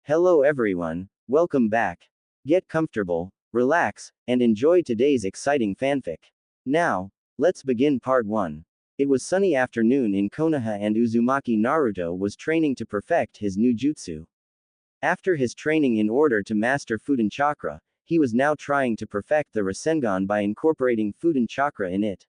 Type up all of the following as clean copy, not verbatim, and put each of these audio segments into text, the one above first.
Hello everyone, welcome back. Get comfortable, relax, and enjoy today's exciting fanfic. Now, let's begin part 1. It was sunny afternoon in Konoha and Uzumaki Naruto was training to perfect his new jutsu. After his training in order to master Fuden Chakra, he was now trying to perfect the Rasengan by incorporating Fuden Chakra in it.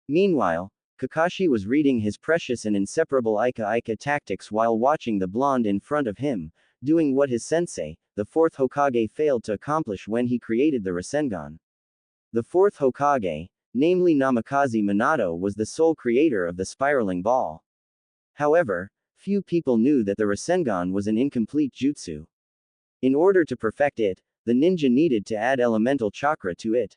Meanwhile, Kakashi was reading his precious and inseparable Ika tactics while watching the blonde in front of him, doing what his sensei, the fourth Hokage, failed to accomplish when he created the Rasengan. The fourth Hokage, namely Namikaze Minato, was the sole creator of the spiraling ball. However, few people knew that the Rasengan was an incomplete jutsu. In order to perfect it, the ninja needed to add elemental chakra to it.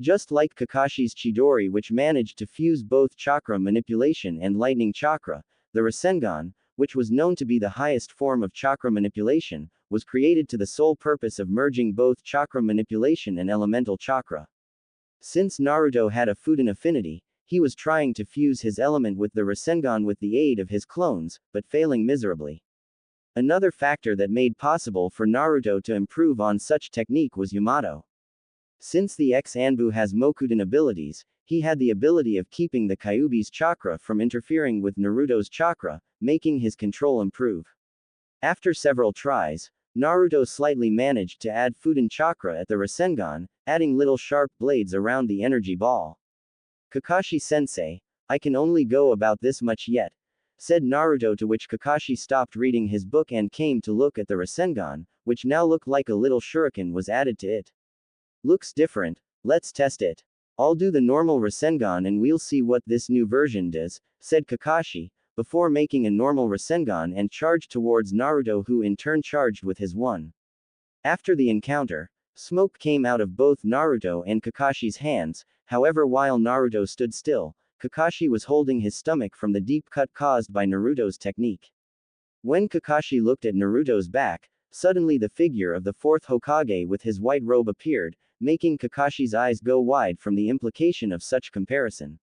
Just like Kakashi's Chidori, which managed to fuse both chakra manipulation and lightning chakra, the Rasengan, which was known to be the highest form of chakra manipulation, was created to the sole purpose of merging both chakra manipulation and elemental chakra. Since Naruto had a Fuden affinity, he was trying to fuse his element with the Rasengan with the aid of his clones, but failing miserably. Another factor that made possible for Naruto to improve on such technique was Yamato. Since the ex-Anbu has Mokuden abilities, he had the ability of keeping the Kyuubi's chakra from interfering with Naruto's chakra, making his control improve. After several tries, Naruto slightly managed to add Fuden chakra at the Rasengan, adding little sharp blades around the energy ball. Kakashi-sensei, I can only go about this much yet, said Naruto, to which Kakashi stopped reading his book and came to look at the Rasengan, which now looked like a little shuriken was added to it. Looks different, let's test it. I'll do the normal Rasengan and we'll see what this new version does, said Kakashi, before making a normal Rasengan and charged towards Naruto, who in turn charged with his one. After the encounter, smoke came out of both Naruto and Kakashi's hands. However, while Naruto stood still, Kakashi was holding his stomach from the deep cut caused by Naruto's technique. When Kakashi looked at Naruto's back, suddenly the figure of the fourth Hokage with his white robe appeared, making Kakashi's eyes go wide from the implication of such comparison.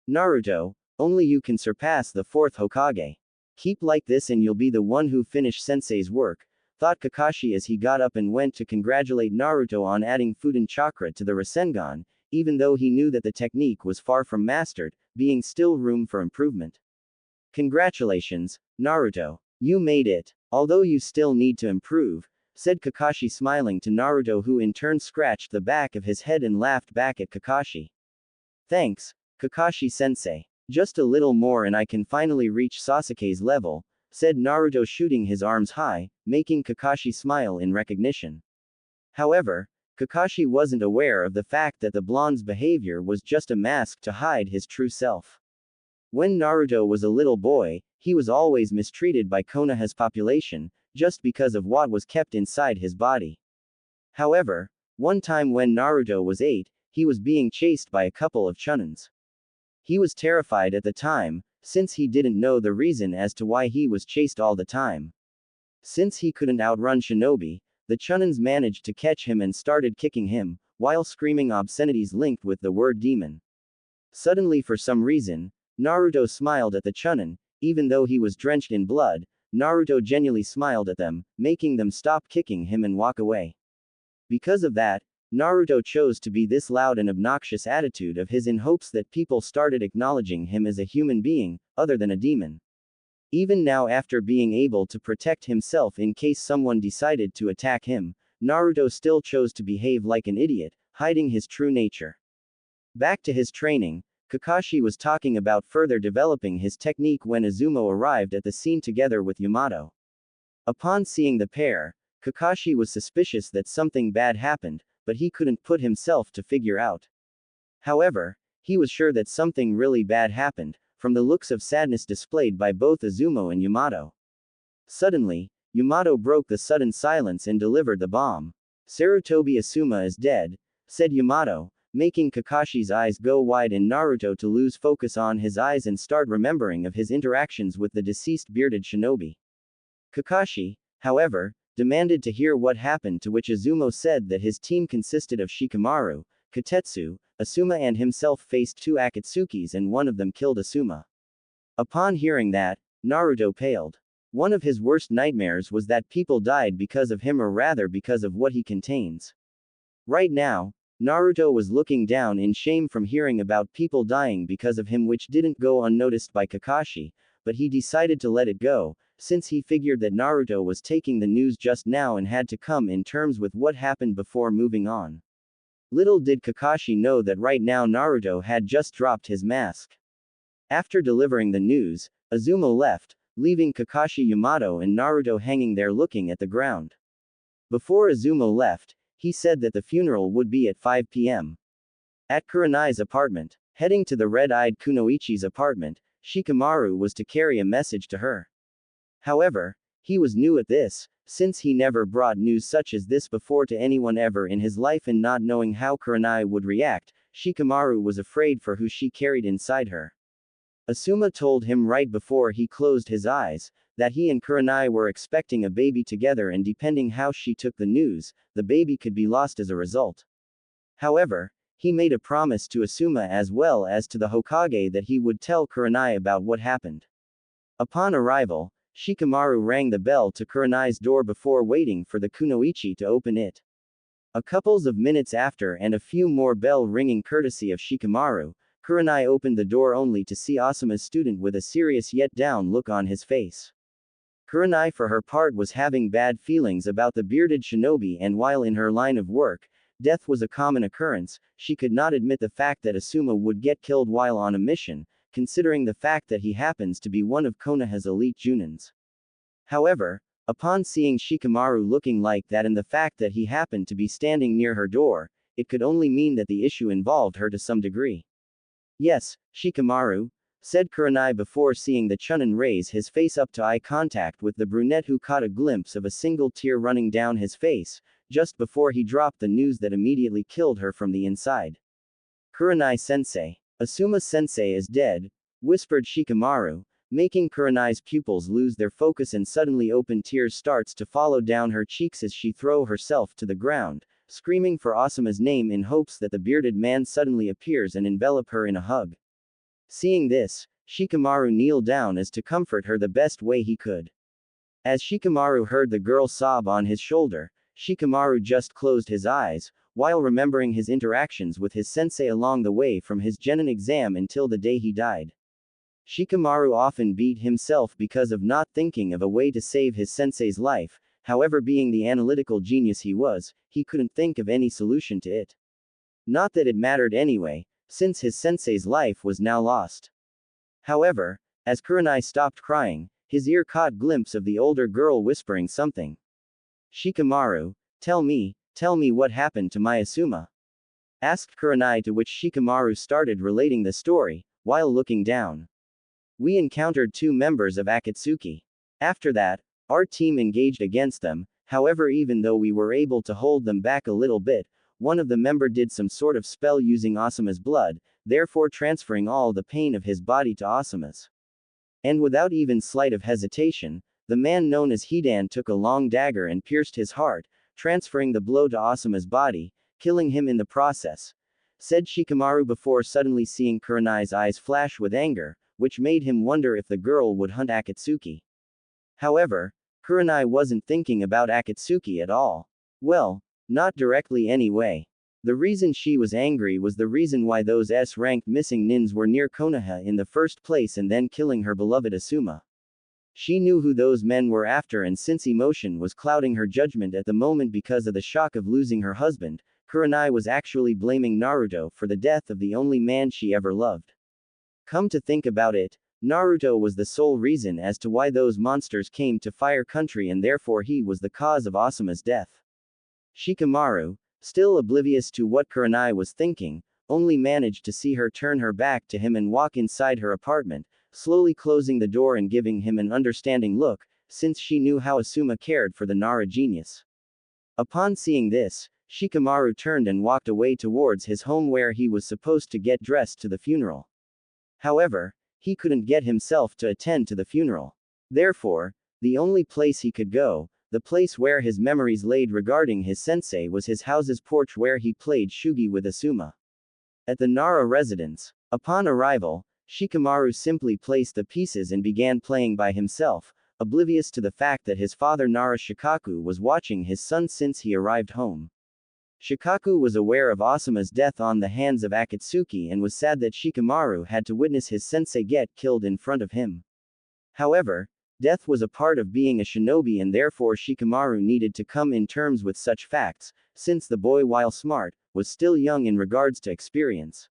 Naruto, only you can surpass the fourth Hokage. Keep like this and you'll be the one who finish sensei's work, thought Kakashi as he got up and went to congratulate Naruto on adding Fuden chakra to the Rasengan, even though he knew that the technique was far from mastered, being still room for improvement. Congratulations, Naruto. You made it. Although you still need to improve, said Kakashi, smiling to Naruto, who in turn scratched the back of his head and laughed back at Kakashi. Thanks, Kakashi-sensei. Just a little more and I can finally reach Sasuke's level, said Naruto, shooting his arms high, making Kakashi smile in recognition. However, Kakashi wasn't aware of the fact that the blonde's behavior was just a mask to hide his true self. When Naruto was a little boy, he was always mistreated by Konoha's population, just because of what was kept inside his body. However, one time when Naruto was 8, he was being chased by a couple of Chunins. He was terrified at the time, since he didn't know the reason as to why he was chased all the time. Since he couldn't outrun shinobi, the Chunins managed to catch him and started kicking him, while screaming obscenities linked with the word demon. Suddenly, for some reason, Naruto smiled at the Chunin. Even though he was drenched in blood, Naruto genuinely smiled at them, making them stop kicking him and walk away. Because of that, Naruto chose to be this loud and obnoxious attitude of his in hopes that people started acknowledging him as a human being, other than a demon. Even now, after being able to protect himself in case someone decided to attack him, Naruto still chose to behave like an idiot, hiding his true nature. Back to his training, Kakashi was talking about further developing his technique when Izumo arrived at the scene together with Yamato. Upon seeing the pair, Kakashi was suspicious that something bad happened, but he couldn't put himself to figure out. However, he was sure that something really bad happened, from the looks of sadness displayed by both Izumo and Yamato. Suddenly, Yamato broke the sudden silence and delivered the bomb. Sarutobi Asuma is dead, said Yamato, making Kakashi's eyes go wide and Naruto to lose focus on his eyes and start remembering of his interactions with the deceased bearded shinobi. Kakashi, however, demanded to hear what happened, to which Izumo said that his team consisted of Shikamaru, Katetsu, Asuma and himself faced 2 Akatsukis and one of them killed Asuma. Upon hearing that, Naruto paled. One of his worst nightmares was that people died because of him, or rather because of what he contains. Right now, Naruto was looking down in shame from hearing about people dying because of him, which didn't go unnoticed by Kakashi, but he decided to let it go, since he figured that Naruto was taking the news just now and had to come in terms with what happened before moving on. Little did Kakashi know that right now Naruto had just dropped his mask. After delivering the news, Azuma left, leaving Kakashi, Yamato and Naruto hanging there looking at the ground. Before Azuma left, he said that the funeral would be at 5 p.m. at Kurenai's apartment. Heading to the red-eyed Kunoichi's apartment, Shikamaru was to carry a message to her. However, he was new at this, since he never brought news such as this before to anyone ever in his life, and not knowing how Kurenai would react, Shikamaru was afraid for who she carried inside her. Asuma told him right before he closed his eyes, that he and Kurenai were expecting a baby together, and depending how she took the news, the baby could be lost as a result. However, he made a promise to Asuma as well as to the Hokage that he would tell Kurenai about what happened. Upon arrival, Shikamaru rang the bell to Kurenai's door before waiting for the Kunoichi to open it. A couple of minutes after, and a few more bell ringing courtesy of Shikamaru, Kurenai opened the door only to see Asuma's student with a serious yet down look on his face. Kurenai for her part was having bad feelings about the bearded shinobi, and while in her line of work, death was a common occurrence, she could not admit the fact that Asuma would get killed while on a mission, considering the fact that he happens to be one of Konoha's elite junins. However, upon seeing Shikamaru looking like that and the fact that he happened to be standing near her door, it could only mean that the issue involved her to some degree. Yes, Shikamaru, said Kurenai before seeing the Chunin raise his face up to eye contact with the brunette, who caught a glimpse of a single tear running down his face, just before he dropped the news that immediately killed her from the inside. Kurenai-sensei. Asuma-sensei is dead, whispered Shikamaru, making Kurenai's pupils lose their focus, and suddenly open tears starts to follow down her cheeks as she throw herself to the ground, screaming for Asuma's name in hopes that the bearded man suddenly appears and envelop her in a hug. Seeing this, Shikamaru kneeled down as to comfort her the best way he could. As Shikamaru heard the girl sob on his shoulder, Shikamaru just closed his eyes, while remembering his interactions with his sensei along the way from his genin exam until the day he died. Shikamaru often beat himself because of not thinking of a way to save his sensei's life, however, being the analytical genius he was, he couldn't think of any solution to it. Not that it mattered anyway, since his sensei's life was now lost. However, as Kurenai stopped crying, his ear caught glimpse of the older girl whispering something. Shikamaru, tell me what happened to my Asuma? Asked Kurenai, to which Shikamaru started relating the story, while looking down. We encountered two members of Akatsuki. After that, our team engaged against them, however even though we were able to hold them back a little bit, one of the member did some sort of spell using Asuma's blood, therefore transferring all the pain of his body to Asuma's. And without even slight of hesitation, the man known as Hidan took a long dagger and pierced his heart, transferring the blow to Asuma's body, killing him in the process, said Shikamaru before suddenly seeing Kurenai's eyes flash with anger, which made him wonder if the girl would hunt Akatsuki. However, Kurenai wasn't thinking about Akatsuki at all. Well, not directly anyway. The reason she was angry was the reason why those S-ranked missing nins were near Konoha in the first place and then killing her beloved Asuma. She knew who those men were after, and since emotion was clouding her judgment at the moment because of the shock of losing her husband, Kurenai was actually blaming Naruto for the death of the only man she ever loved. Come to think about it, Naruto was the sole reason as to why those monsters came to Fire Country, and therefore he was the cause of Asuma's death. Shikamaru, still oblivious to what Kurenai was thinking, only managed to see her turn her back to him and walk inside her apartment, slowly closing the door and giving him an understanding look, since she knew how Asuma cared for the Nara genius. Upon seeing this, Shikamaru turned and walked away towards his home where he was supposed to get dressed to the funeral. However, he couldn't get himself to attend to the funeral. Therefore, the only place he could go, the place where his memories laid regarding his sensei, was his house's porch where he played shugi with Asuma. At the Nara residence, upon arrival, Shikamaru simply placed the pieces and began playing by himself, oblivious to the fact that his father Nara Shikaku was watching his son since he arrived home. Shikaku was aware of Asuma's death on the hands of Akatsuki and was sad that Shikamaru had to witness his sensei get killed in front of him. However, death was a part of being a shinobi and therefore Shikamaru needed to come in terms with such facts, since the boy, while smart, was still young in regards to experience.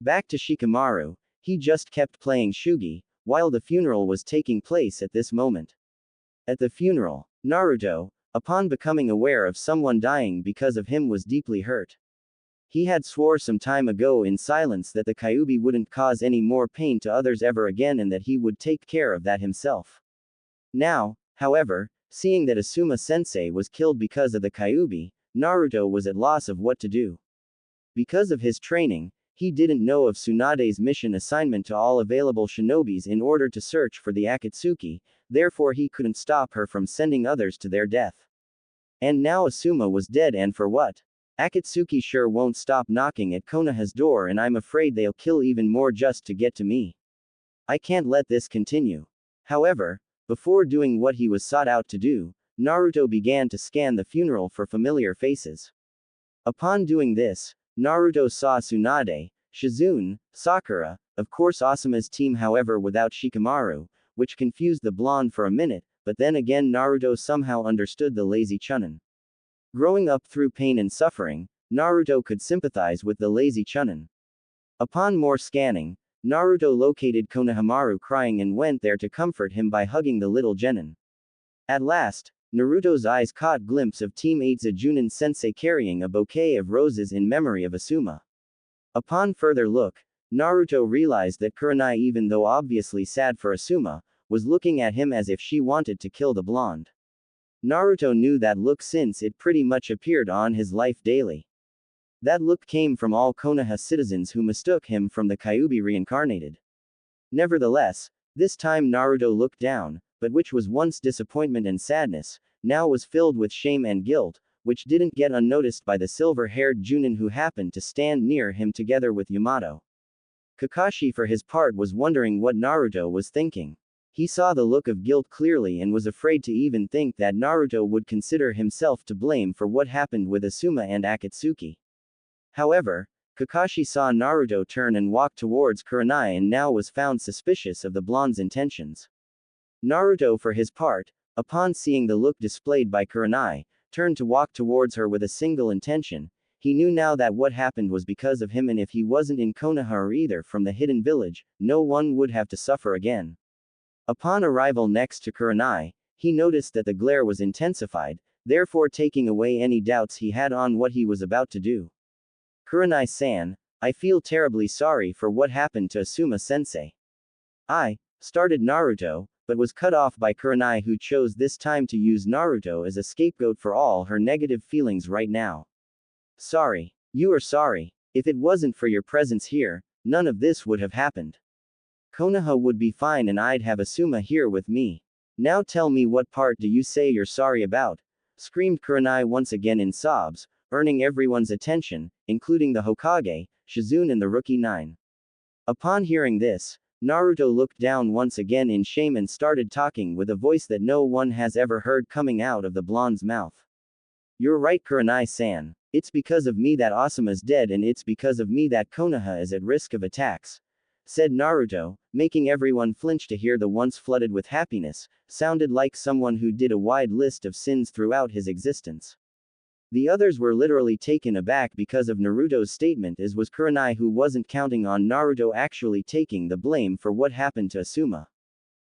Back to Shikamaru, he just kept playing shugi, while the funeral was taking place at this moment. At the funeral, Naruto, upon becoming aware of someone dying because of him, was deeply hurt. He had swore some time ago in silence that the Kyuubi wouldn't cause any more pain to others ever again and that he would take care of that himself. Now, however, seeing that Asuma-sensei was killed because of the Kyuubi, Naruto was at loss of what to do. Because of his training, he didn't know of Tsunade's mission assignment to all available shinobis in order to search for the Akatsuki, therefore he couldn't stop her from sending others to their death. And now Asuma was dead, and for what? Akatsuki sure won't stop knocking at Konoha's door, and I'm afraid they'll kill even more just to get to me. I can't let this continue. However, before doing what he was sought out to do, Naruto began to scan the funeral for familiar faces. Upon doing this, Naruto saw Tsunade, Shizune, Sakura, of course Asuma's team, however without Shikamaru, which confused the blonde for a minute, but then again Naruto somehow understood the lazy Chunin. Growing up through pain and suffering, Naruto could sympathize with the lazy Chunin. Upon more scanning, Naruto located Konohamaru crying and went there to comfort him by hugging the little genin. At last, Naruto's eyes caught glimpse of Team 8's Junin sensei carrying a bouquet of roses in memory of Asuma. Upon further look, Naruto realized that Kurenai, even though obviously sad for Asuma, was looking at him as if she wanted to kill the blonde. Naruto knew that look since it pretty much appeared on his life daily. That look came from all Konoha citizens who mistook him from the Kyuubi reincarnated. Nevertheless, this time Naruto looked down, but which was once disappointment and sadness, now was filled with shame and guilt, which didn't get unnoticed by the silver-haired Junin who happened to stand near him together with Yamato. Kakashi for his part was wondering what Naruto was thinking. He saw the look of guilt clearly and was afraid to even think that Naruto would consider himself to blame for what happened with Asuma and Akatsuki. However, Kakashi saw Naruto turn and walk towards Kurenai and now was found suspicious of the blonde's intentions. Naruto for his part, upon seeing the look displayed by Kurenai, turned to walk towards her with a single intention. He knew now that what happened was because of him, and if he wasn't in Konoha or either from the hidden village, no one would have to suffer again. Upon arrival next to Kurenai, he noticed that the glare was intensified, therefore taking away any doubts he had on what he was about to do. Kurenai-san, I feel terribly sorry for what happened to Asuma-sensei. Started Naruto, but was cut off by Kurenai, who chose this time to use Naruto as a scapegoat for all her negative feelings right now. Sorry. You are sorry. If it wasn't for your presence here, none of this would have happened. Konoha would be fine and I'd have Asuma here with me. Now tell me, what part do you say you're sorry about? Screamed Kurenai once again in sobs, earning everyone's attention, including the Hokage, Shizune and the Rookie 9. Upon hearing this, Naruto looked down once again in shame and started talking with a voice that no one has ever heard coming out of the blonde's mouth. You're right, Kurenai-san. It's because of me that Asuma's dead, and it's because of me that Konoha is at risk of attacks, said Naruto, making everyone flinch to hear the once flooded with happiness, sounded like someone who did a wide list of sins throughout his existence. The others were literally taken aback because of Naruto's statement, as was Kurenai, who wasn't counting on Naruto actually taking the blame for what happened to Asuma.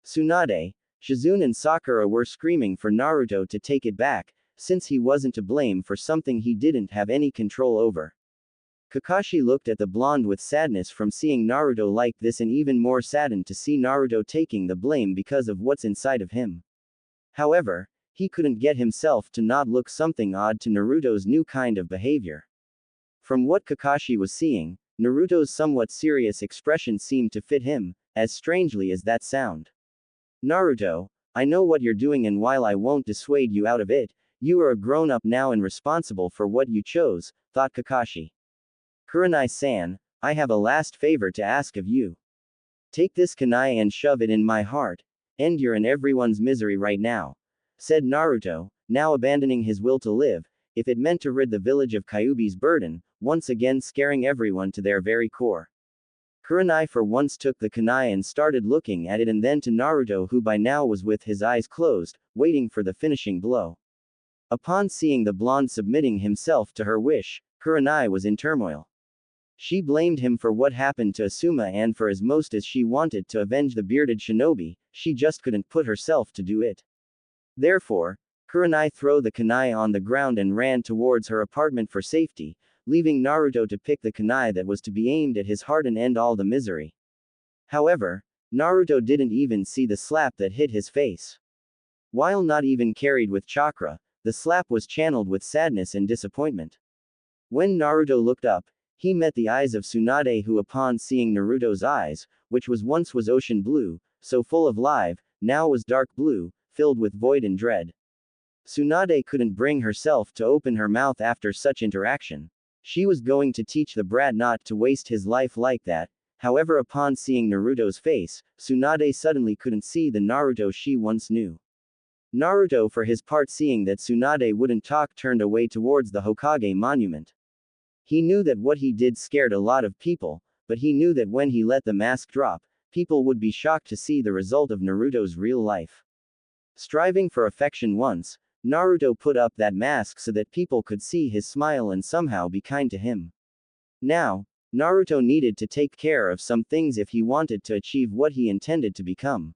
Tsunade, Shizune and Sakura were screaming for Naruto to take it back, since he wasn't to blame for something he didn't have any control over. Kakashi looked at the blonde with sadness from seeing Naruto like this, and even more saddened to see Naruto taking the blame because of what's inside of him. However, he couldn't get himself to not look something odd to Naruto's new kind of behavior. From what Kakashi was seeing, Naruto's somewhat serious expression seemed to fit him, as strangely as that sound. Naruto, I know what you're doing, and while I won't dissuade you out of it, you are a grown-up now and responsible for what you chose, thought Kakashi. Kurenai-san, I have a last favor to ask of you. Take this kunai and shove it in my heart. end your and everyone's misery right now, said Naruto, now abandoning his will to live, if it meant to rid the village of Kyuubi's burden, once again scaring everyone to their very core. Kurenai for once took the kunai and started looking at it and then to Naruto who by now was with his eyes closed, waiting for the finishing blow. Upon seeing the blonde submitting himself to her wish, Kurenai was in turmoil. She blamed him for what happened to Asuma and for as most as she wanted to avenge the bearded shinobi, she just couldn't put herself to do it. Therefore, Kurenai threw the kunai on the ground and ran towards her apartment for safety, leaving Naruto to pick the kunai that was to be aimed at his heart and end all the misery. However, Naruto didn't even see the slap that hit his face. While not even carried with chakra, the slap was channeled with sadness and disappointment. When Naruto looked up, he met the eyes of Tsunade who upon seeing Naruto's eyes, which once was ocean blue, so full of life, now was dark blue, filled with void and dread. Tsunade couldn't bring herself to open her mouth after such interaction. She was going to teach the brat not to waste his life like that, however upon seeing Naruto's face, Tsunade suddenly couldn't see the Naruto she once knew. Naruto for his part seeing that Tsunade wouldn't talk turned away towards the Hokage monument. He knew that what he did scared a lot of people, but he knew that when he let the mask drop, people would be shocked to see the result of Naruto's real life. Striving for affection once, Naruto put up that mask so that people could see his smile and somehow be kind to him. Now, Naruto needed to take care of some things if he wanted to achieve what he intended to become.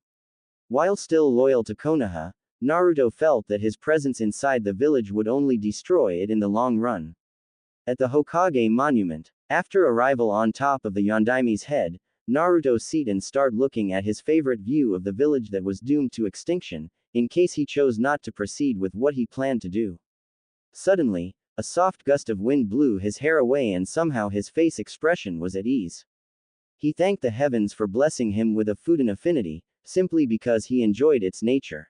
While still loyal to Konoha, Naruto felt that his presence inside the village would only destroy it in the long run. At the Hokage monument, after arrival on top of the Yondaime's head, Naruto sat and started looking at his favorite view of the village that was doomed to extinction, in case he chose not to proceed with what he planned to do. Suddenly, a soft gust of wind blew his hair away and somehow his face expression was at ease. He thanked the heavens for blessing him with a Fudan affinity, simply because he enjoyed its nature.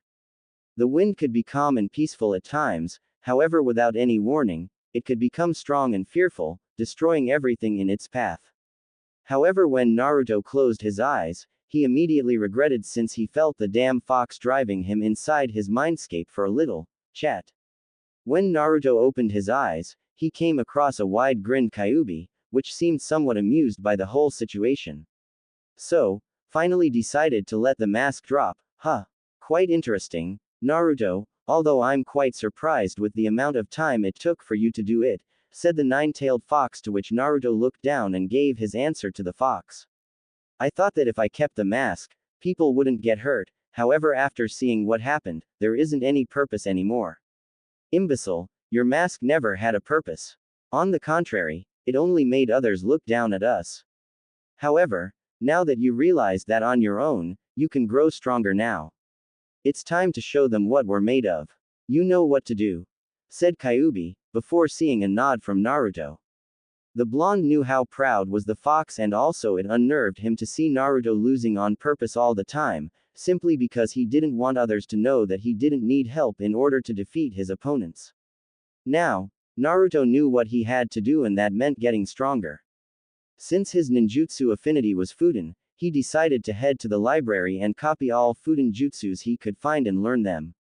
The wind could be calm and peaceful at times, however without any warning, it could become strong and fearful, destroying everything in its path. However when Naruto closed his eyes, he immediately regretted since he felt the damn fox driving him inside his mindscape for a little chat. When Naruto opened his eyes, he came across a wide-grinned Kyuubi, which seemed somewhat amused by the whole situation. So, finally decided to let the mask drop. Huh. Quite interesting, Naruto, although I'm quite surprised with the amount of time it took for you to do it, said the nine-tailed fox, to which Naruto looked down and gave his answer to the fox. I thought that if I kept the mask, people wouldn't get hurt, however after seeing what happened, there isn't any purpose anymore. Imbecile, your mask never had a purpose. On the contrary, it only made others look down at us. However, now that you realize that on your own, you can grow stronger now. It's time to show them what we're made of. You know what to do, said Kyuubi, before seeing a nod from Naruto. The blonde knew how proud was the fox and also it unnerved him to see Naruto losing on purpose all the time, simply because he didn't want others to know that he didn't need help in order to defeat his opponents. Now, Naruto knew what he had to do and that meant getting stronger. Since his ninjutsu affinity was Fudan, he decided to head to the library and copy all Fudan jutsus he could find and learn them.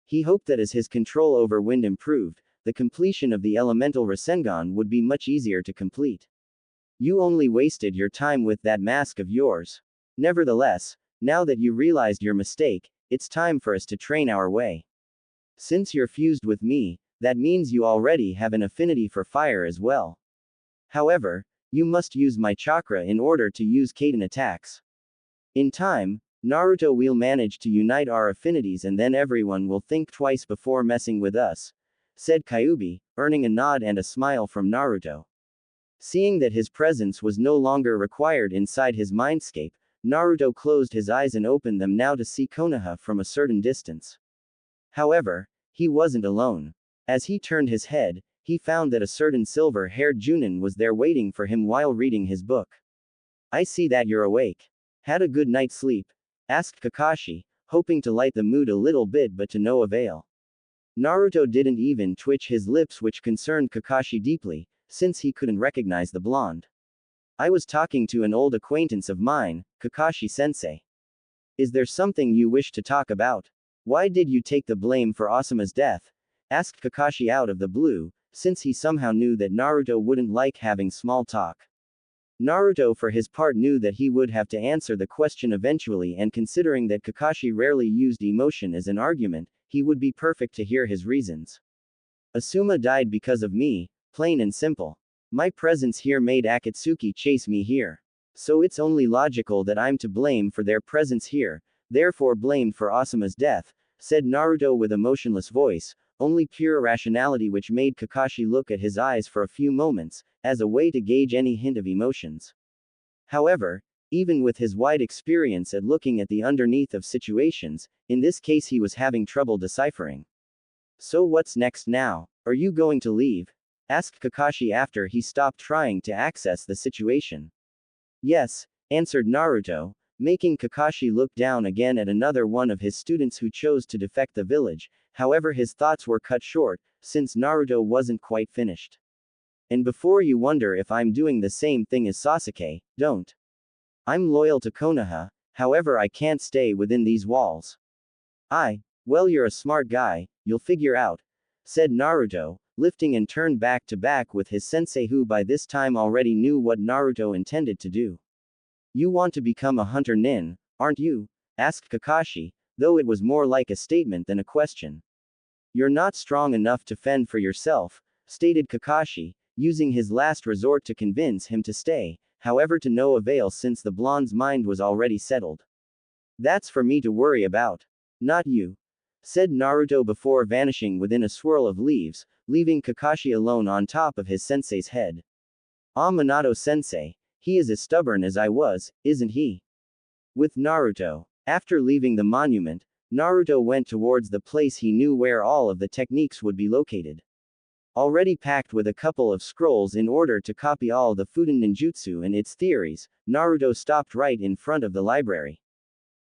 He hoped that as his control over wind improved, the completion of the elemental Rasengan would be much easier to complete. You only wasted your time with that mask of yours. Nevertheless, now that you realized your mistake, it's time for us to train our way. Since you're fused with me, that means you already have an affinity for fire as well. However, you must use my chakra in order to use Kaden attacks. In time, Naruto will manage to unite our affinities and then everyone will think twice before messing with us, said Kyuubi, earning a nod and a smile from Naruto. Seeing that his presence was no longer required inside his mindscape, Naruto closed his eyes and opened them now to see Konoha from a certain distance. However, he wasn't alone. As he turned his head, he found that a certain silver-haired Junin was there waiting for him while reading his book. I see that you're awake. Had a good night's sleep? Asked Kakashi, hoping to light the mood a little bit but to no avail. Naruto didn't even twitch his lips, which concerned Kakashi deeply, since he couldn't recognize the blonde. I was talking to an old acquaintance of mine, Kakashi-sensei. Is there something you wish to talk about? Why did you take the blame for Asuma's death? Asked Kakashi out of the blue, since he somehow knew that Naruto wouldn't like having small talk. Naruto for his part knew that he would have to answer the question eventually, and considering that Kakashi rarely used emotion as an argument, he would be perfect to hear his reasons. Asuma died because of me, plain and simple. My presence here made Akatsuki chase me here. So it's only logical that I'm to blame for their presence here, therefore blamed for Asuma's death, said Naruto with a motionless voice, only pure rationality which made Kakashi look at his eyes for a few moments, as a way to gauge any hint of emotions. However, even with his wide experience at looking at the underneath of situations, in this case he was having trouble deciphering. So what's next now? Are you going to leave? Asked Kakashi after he stopped trying to access the situation. Yes, answered Naruto, making Kakashi look down again at another one of his students who chose to defect the village. However, his thoughts were cut short, since Naruto wasn't quite finished. And before you wonder if I'm doing the same thing as Sasuke, don't. I'm loyal to Konoha, however I can't stay within these walls. Well, you're a smart guy, you'll figure out, said Naruto, lifting and turned back to back with his sensei, who by this time already knew what Naruto intended to do. You want to become a hunter nin, aren't you? Asked Kakashi, though it was more like a statement than a question. You're not strong enough to fend for yourself, stated Kakashi, using his last resort to convince him to stay, however to no avail since the blonde's mind was already settled. That's for me to worry about. Not you, said Naruto before vanishing within a swirl of leaves, leaving Kakashi alone on top of his sensei's head. Ah, Minato-sensei, he is as stubborn as I was, isn't he? With Naruto. After leaving the monument, Naruto went towards the place he knew where all of the techniques would be located. Already packed with a couple of scrolls in order to copy all the Fuden ninjutsu and its theories, Naruto stopped right in front of the library.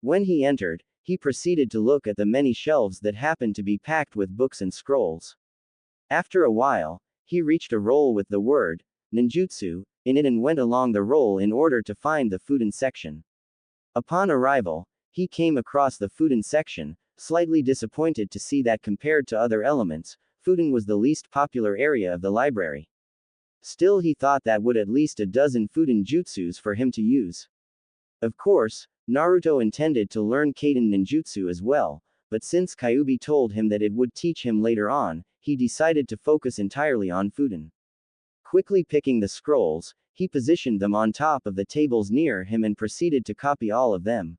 When he entered, he proceeded to look at the many shelves that happened to be packed with books and scrolls. After a while, he reached a roll with the word ninjutsu in it and went along the roll in order to find the Fuden section. Upon arrival, he came across the Fuden section, slightly disappointed to see that compared to other elements, Fuden was the least popular area of the library. Still, he thought that would at least a dozen Fuden jutsus for him to use. Of course, Naruto intended to learn Kaden ninjutsu as well, but since Kyuubi told him that it would teach him later on, he decided to focus entirely on Fuden. Quickly picking the scrolls, he positioned them on top of the tables near him and proceeded to copy all of them.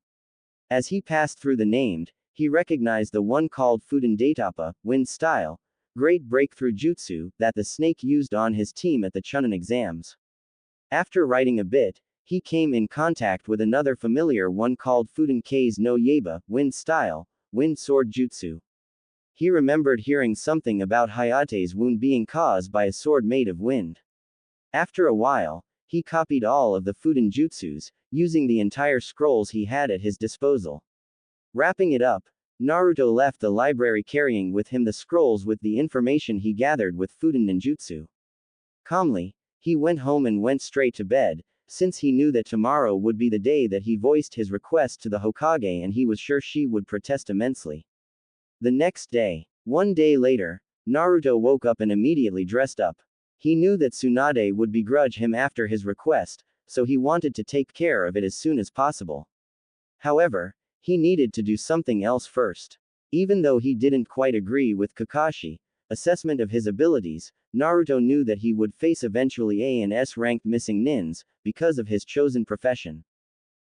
As he passed through the named, he recognized the one called Fuden Daitapa, Wind Style, Great Breakthrough Jutsu, that the snake used on his team at the Chunin exams. After writing a bit, he came in contact with another familiar one called Fuden Kei's no Yaiba, Wind Style, Wind Sword Jutsu. He remembered hearing something about Hayate's wound being caused by a sword made of wind. After a while, he copied all of the Fuden jutsus, using the entire scrolls he had at his disposal. Wrapping it up, Naruto left the library carrying with him the scrolls with the information he gathered with Fuden ninjutsu. Calmly, he went home and went straight to bed, since he knew that tomorrow would be the day that he voiced his request to the Hokage and he was sure she would protest immensely. The next day. One day later, Naruto woke up and immediately dressed up. He knew that Tsunade would begrudge him after his request, so he wanted to take care of it as soon as possible. However, he needed to do something else first. Even though he didn't quite agree with Kakashi's assessment of his abilities, Naruto knew that he would face eventually A and S ranked missing nins, because of his chosen profession.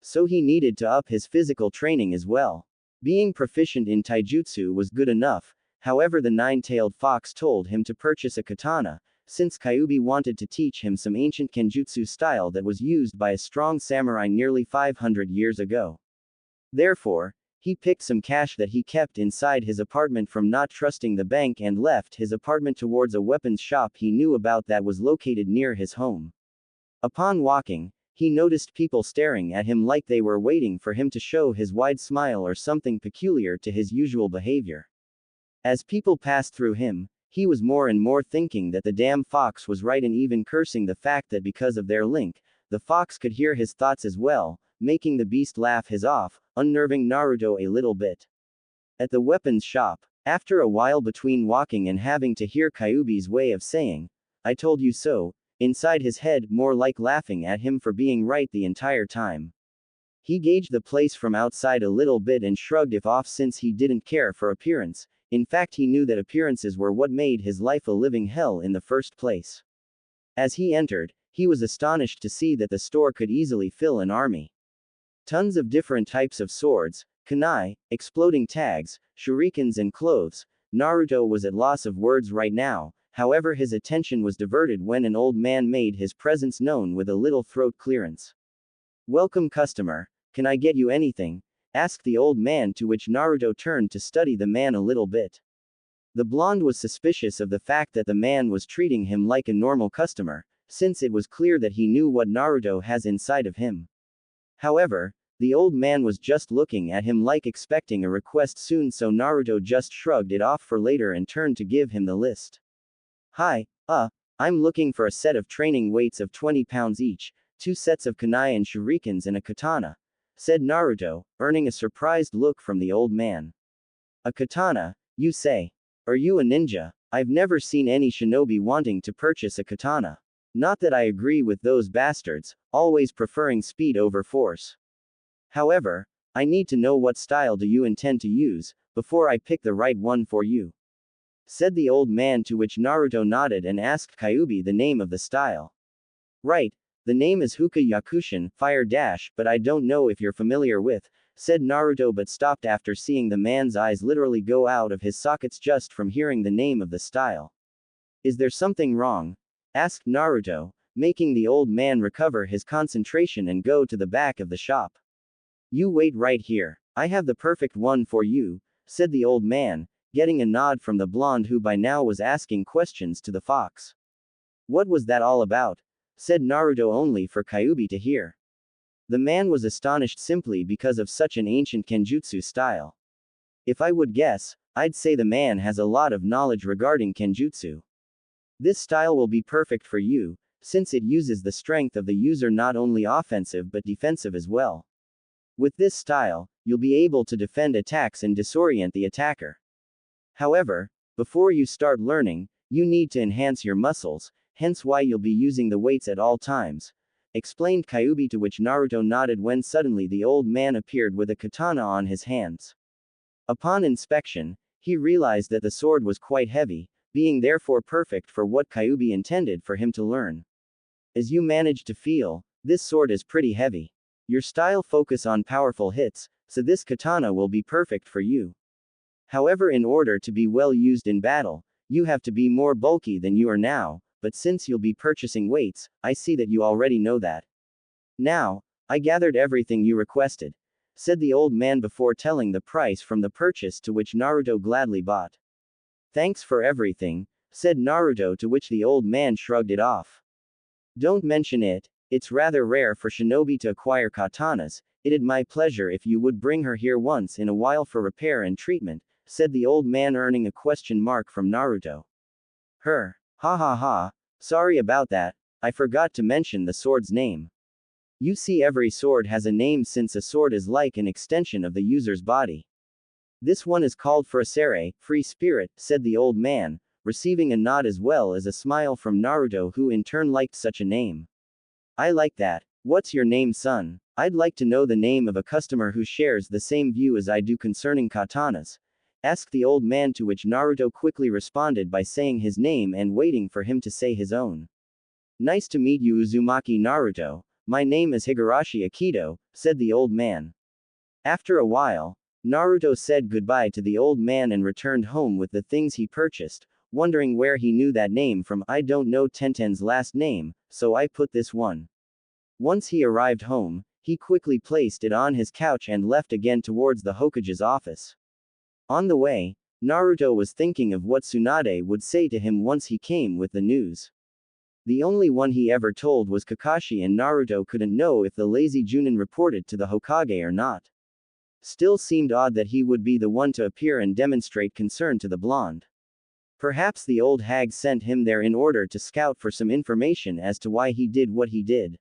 So he needed to up his physical training as well. Being proficient in taijutsu was good enough, however the nine-tailed fox told him to purchase a katana, since Kyuubi wanted to teach him some ancient kenjutsu style that was used by a strong samurai nearly 500 years ago. Therefore, he picked some cash that he kept inside his apartment from not trusting the bank and left his apartment towards a weapons shop he knew about that was located near his home. Upon walking, he noticed people staring at him like they were waiting for him to show his wide smile or something peculiar to his usual behavior. As people passed through him, he was more and more thinking that the damn fox was right and even cursing the fact that because of their link, the fox could hear his thoughts as well, making the beast laugh his off, unnerving Naruto a little bit. At the weapons shop, after a while between walking and having to hear Kyuubi's way of saying, "I told you so," inside his head, more like laughing at him for being right the entire time. He gauged the place from outside a little bit and shrugged it off since he didn't care for appearance. In fact, he knew that appearances were what made his life a living hell in the first place. As he entered, he was astonished to see that the store could easily fill an army. Tons of different types of swords, kunai, exploding tags, shurikens and clothes. Naruto was at loss of words right now, however his attention was diverted when an old man made his presence known with a little throat clearance. "Welcome customer, can I get you anything?" asked the old man, to which Naruto turned to study the man a little bit. The blonde was suspicious of the fact that the man was treating him like a normal customer, since it was clear that he knew what Naruto has inside of him. However, the old man was just looking at him like expecting a request soon, so Naruto just shrugged it off for later and turned to give him the list. "Hi, I'm looking for a set of training weights of 20 pounds each, 2 sets of kunai and shurikens and a katana," said Naruto, earning a surprised look from the old man. "A katana, you say? Are you a ninja? I've never seen any shinobi wanting to purchase a katana. Not that I agree with those bastards, always preferring speed over force. However, I need to know what style do you intend to use, before I pick the right one for you," said the old man, to which Naruto nodded and asked Kyuubi the name of the style. "Right, the name is Huka Yakushin, Fire Dash, but I don't know if you're familiar with," said Naruto, but stopped after seeing the man's eyes literally go out of his sockets just from hearing the name of the style. "Is there something wrong?" asked Naruto, making the old man recover his concentration and go to the back of the shop. "You wait right here. I have the perfect one for you," said the old man, getting a nod from the blonde, who by now was asking questions to the fox. "What was that all about?" said Naruto, only for Kyuubi to hear. The man was astonished simply because of such an ancient kenjutsu style. "If I would guess, I'd say the man has a lot of knowledge regarding kenjutsu. This style will be perfect for you, since it uses the strength of the user, not only offensive but defensive as well. With this style, you'll be able to defend attacks and disorient the attacker. However, before you start learning, you need to enhance your muscles, hence why you'll be using the weights at all times," explained Kyuubi, to which Naruto nodded when suddenly the old man appeared with a katana on his hands. Upon inspection, he realized that the sword was quite heavy, being therefore perfect for what Kyuubi intended for him to learn. "As you managed to feel, this sword is pretty heavy. Your style focus on powerful hits, so this katana will be perfect for you. However, in order to be well used in battle, you have to be more bulky than you are now, but since you'll be purchasing weights, I see that you already know that. Now, I gathered everything you requested," said the old man before telling the price from the purchase, to which Naruto gladly bought. "Thanks for everything," said Naruto, to which the old man shrugged it off. "Don't mention it, it's rather rare for shinobi to acquire katanas. It'd my pleasure if you would bring her here once in a while for repair and treatment," said the old man, earning a question mark from Naruto. "Her. Ha ha ha, sorry about that, I forgot to mention the sword's name. You see, every sword has a name since a sword is like an extension of the user's body. This one is called Furasere, free spirit," said the old man, receiving a nod as well as a smile from Naruto, who in turn liked such a name. "I like that. What's your name, son? I'd like to know the name of a customer who shares the same view as I do concerning katanas," asked the old man, to which Naruto quickly responded by saying his name and waiting for him to say his own. "Nice to meet you, Uzumaki Naruto. My name is Higurashi Akito," said the old man. After a while, Naruto said goodbye to the old man and returned home with the things he purchased, wondering where he knew that name from. "I don't know Tenten's last name, so I put this one." Once he arrived home, he quickly placed it on his couch and left again towards the Hokage's office. On the way, Naruto was thinking of what Tsunade would say to him once he came with the news. The only one he ever told was Kakashi, and Naruto couldn't know if the lazy Junin reported to the Hokage or not. Still seemed odd that he would be the one to appear and demonstrate concern to the blonde. Perhaps the old hag sent him there in order to scout for some information as to why he did what he did.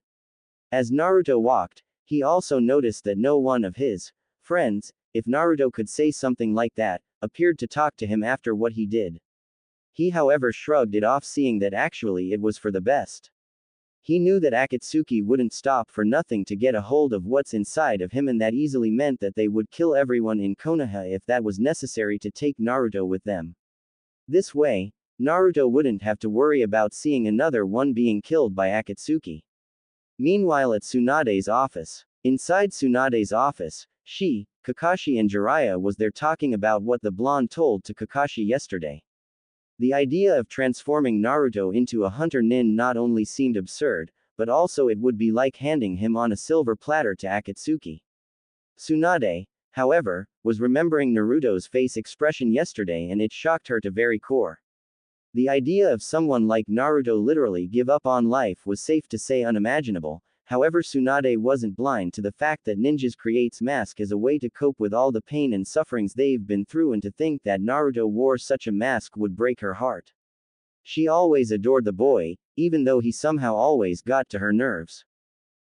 As Naruto walked, he also noticed that no one of his Friends, if Naruto could say something like that, appeared to talk to him after what he did. He however shrugged it off, seeing that actually it was for the best. He knew that Akatsuki wouldn't stop for nothing to get a hold of what's inside of him, and that easily meant that they would kill everyone in Konoha if that was necessary to take Naruto with them. This way, Naruto wouldn't have to worry about seeing another one being killed by Akatsuki. Meanwhile at Tsunade's office. Inside Tsunade's office, Kakashi and Jiraiya was there talking about what the blonde told to Kakashi yesterday. The idea of transforming Naruto into a hunter nin not only seemed absurd, but also it would be like handing him on a silver platter to Akatsuki. Tsunade, however, was remembering Naruto's face expression yesterday, and it shocked her to very core. The idea of someone like Naruto literally give up on life was safe to say unimaginable. However, Tsunade wasn't blind to the fact that ninjas creates mask as a way to cope with all the pain and sufferings they've been through, and to think that Naruto wore such a mask would break her heart. She always adored the boy, even though he somehow always got to her nerves.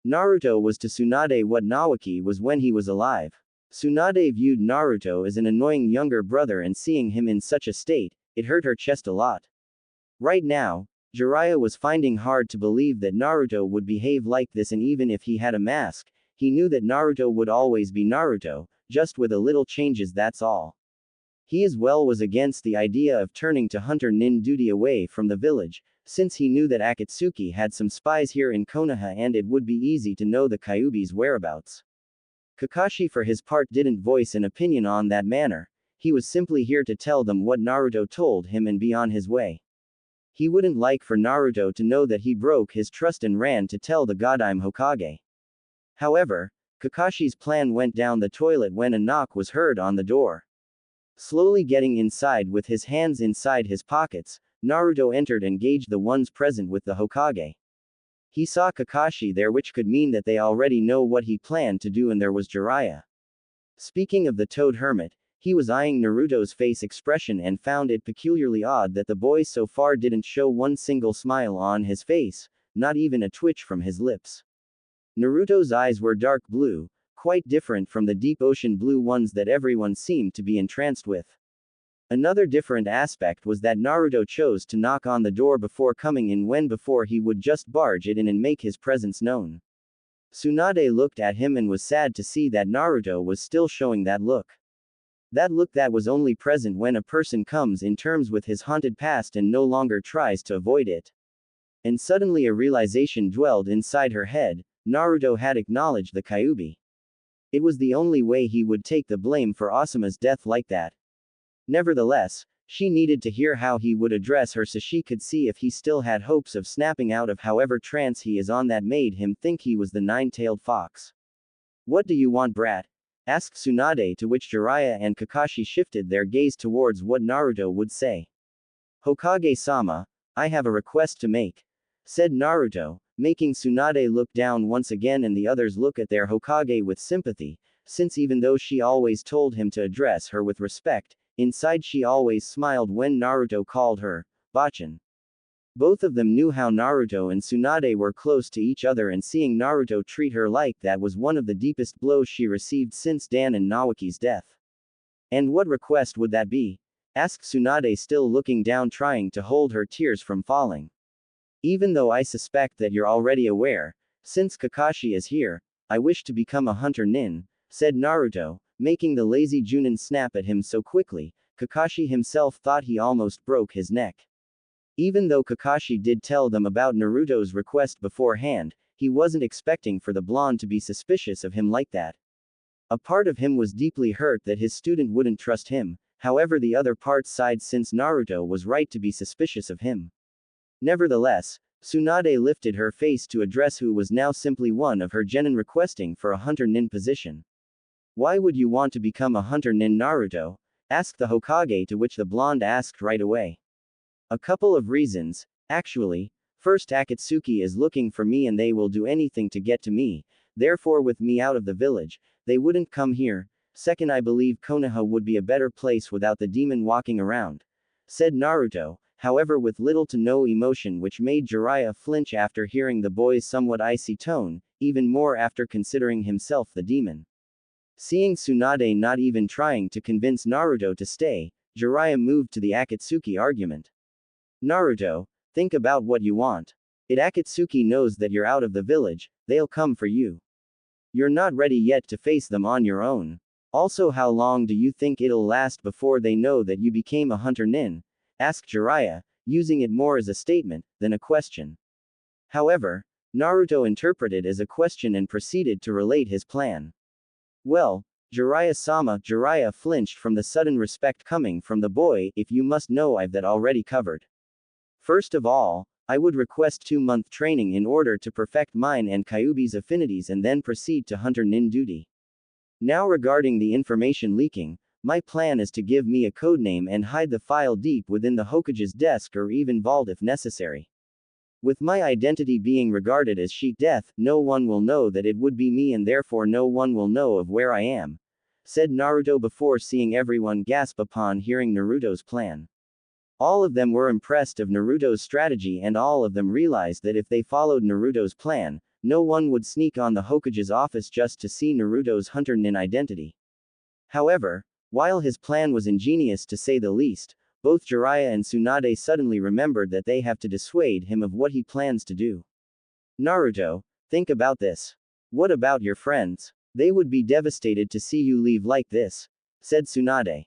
Naruto was to Tsunade what Nawaki was when he was alive. Tsunade viewed Naruto as an annoying younger brother, and seeing him in such a state, it hurt her chest a lot. Right now, Jiraiya was finding hard to believe that Naruto would behave like this, and even if he had a mask, he knew that Naruto would always be Naruto, just with a little changes, that's all. He as well was against the idea of turning to hunter nin duty away from the village, since he knew that Akatsuki had some spies here in Konoha and it would be easy to know the Kyuubi's whereabouts. Kakashi for his part didn't voice an opinion on that matter. He was simply here to tell them what Naruto told him and be on his way. He wouldn't like for Naruto to know that he broke his trust and ran to tell the Godime Hokage. However, Kakashi's plan went down the toilet when a knock was heard on the door. Slowly getting inside with his hands inside his pockets, Naruto entered and gauged the ones present with the Hokage. He saw Kakashi there, which could mean that they already know what he planned to do, and there was Jiraiya. Speaking of the Toad Hermit, he was eyeing Naruto's face expression and found it peculiarly odd that the boy so far didn't show one single smile on his face, not even a twitch from his lips. Naruto's eyes were dark blue, quite different from the deep ocean blue ones that everyone seemed to be entranced with. Another different aspect was that Naruto chose to knock on the door before coming in, when before he would just barge it in and make his presence known. Tsunade looked at him and was sad to see that Naruto was still showing that look. That look that was only present when a person comes in terms with his haunted past and no longer tries to avoid it. And suddenly a realization dwelled inside her head: Naruto had acknowledged the Kyuubi. It was the only way he would take the blame for Asuma's death like that. Nevertheless, she needed to hear how he would address her so she could see if he still had hopes of snapping out of however trance he is on that made him think he was the nine-tailed fox. "What do you want, brat?" asked Tsunade, to which Jiraiya and Kakashi shifted their gaze towards what Naruto would say. "Hokage-sama, I have a request to make," said Naruto, making Tsunade look down once again and the others look at their Hokage with sympathy, since even though she always told him to address her with respect, inside she always smiled when Naruto called her Bachan. Both of them knew how Naruto and Tsunade were close to each other, and seeing Naruto treat her like that was one of the deepest blows she received since Dan and Nawaki's death. "And what request would that be?" asked Tsunade, still looking down, trying to hold her tears from falling. "Even though I suspect that you're already aware, since Kakashi is here, I wish to become a hunter nin," said Naruto, making the lazy Junin snap at him so quickly, Kakashi himself thought he almost broke his neck. Even though Kakashi did tell them about Naruto's request beforehand, he wasn't expecting for the blonde to be suspicious of him like that. A part of him was deeply hurt that his student wouldn't trust him, however the other part sighed since Naruto was right to be suspicious of him. Nevertheless, Tsunade lifted her face to address who was now simply one of her genin requesting for a hunter nin position. "Why would you want to become a hunter nin, Naruto?" asked the Hokage, to which the blonde asked right away. "A couple of reasons, actually. First, Akatsuki is looking for me and they will do anything to get to me, therefore with me out of the village, they wouldn't come here. Second, I believe Konoha would be a better place without the demon walking around," said Naruto, however with little to no emotion, which made Jiraiya flinch after hearing the boy's somewhat icy tone, even more after considering himself the demon. Seeing Tsunade not even trying to convince Naruto to stay, Jiraiya moved to the Akatsuki argument. Naruto, think about what you want. If Akatsuki knows that you're out of the village, they'll come for you. You're not ready yet to face them on your own. Also, how long do you think it'll last before they know that you became a hunter nin? Asked Jiraiya, using it more as a statement than a question. However, Naruto interpreted as a question and proceeded to relate his plan. Well, Jiraiya-sama, Jiraiya flinched from the sudden respect coming from the boy. If you must know, I've that already covered. First of all, I would request 2-month training in order to perfect mine and Kyuubi's affinities and then proceed to hunter nin duty. Now regarding the information leaking, my plan is to give me a codename and hide the file deep within the Hokage's desk or even vault if necessary. With my identity being regarded as sheet death, no one will know that it would be me and therefore no one will know of where I am, said Naruto before seeing everyone gasp upon hearing Naruto's plan. All of them were impressed of Naruto's strategy and all of them realized that if they followed Naruto's plan, no one would sneak on the Hokage's office just to see Naruto's hunter nin identity. However, while his plan was ingenious to say the least, both Jiraiya and Tsunade suddenly remembered that they have to dissuade him of what he plans to do. Naruto, think about this. What about your friends? They would be devastated to see you leave like this, said Tsunade.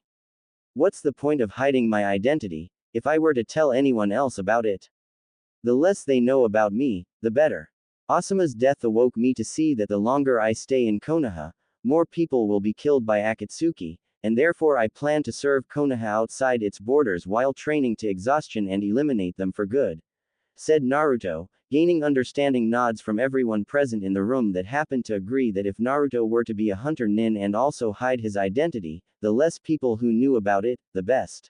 What's the point of hiding my identity, if I were to tell anyone else about it? The less they know about me, the better. Asuma's death awoke me to see that the longer I stay in Konoha, more people will be killed by Akatsuki, and therefore I plan to serve Konoha outside its borders while training to exhaustion and eliminate them for good, said Naruto, gaining understanding nods from everyone present in the room that happened to agree that if Naruto were to be a hunter nin and also hide his identity, the less people who knew about it, the best.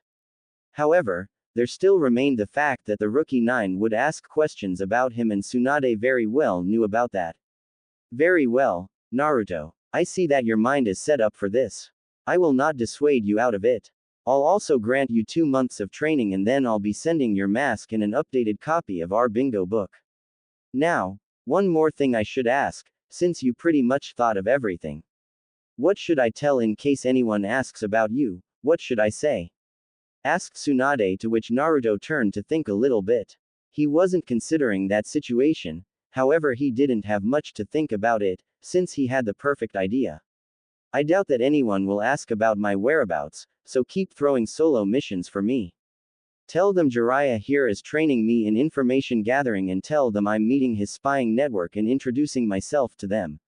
However, there still remained the fact that the rookie 9 would ask questions about him and Tsunade very well knew about that. Very well, Naruto. I see that your mind is set up for this. I will not dissuade you out of it. I'll also grant you 2 months of training and then I'll be sending your mask and an updated copy of our bingo book. Now, one more thing I should ask, since you pretty much thought of everything. What should I tell in case anyone asks about you? What should I say? Asked Tsunade, to which Naruto turned to think a little bit. He wasn't considering that situation, however he didn't have much to think about it, since he had the perfect idea. I doubt that anyone will ask about my whereabouts, so keep throwing solo missions for me. Tell them Jiraiya here is training me in information gathering and tell them I'm meeting his spying network and introducing myself to them.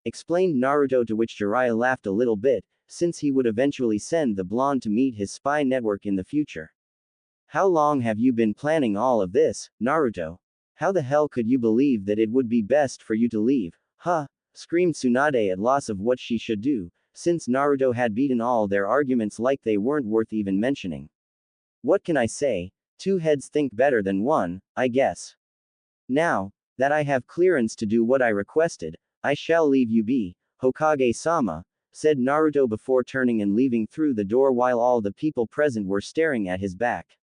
Explained Naruto, to which Jiraiya laughed a little bit, since he would eventually send the blonde to meet his spy network in the future. How long have you been planning all of this, Naruto? How the hell could you believe that it would be best for you to leave? Huh? Screamed Tsunade at loss of what she should do, since Naruto had beaten all their arguments like they weren't worth even mentioning. What can I say? 2 heads think better than 1, I guess. Now that I have clearance to do what I requested, I shall leave you be, Hokage-sama, said Naruto before turning and leaving through the door while all the people present were staring at his back.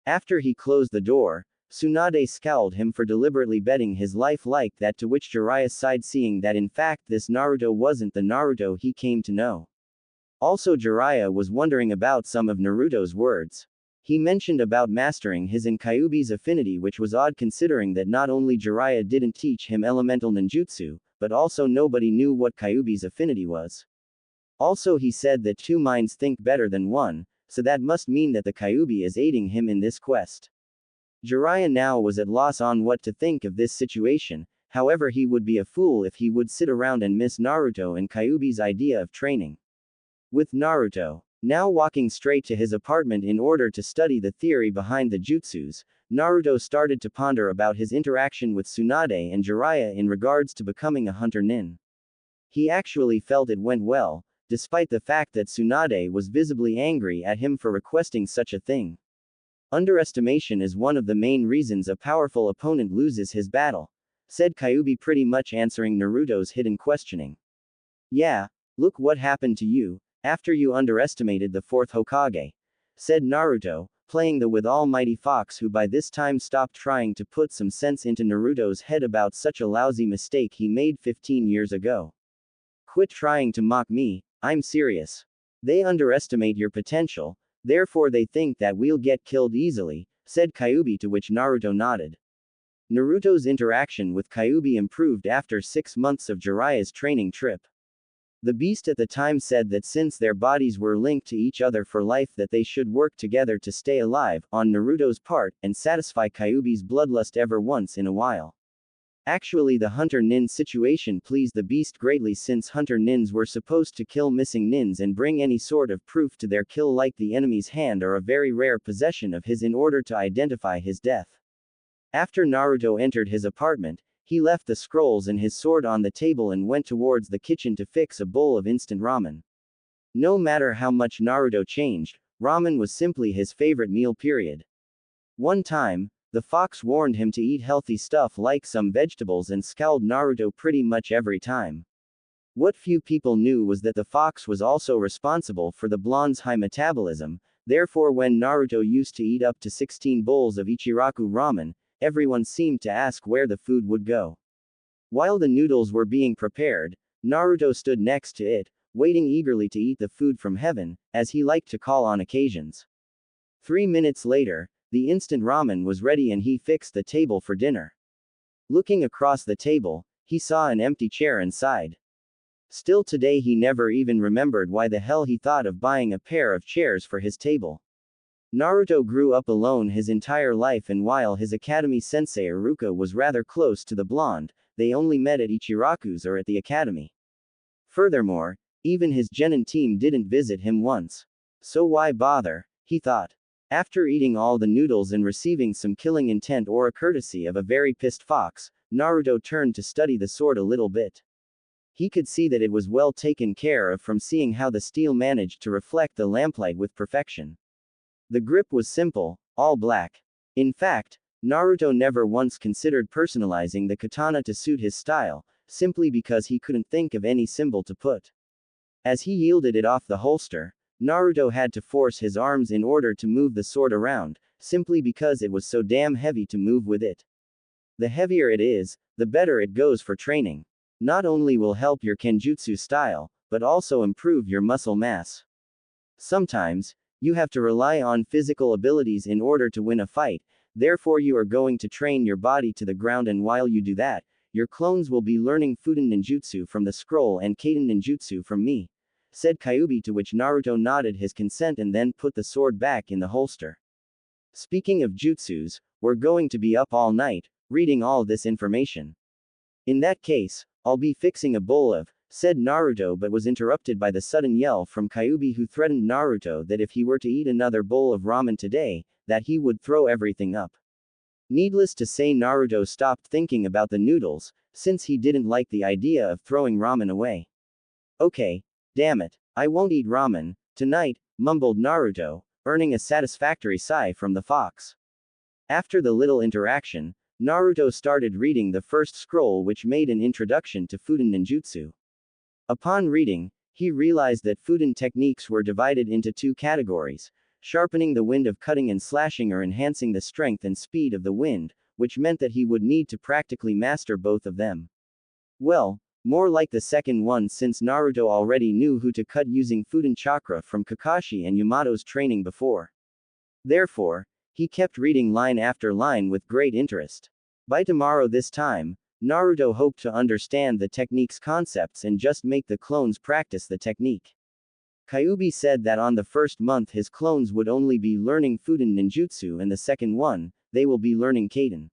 After he closed the door, Tsunade scowled him for deliberately betting his life like that, to which Jiraiya sighed, seeing that in fact this Naruto wasn't the Naruto he came to know. Also Jiraiya was wondering about some of Naruto's words. He mentioned about mastering his and Kyuubi's affinity, which was odd considering that not only Jiraiya didn't teach him elemental ninjutsu, but also nobody knew what Kyuubi's affinity was. Also he said that 2 minds think better than 1, so that must mean that the Kyuubi is aiding him in this quest. Jiraiya now was at loss on what to think of this situation, however he would be a fool if he would sit around and miss Naruto and Kyuubi's idea of training. With Naruto now walking straight to his apartment in order to study the theory behind the jutsus, Naruto started to ponder about his interaction with Tsunade and Jiraiya in regards to becoming a hunter nin. He actually felt it went well, despite the fact that Tsunade was visibly angry at him for requesting such a thing. Underestimation is one of the main reasons a powerful opponent loses his battle, said Kyuubi, pretty much answering Naruto's hidden questioning. Yeah, look what happened to you, after you underestimated the 4th Hokage, said Naruto, playing the with almighty fox, who by this time stopped trying to put some sense into Naruto's head about such a lousy mistake he made 15 years ago. Quit trying to mock me, I'm serious. They underestimate your potential, therefore they think that we'll get killed easily, said Kyuubi, to which Naruto nodded. Naruto's interaction with Kyuubi improved after 6 months of Jiraiya's training trip. The beast at the time said that since their bodies were linked to each other for life that they should work together to stay alive, on Naruto's part, and satisfy Kyuubi's bloodlust ever once in a while. Actually, the Hunter Nin situation pleased the beast greatly, since Hunter Nins were supposed to kill missing Nins and bring any sort of proof to their kill, like the enemy's hand or a very rare possession of his, in order to identify his death. After Naruto entered his apartment, he left the scrolls and his sword on the table and went towards the kitchen to fix a bowl of instant ramen. No matter how much Naruto changed, ramen was simply his favorite meal, period. One time, the fox warned him to eat healthy stuff like some vegetables and scowled Naruto pretty much every time. What few people knew was that the fox was also responsible for the blonde's high metabolism, therefore when Naruto used to eat up to 16 bowls of Ichiraku ramen, everyone seemed to ask where the food would go. While the noodles were being prepared, Naruto stood next to it, waiting eagerly to eat the food from heaven, as he liked to call on occasions. 3 minutes later, the instant ramen was ready and he fixed the table for dinner. Looking across the table, he saw an empty chair and sighed. Still today he never even remembered why the hell he thought of buying a pair of chairs for his table. Naruto grew up alone his entire life, and while his academy sensei Iruka was rather close to the blonde, they only met at Ichiraku's or at the academy. Furthermore, even his genin team didn't visit him once. So why bother, he thought. After eating all the noodles and receiving some killing intent aura courtesy of a very pissed fox, Naruto turned to study the sword a little bit. He could see that it was well taken care of from seeing how the steel managed to reflect the lamplight with perfection. The grip was simple, all black. In fact, Naruto never once considered personalizing the katana to suit his style, simply because he couldn't think of any symbol to put. As he yielded it off the holster, Naruto had to force his arms in order to move the sword around, simply because it was so damn heavy to move with it. The heavier it is, the better it goes for training. Not only will help your kenjutsu style, but also improve your muscle mass. Sometimes, you have to rely on physical abilities in order to win a fight, therefore you are going to train your body to the ground, and while you do that, your clones will be learning Fuden ninjutsu from the scroll and Kaden ninjutsu from me, said Kyuubi, to which Naruto nodded his consent and then put the sword back in the holster. Speaking of jutsus, we're going to be up all night, reading all this information. In that case, I'll be fixing a bowl of, said Naruto, but was interrupted by the sudden yell from Kyuubi, who threatened Naruto that if he were to eat another bowl of ramen today, that he would throw everything up. Needless to say, Naruto stopped thinking about the noodles, since he didn't like the idea of throwing ramen away. Okay, damn it, I won't eat ramen tonight, mumbled Naruto, earning a satisfactory sigh from the fox. After the little interaction, Naruto started reading the first scroll, which made an introduction to Fuden ninjutsu. Upon reading, he realized that Fuden techniques were divided into 2 categories: sharpening the wind of cutting and slashing, or enhancing the strength and speed of the wind, which meant that he would need to practically master both of them. Well, more like the second one, since Naruto already knew who to cut using Fuden chakra from Kakashi and Yamato's training before. Therefore, he kept reading line after line with great interest. By tomorrow this time, Naruto hoped to understand the technique's concepts and just make the clones practice the technique. Kyuubi said that on the first month his clones would only be learning Fuden ninjutsu, and the second one, they will be learning Kaden.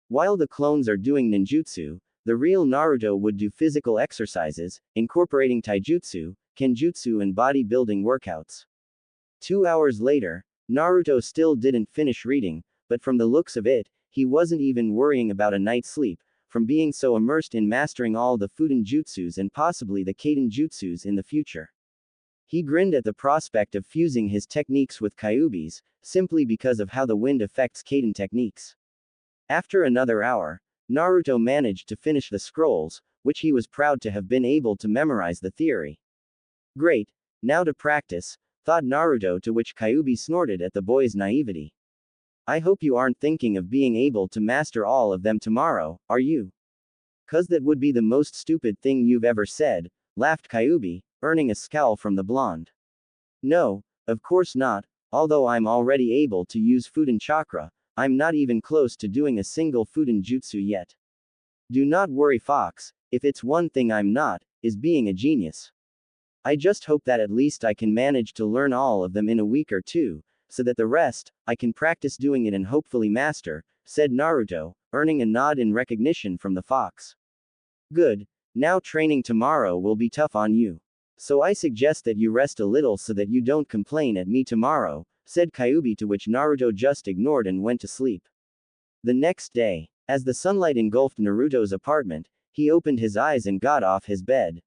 While the clones are doing ninjutsu, the real Naruto would do physical exercises, incorporating taijutsu, kenjutsu and bodybuilding workouts. 2 hours later, Naruto still didn't finish reading, but from the looks of it, he wasn't even worrying about a night's sleep, from being so immersed in mastering all the Fuden jutsus and possibly the Kaden jutsus in the future. He grinned at the prospect of fusing his techniques with Kyuubi's, simply because of how the wind affects Kaden techniques. After another hour, Naruto managed to finish the scrolls, which he was proud to have been able to memorize the theory. Great, now to practice, thought Naruto, to which Kyuubi snorted at the boy's naivety. I hope you aren't thinking of being able to master all of them tomorrow, are you? 'Cause that would be the most stupid thing you've ever said. laughed Kyubi, earning a scowl from the blonde. No, of course not, although I'm already able to use Fuden chakra, I'm not even close to doing a single Fuden jutsu yet. Do not worry, Fox, if it's one thing I'm not, is being a genius. I just hope that at least I can manage to learn all of them in a week or two, so that the rest, I can practice doing it and hopefully master, said Naruto, earning a nod in recognition from the fox. Good, now training tomorrow will be tough on you. So I suggest that you rest a little so that you don't complain at me tomorrow, said Kyubi, to which Naruto just ignored and went to sleep. The next day, as the sunlight engulfed Naruto's apartment, he opened his eyes and got off his bed.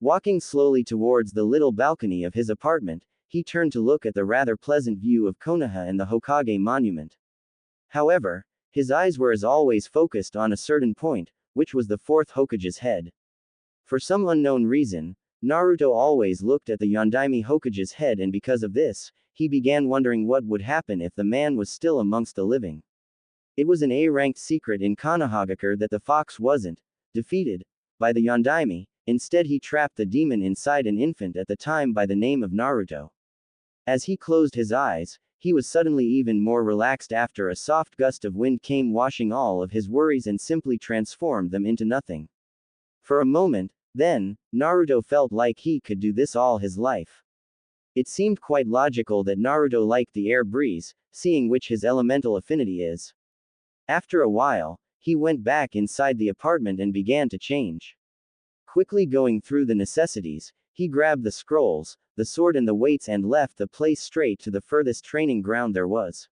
Walking slowly towards the little balcony of his apartment, he turned to look at the rather pleasant view of Konoha and the Hokage monument. However, his eyes were as always focused on a certain point, which was the fourth Hokage's head. For some unknown reason, Naruto always looked at the Yondaime Hokage's head, and because of this, he began wondering what would happen if the man was still amongst the living. It was an A-ranked secret in Konohagakure that the fox wasn't defeated by the Yondaime. Instead, he trapped the demon inside an infant at the time by the name of Naruto. As he closed his eyes, he was suddenly even more relaxed after a soft gust of wind came washing all of his worries and simply transformed them into nothing. For a moment, then, Naruto felt like he could do this all his life. It seemed quite logical that Naruto liked the air breeze, seeing which his elemental affinity is. After a while, he went back inside the apartment and began to change. Quickly going through the necessities, he grabbed the scrolls, the sword and the weights and left the place straight to the furthest training ground there was.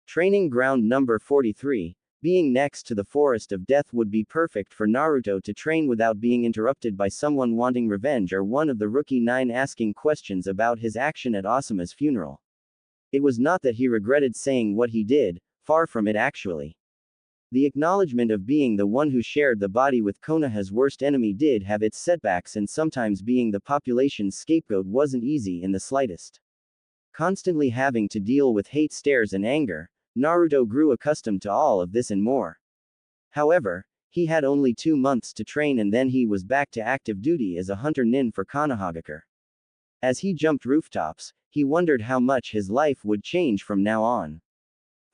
Training ground number 43, being next to the Forest of Death, would be perfect for Naruto to train without being interrupted by someone wanting revenge or one of the rookie 9 asking questions about his action at Asuma's funeral. It was not that he regretted saying what he did, far from it actually. The acknowledgement of being the one who shared the body with Konoha's worst enemy did have its setbacks, and sometimes being the population's scapegoat wasn't easy in the slightest. Constantly having to deal with hate, stares and anger, Naruto grew accustomed to all of this and more. However, he had only 2 months to train and then he was back to active duty as a hunter nin for Konohagakure. As he jumped rooftops, he wondered how much his life would change from now on.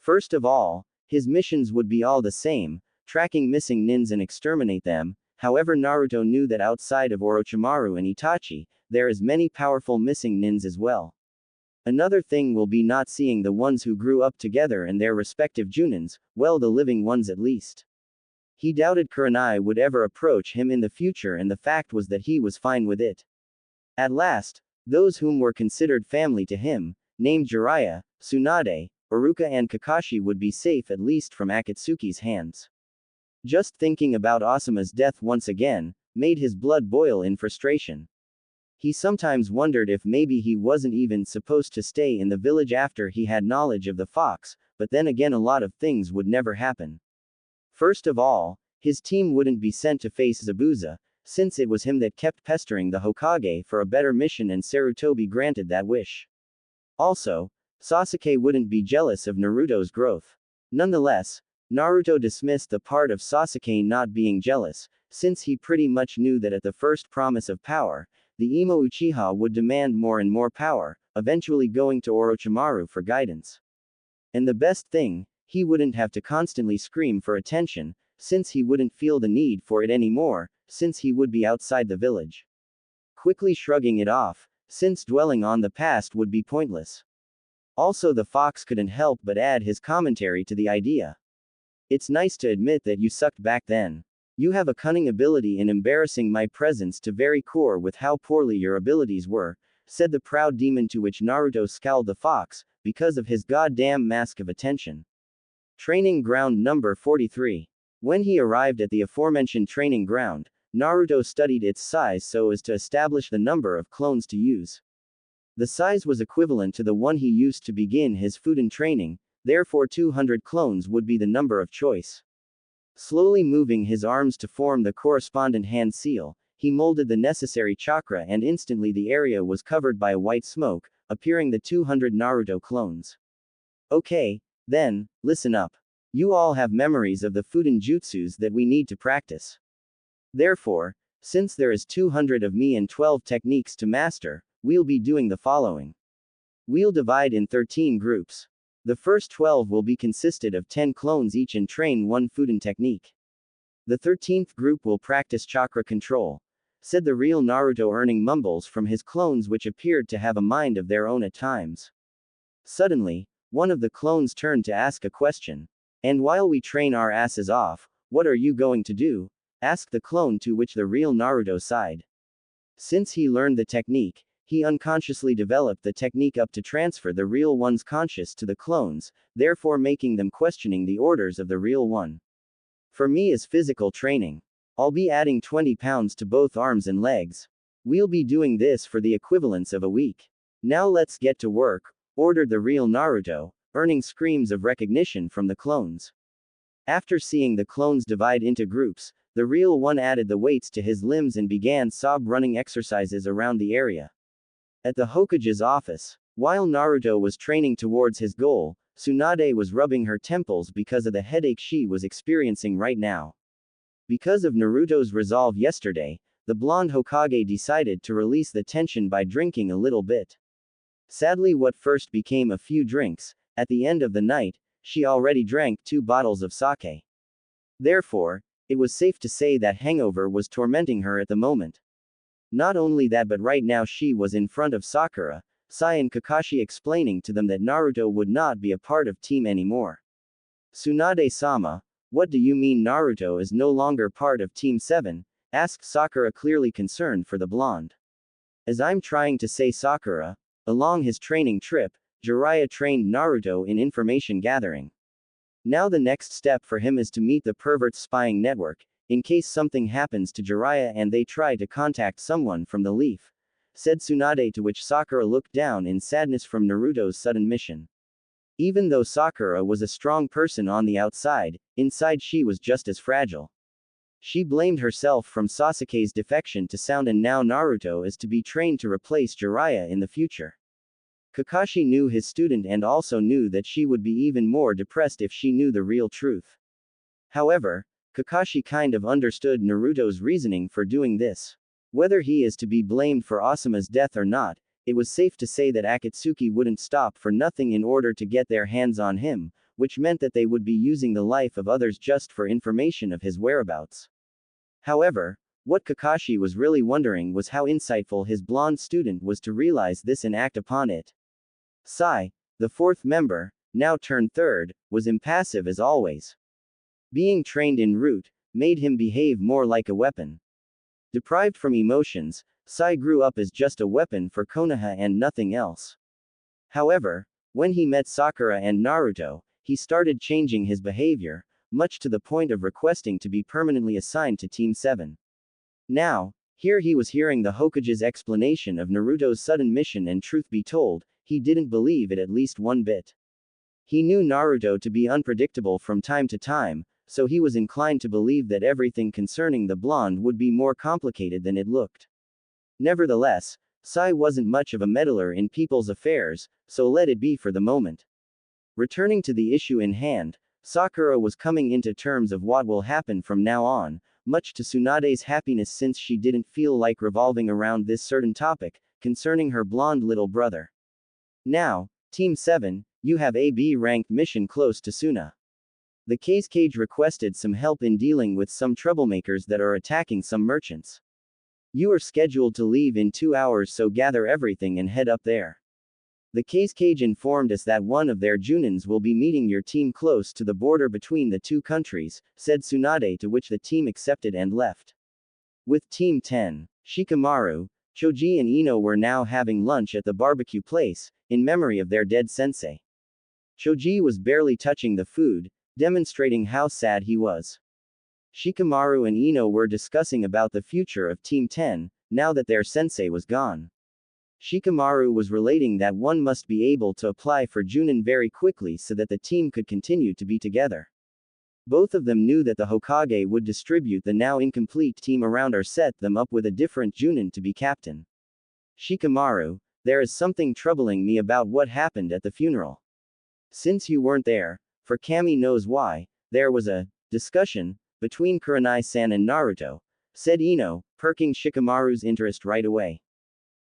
First of all, his missions would be all the same, tracking missing nins and exterminate them. However, Naruto knew that outside of Orochimaru and Itachi, there is many powerful missing nins as well. Another thing will be not seeing the ones who grew up together and their respective junins, well, the living ones at least. He doubted Kurenai would ever approach him in the future, and the fact was that he was fine with it. At last, those whom were considered family to him, named Jiraiya, Tsunade, Iruka and Kakashi, would be safe at least from Akatsuki's hands. Just thinking about Asuma's death once again, made his blood boil in frustration. He sometimes wondered if maybe he wasn't even supposed to stay in the village after he had knowledge of the fox, but then again a lot of things would never happen. First of all, his team wouldn't be sent to face Zabuza, since it was him that kept pestering the Hokage for a better mission, and Sarutobi granted that wish. Also, Sasuke wouldn't be jealous of Naruto's growth. Nonetheless, Naruto dismissed the part of Sasuke not being jealous, since he pretty much knew that at the first promise of power, the Emo Uchiha would demand more and more power, eventually going to Orochimaru for guidance. And the best thing, he wouldn't have to constantly scream for attention, since he wouldn't feel the need for it anymore, since he would be outside the village. Quickly shrugging it off, since dwelling on the past would be pointless. Also, the fox couldn't help but add his commentary to the idea. It's nice to admit that you sucked back then. You have a cunning ability in embarrassing my presence to very core with how poorly your abilities were, said the proud demon, to which Naruto scowled the fox, because of his goddamn mask of attention. Training ground number 43. When he arrived at the aforementioned training ground, Naruto studied its size so as to establish the number of clones to use. The size was equivalent to the one he used to begin his Fuden training, therefore 200 clones would be the number of choice. Slowly moving his arms to form the correspondent hand seal, he molded the necessary chakra and instantly the area was covered by a white smoke, appearing the 200 Naruto clones. Okay, then, listen up. You all have memories of the Fuden jutsus that we need to practice. Therefore, Since there is 200 of me and 12 techniques to master, we'll be doing the following. We'll divide in 13 groups. The first 12 will be consisted of 10 clones each and train one Fuden technique. The 13th group will practice chakra control, said the real Naruto, earning mumbles from his clones which appeared to have a mind of their own at times. Suddenly, one of the clones turned to ask a question. And while we train our asses off, what are you going to do? Asked the clone, to which the real Naruto sighed. Since he learned the technique, he unconsciously developed the technique up to transfer the real one's conscious to the clones, therefore making them questioning the orders of the real one. For me is physical training. I'll be adding 20 pounds to both arms and legs. We'll be doing this for the equivalence of a week. Now let's get to work, ordered the real Naruto, earning screams of recognition from the clones. After seeing the clones divide into groups, the real one added the weights to his limbs and began running exercises around the area. At the Hokage's office, while Naruto was training towards his goal, Tsunade was rubbing her temples because of the headache she was experiencing right now. Because of Naruto's resolve yesterday, the blonde Hokage decided to release the tension by drinking a little bit. Sadly, what first became a few drinks, at the end of the night, she already drank 2 bottles of sake. Therefore, it was safe to say that hangover was tormenting her at the moment. Not only that, but right now she was in front of Sakura, Sai and Kakashi, explaining to them that Naruto would not be a part of team anymore. Tsunade-sama, what do you mean Naruto is no longer part of Team 7? Asked Sakura, clearly concerned for the blonde. As I'm trying to say, Sakura, along his training trip, Jiraiya trained Naruto in information gathering. Now the next step for him is to meet the pervert's spying network, in case something happens to Jiraiya and they try to contact someone from the Leaf, said Tsunade, to which Sakura looked down in sadness from Naruto's sudden mission. Even though Sakura was a strong person on the outside, inside she was just as fragile. She blamed herself from Sasuke's defection to Sound, and now Naruto is to be trained to replace Jiraiya in the future. Kakashi knew his student and also knew that she would be even more depressed if she knew the real truth. However, Kakashi kind of understood Naruto's reasoning for doing this. Whether he is to be blamed for Asuma's death or not, it was safe to say that Akatsuki wouldn't stop for nothing in order to get their hands on him, which meant that they would be using the life of others just for information of his whereabouts. However, what Kakashi was really wondering was how insightful his blonde student was to realize this and act upon it. Sai, the 4th member, now turned 3rd, was impassive as always. Being trained in root made him behave more like a weapon. Deprived from emotions, Sai grew up as just a weapon for Konoha and nothing else. However, when he met Sakura and Naruto, he started changing his behavior, much to the point of requesting to be permanently assigned to Team 7. Now, here he was hearing the Hokage's explanation of Naruto's sudden mission, and truth be told, he didn't believe it at least one bit. He knew Naruto to be unpredictable from time to time, so he was inclined to believe that everything concerning the blonde would be more complicated than it looked. Nevertheless, Sai wasn't much of a meddler in people's affairs, so let it be for the moment. Returning to the issue in hand, Sakura was coming into terms of what will happen from now on, much to Tsunade's happiness, since she didn't feel like revolving around this certain topic, concerning her blonde little brother. Now, Team 7, you have a B-ranked mission close to Suna. The Cage requested some help in dealing with some troublemakers that are attacking some merchants. You are scheduled to leave in 2 hours, so gather everything and head up there. The Cage informed us that one of their Junins will be meeting your team close to the border between the 2 countries, said Tsunade, to which the team accepted and left. With Team 10, Shikamaru, Choji and Ino were now having lunch at the barbecue place, in memory of their dead sensei. Choji was barely touching the food, demonstrating how sad he was. Shikamaru and Ino were discussing about the future of Team 10, now that their sensei was gone. Shikamaru was relating that one must be able to apply for Junin very quickly so that the team could continue to be together. Both of them knew that the Hokage would distribute the now incomplete team around or set them up with a different Junin to be captain. Shikamaru, there is something troubling me about what happened at the funeral. Since you weren't there, for Kami knows why, there was a discussion between Kurenai-san and Naruto, said Ino, perking Shikamaru's interest right away.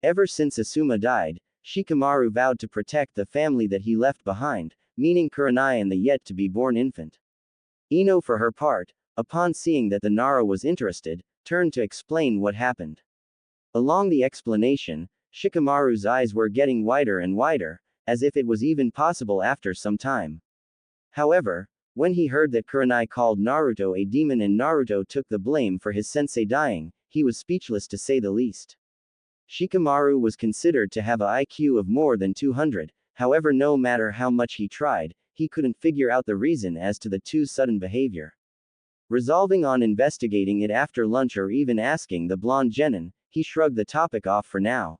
Ever since Asuma died, Shikamaru vowed to protect the family that he left behind, meaning Kurenai and the yet-to-be-born infant. Ino, for her part, upon seeing that the Nara was interested, turned to explain what happened. Along the explanation, Shikamaru's eyes were getting wider and wider, as if it was even possible after some time. However, when he heard that Kurenai called Naruto a demon and Naruto took the blame for his sensei dying, he was speechless to say the least. Shikamaru was considered to have a IQ of more than 200, however no matter how much he tried, he couldn't figure out the reason as to the two's sudden behavior. Resolving on investigating it after lunch or even asking the blonde genin, he shrugged the topic off for now.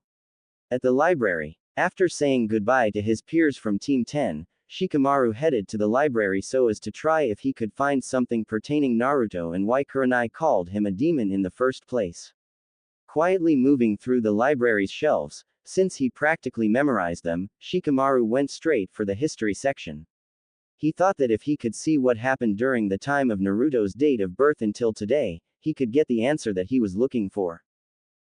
At the library, after saying goodbye to his peers from Team 10, Shikamaru headed to the library so as to try if he could find something pertaining Naruto and why Kurenai called him a demon in the first place. Quietly moving through the library's shelves, since he practically memorized them, Shikamaru went straight for the history section. He thought that if he could see what happened during the time of Naruto's date of birth until today, he could get the answer that he was looking for.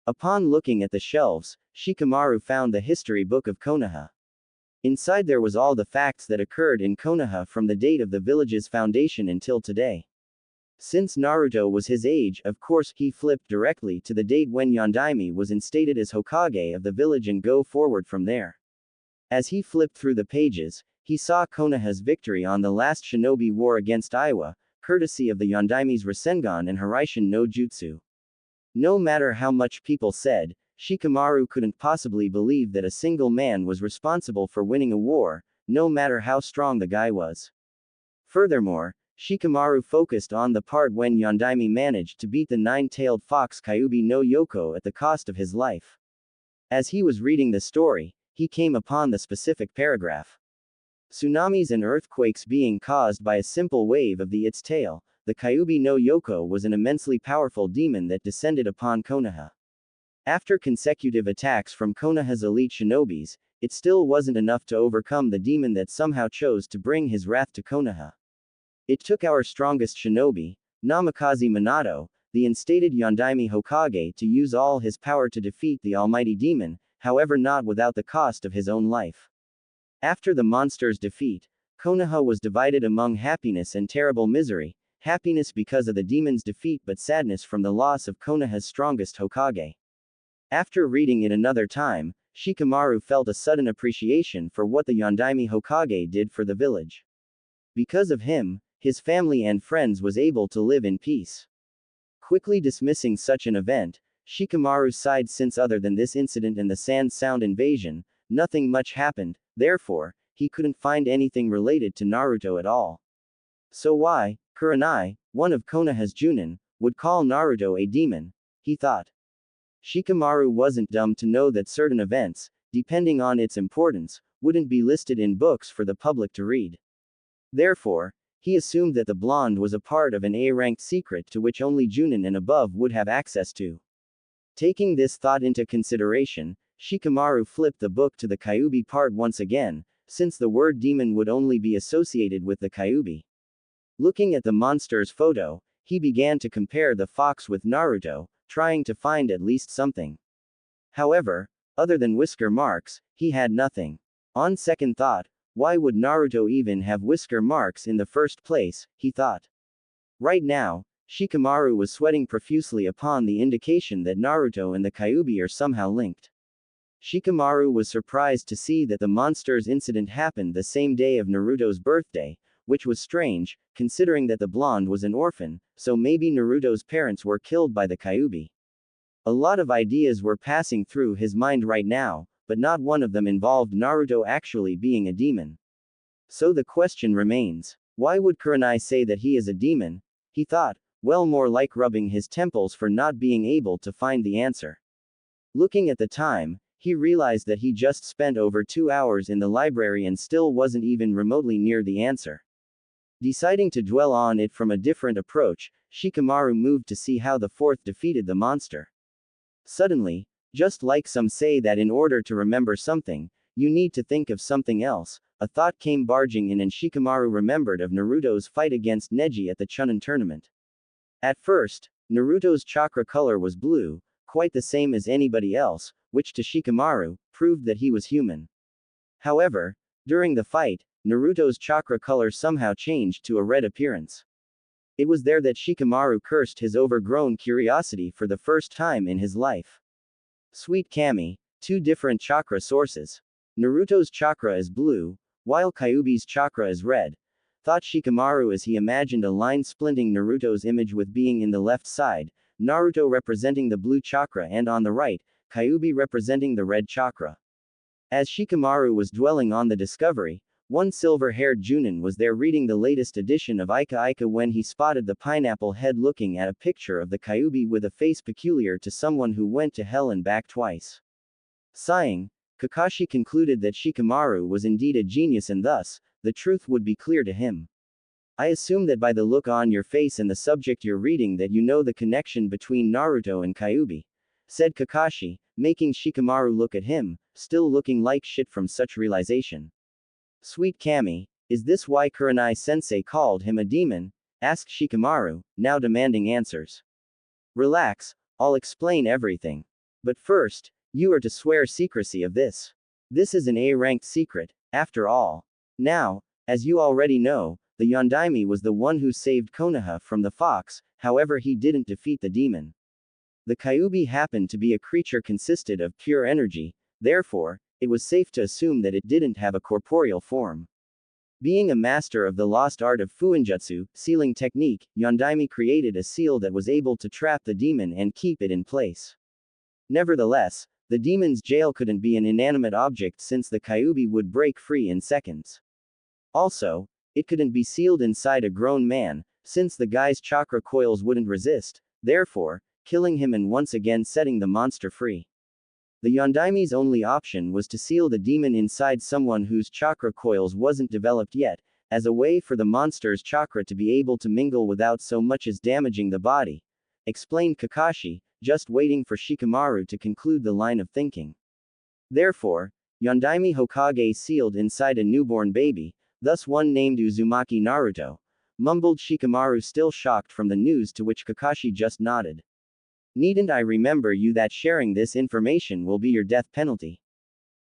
Upon looking at the shelves, Shikamaru found the history book of Konoha. Inside there was all the facts that occurred in Konoha from the date of the village's foundation until today. Since Naruto was his age, of course, he flipped directly to the date when Yondaime was instated as Hokage of the village and go forward from there. As he flipped through the pages, he saw Konoha's victory on the last shinobi war against Iwa, courtesy of the Yondaime's Rasengan and Hiraishin no Jutsu. No matter how much people said, Shikamaru couldn't possibly believe that a single man was responsible for winning a war, no matter how strong the guy was. Furthermore, Shikamaru focused on the part when Yondaime managed to beat the nine-tailed fox Kyuubi no Yoko at the cost of his life. As he was reading the story, he came upon the specific paragraph. Tsunamis and earthquakes being caused by a simple wave of its tail, the Kyuubi no Yoko was an immensely powerful demon that descended upon Konoha. After consecutive attacks from Konoha's elite shinobis, it still wasn't enough to overcome the demon that somehow chose to bring his wrath to Konoha. It took our strongest shinobi, Namikaze Minato, the instated Yondaime Hokage, to use all his power to defeat the almighty demon, however not without the cost of his own life. After the monster's defeat, Konoha was divided among happiness and terrible misery, happiness because of the demon's defeat but sadness from the loss of Konoha's strongest Hokage. After reading it another time, Shikamaru felt a sudden appreciation for what the Yondaime Hokage did for the village. Because of him, his family and friends was able to live in peace. Quickly dismissing such an event, Shikamaru sighed since other than this incident and the Sand Sound invasion, nothing much happened, therefore, he couldn't find anything related to Naruto at all. So why, Kurenai, one of Konoha's Junin, would call Naruto a demon, he thought. Shikamaru wasn't dumb to know that certain events, depending on its importance, wouldn't be listed in books for the public to read. Therefore, he assumed that the blonde was a part of an A-ranked secret to which only Junin and above would have access to. Taking this thought into consideration, Shikamaru flipped the book to the Kyuubi part once again, since the word demon would only be associated with the Kyuubi. Looking at the monster's photo, he began to compare the fox with Naruto, trying to find at least something. However, other than whisker marks, he had nothing. On second thought, why would Naruto even have whisker marks in the first place, he thought. Right now, Shikamaru was sweating profusely upon the indication that Naruto and the Kyuubi are somehow linked. Shikamaru was surprised to see that the monster's incident happened the same day of Naruto's birthday, which was strange, considering that the blonde was an orphan, so maybe Naruto's parents were killed by the Kyuubi. A lot of ideas were passing through his mind right now, but not one of them involved Naruto actually being a demon. So the question remains, why would Kurenai say that he is a demon? He thought, well, more like rubbing his temples for not being able to find the answer. Looking at the time, he realized that he just spent over 2 hours in the library and still wasn't even remotely near the answer. Deciding to dwell on it from a different approach, Shikamaru moved to see how the fourth defeated the monster. Suddenly, just like some say that in order to remember something, you need to think of something else, a thought came barging in and Shikamaru remembered of Naruto's fight against Neji at the Chunin tournament. At first, Naruto's chakra color was blue, quite the same as anybody else, which to Shikamaru proved that he was human. However, during the fight, Naruto's chakra color somehow changed to a red appearance. It was there that Shikamaru cursed his overgrown curiosity for the first time in his life. Sweet Kami, two different chakra sources. Naruto's chakra is blue, while Kyuubi's chakra is red, thought Shikamaru as he imagined a line splinting Naruto's image with being in the left side, Naruto representing the blue chakra and on the right, Kyuubi representing the red chakra. As Shikamaru was dwelling on the discovery, one silver-haired Junin was there reading the latest edition of Ika Ika when he spotted the pineapple head looking at a picture of the Kyuubi with a face peculiar to someone who went to hell and back twice. Sighing, Kakashi concluded that Shikamaru was indeed a genius and thus, the truth would be clear to him. I assume that by the look on your face and the subject you're reading that you know the connection between Naruto and Kyuubi, said Kakashi, making Shikamaru look at him, still looking like shit from such realization. Sweet Kami, is this why Kurenai-sensei called him a demon? Asked Shikamaru, now demanding answers. Relax, I'll explain everything. But first, you are to swear secrecy of this. This is an A-ranked secret, after all. Now, as you already know, the Yondaime was the one who saved Konoha from the fox, however he didn't defeat the demon. The Kyuubi happened to be a creature consisted of pure energy, therefore, it was safe to assume that it didn't have a corporeal form. Being a master of the lost art of Fuinjutsu, sealing technique, Yondaime created a seal that was able to trap the demon and keep it in place. Nevertheless, the demon's jail couldn't be an inanimate object since the Kyuubi would break free in seconds. Also, it couldn't be sealed inside a grown man, since the guy's chakra coils wouldn't resist, therefore, killing him and once again setting the monster free. The Yondaime's only option was to seal the demon inside someone whose chakra coils wasn't developed yet, as a way for the monster's chakra to be able to mingle without so much as damaging the body, explained Kakashi, just waiting for Shikamaru to conclude the line of thinking. Therefore, Yondaime Hokage sealed inside a newborn baby, thus one named Uzumaki Naruto, mumbled Shikamaru, still shocked from the news, to which Kakashi just nodded. Needn't I remember you that sharing this information will be your death penalty?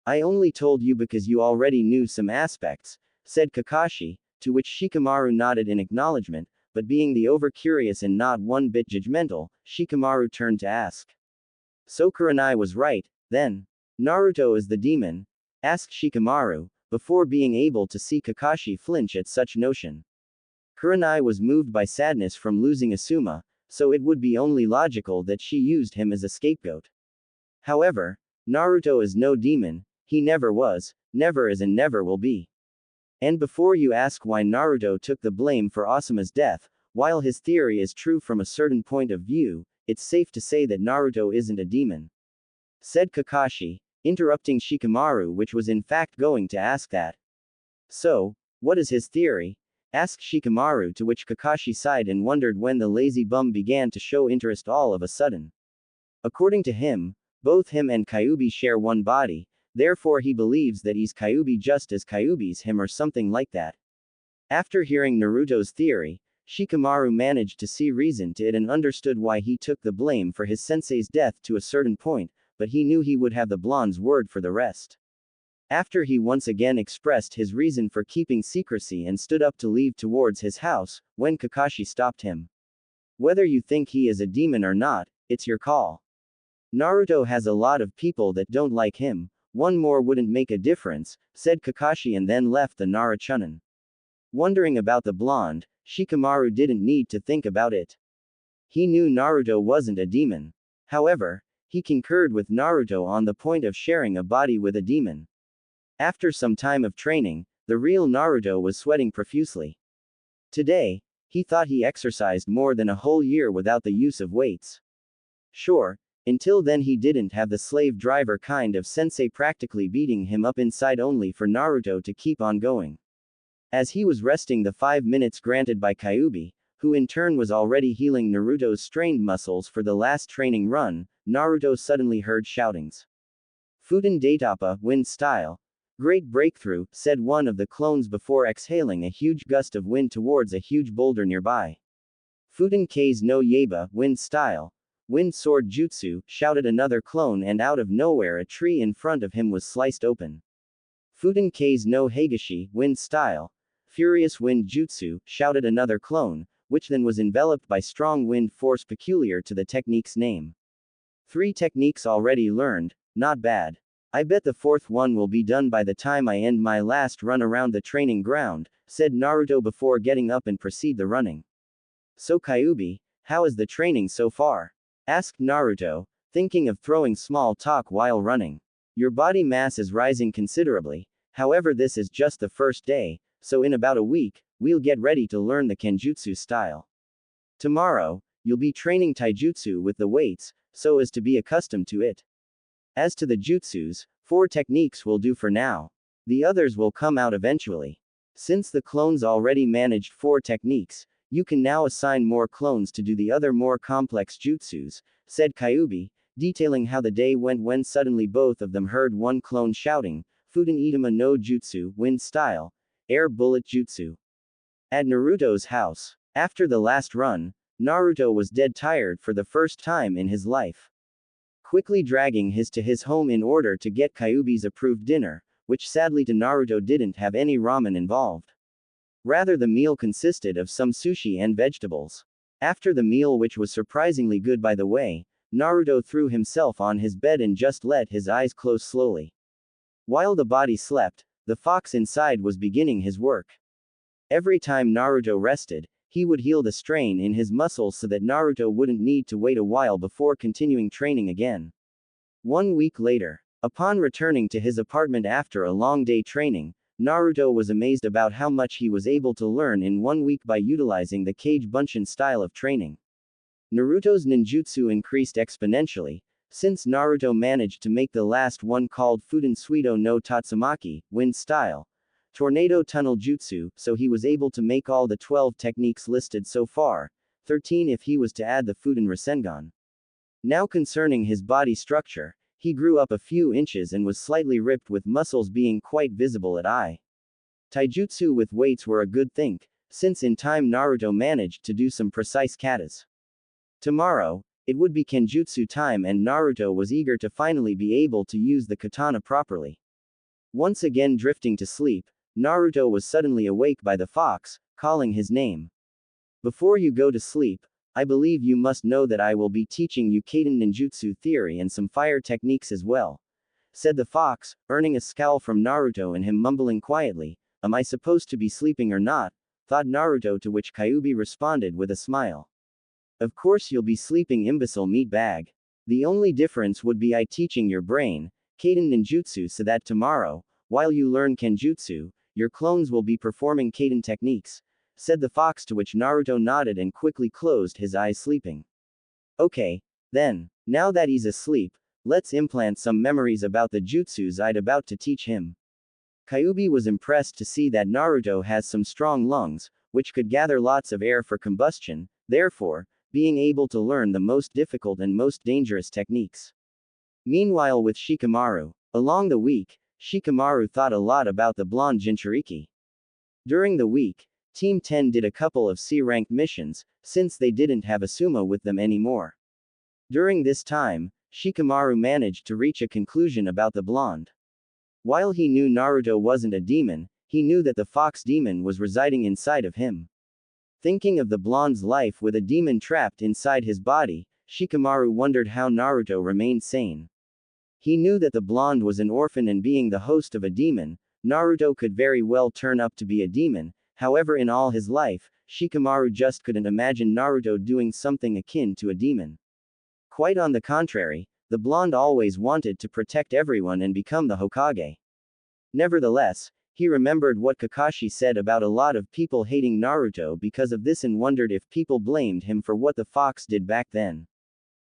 I only told you because you already knew some aspects, said Kakashi, to which Shikamaru nodded in acknowledgement, but being the over-curious and not one bit judgmental, Shikamaru turned to ask. So Kurenai was right, then? Naruto is the demon? Asked Shikamaru, before being able to see Kakashi flinch at such notion. Kurenai was moved by sadness from losing Asuma, so it would be only logical that she used him as a scapegoat. However, Naruto is no demon, he never was, never is and never will be. And before you ask why Naruto took the blame for Asuma's death, while his theory is true from a certain point of view, it's safe to say that Naruto isn't a demon. Said Kakashi, interrupting Shikamaru, which was in fact going to ask that. So, what is his theory? Asked Shikamaru, to which Kakashi sighed and wondered when the lazy bum began to show interest all of a sudden. According to him, both him and Kyuubi share one body, therefore he believes that he's Kyuubi just as Kyuubi's him or something like that. After hearing Naruto's theory, Shikamaru managed to see reason to it and understood why he took the blame for his sensei's death to a certain point, but he knew he would have the blonde's word for the rest. After he once again expressed his reason for keeping secrecy and stood up to leave towards his house, when Kakashi stopped him. Whether you think he is a demon or not, it's your call. Naruto has a lot of people that don't like him, one more wouldn't make a difference, said Kakashi and then left the Nara-chunin. Wondering about the blonde, Shikamaru didn't need to think about it. He knew Naruto wasn't a demon. However, he concurred with Naruto on the point of sharing a body with a demon. After some time of training, the real Naruto was sweating profusely. Today, he thought he exercised more than a whole year without the use of weights. Sure, until then he didn't have the slave driver kind of sensei practically beating him up inside only for Naruto to keep on going. As he was resting the 5 minutes granted by Kyuubi, who in turn was already healing Naruto's strained muscles for the last training run, Naruto suddenly heard shoutings. Futen Daitapa, wind style. Great breakthrough, said one of the clones before exhaling a huge gust of wind towards a huge boulder nearby. Futenkei's no Yaiba, wind style. Wind sword jutsu, shouted another clone, and out of nowhere a tree in front of him was sliced open. Futenkei's no Heigashi, wind style. Furious wind jutsu, shouted another clone, which then was enveloped by strong wind force peculiar to the technique's name. 3 techniques already learned, not bad. I bet the 4th one will be done by the time I end my last run around the training ground, said Naruto before getting up and proceed the running. So Kyuubi, how is the training so far? Asked Naruto, thinking of throwing small talk while running. Your body mass is rising considerably, however this is just the first day, so in about a week, we'll get ready to learn the Kenjutsu style. Tomorrow, you'll be training taijutsu with the weights, so as to be accustomed to it. As to the jutsus, 4 techniques will do for now. The others will come out eventually. Since the clones already managed 4 techniques, you can now assign more clones to do the other more complex jutsus, said Kyuubi, detailing how the day went when suddenly both of them heard one clone shouting, Futen Itama no Jutsu, wind style, air bullet jutsu. At Naruto's house. After the last run, Naruto was dead tired for the first time in his life. Quickly dragging to his home in order to get Kyuubi's approved dinner, which sadly to Naruto didn't have any ramen involved. Rather, the meal consisted of some sushi and vegetables. After the meal, which was surprisingly good by the way, Naruto threw himself on his bed and just let his eyes close slowly. While the body slept, the fox inside was beginning his work. Every time Naruto rested, he would heal the strain in his muscles so that Naruto wouldn't need to wait a while before continuing training again. 1 week later, upon returning to his apartment after a long day training, Naruto was amazed about how much he was able to learn in 1 week by utilizing the Kage Bunshin style of training. Naruto's ninjutsu increased exponentially, since Naruto managed to make the last one called Futen Suido no Tatsumaki, wind style, tornado tunnel jutsu, so he was able to make all the 12 techniques listed so far, 13 if he was to add the Futen Rasengan. Now concerning his body structure, he grew up a few inches and was slightly ripped with muscles being quite visible at eye. Taijutsu with weights were a good thing, since in time Naruto managed to do some precise katas. Tomorrow, it would be Kenjutsu time and Naruto was eager to finally be able to use the katana properly. Once again drifting to sleep, Naruto was suddenly awake by the fox, calling his name. Before you go to sleep, I believe you must know that I will be teaching you Kaden ninjutsu theory and some fire techniques as well, said the fox, earning a scowl from Naruto and him mumbling quietly, am I supposed to be sleeping or not, thought Naruto, to which Kyuubi responded with a smile. Of course you'll be sleeping, imbecile meatbag. The only difference would be I teaching your brain, Kaden ninjutsu, so that tomorrow, while you learn Kenjutsu, your clones will be performing Kaden techniques, said the fox, to which Naruto nodded and quickly closed his eyes sleeping. Okay, then, now that he's asleep, let's implant some memories about the jutsus I'd about to teach him. Kyuubi was impressed to see that Naruto has some strong lungs, which could gather lots of air for combustion, therefore, being able to learn the most difficult and most dangerous techniques. Meanwhile with Shikamaru, along the week, Shikamaru thought a lot about the blonde Jinchuriki. During the week, Team 10 did a couple of C-ranked missions, since they didn't have Asuma with them anymore. During this time, Shikamaru managed to reach a conclusion about the blonde. While he knew Naruto wasn't a demon, he knew that the fox demon was residing inside of him. Thinking of the blonde's life with a demon trapped inside his body, Shikamaru wondered how Naruto remained sane. He knew that the blonde was an orphan, and being the host of a demon, Naruto could very well turn up to be a demon. However, in all his life, Shikamaru just couldn't imagine Naruto doing something akin to a demon. Quite on the contrary, the blonde always wanted to protect everyone and become the Hokage. Nevertheless, he remembered what Kakashi said about a lot of people hating Naruto because of this and wondered if people blamed him for what the fox did back then.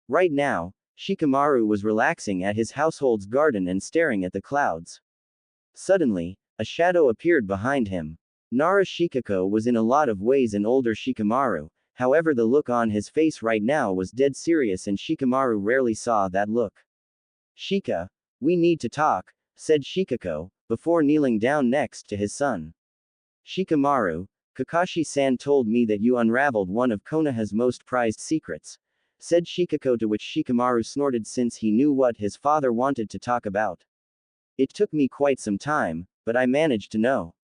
Right now, Shikamaru was relaxing at his household's garden and staring at the clouds. Suddenly, a shadow appeared behind him. Nara Shikako was in a lot of ways an older Shikamaru, however the look on his face right now was dead serious and Shikamaru rarely saw that look. Shika, we need to talk, said Shikako, before kneeling down next to his son. Shikamaru, Kakashi-san told me that you unraveled one of Konoha's most prized secrets, said Shikako, to which Shikamaru snorted since he knew what his father wanted to talk about. It took me quite some time, but I managed to know.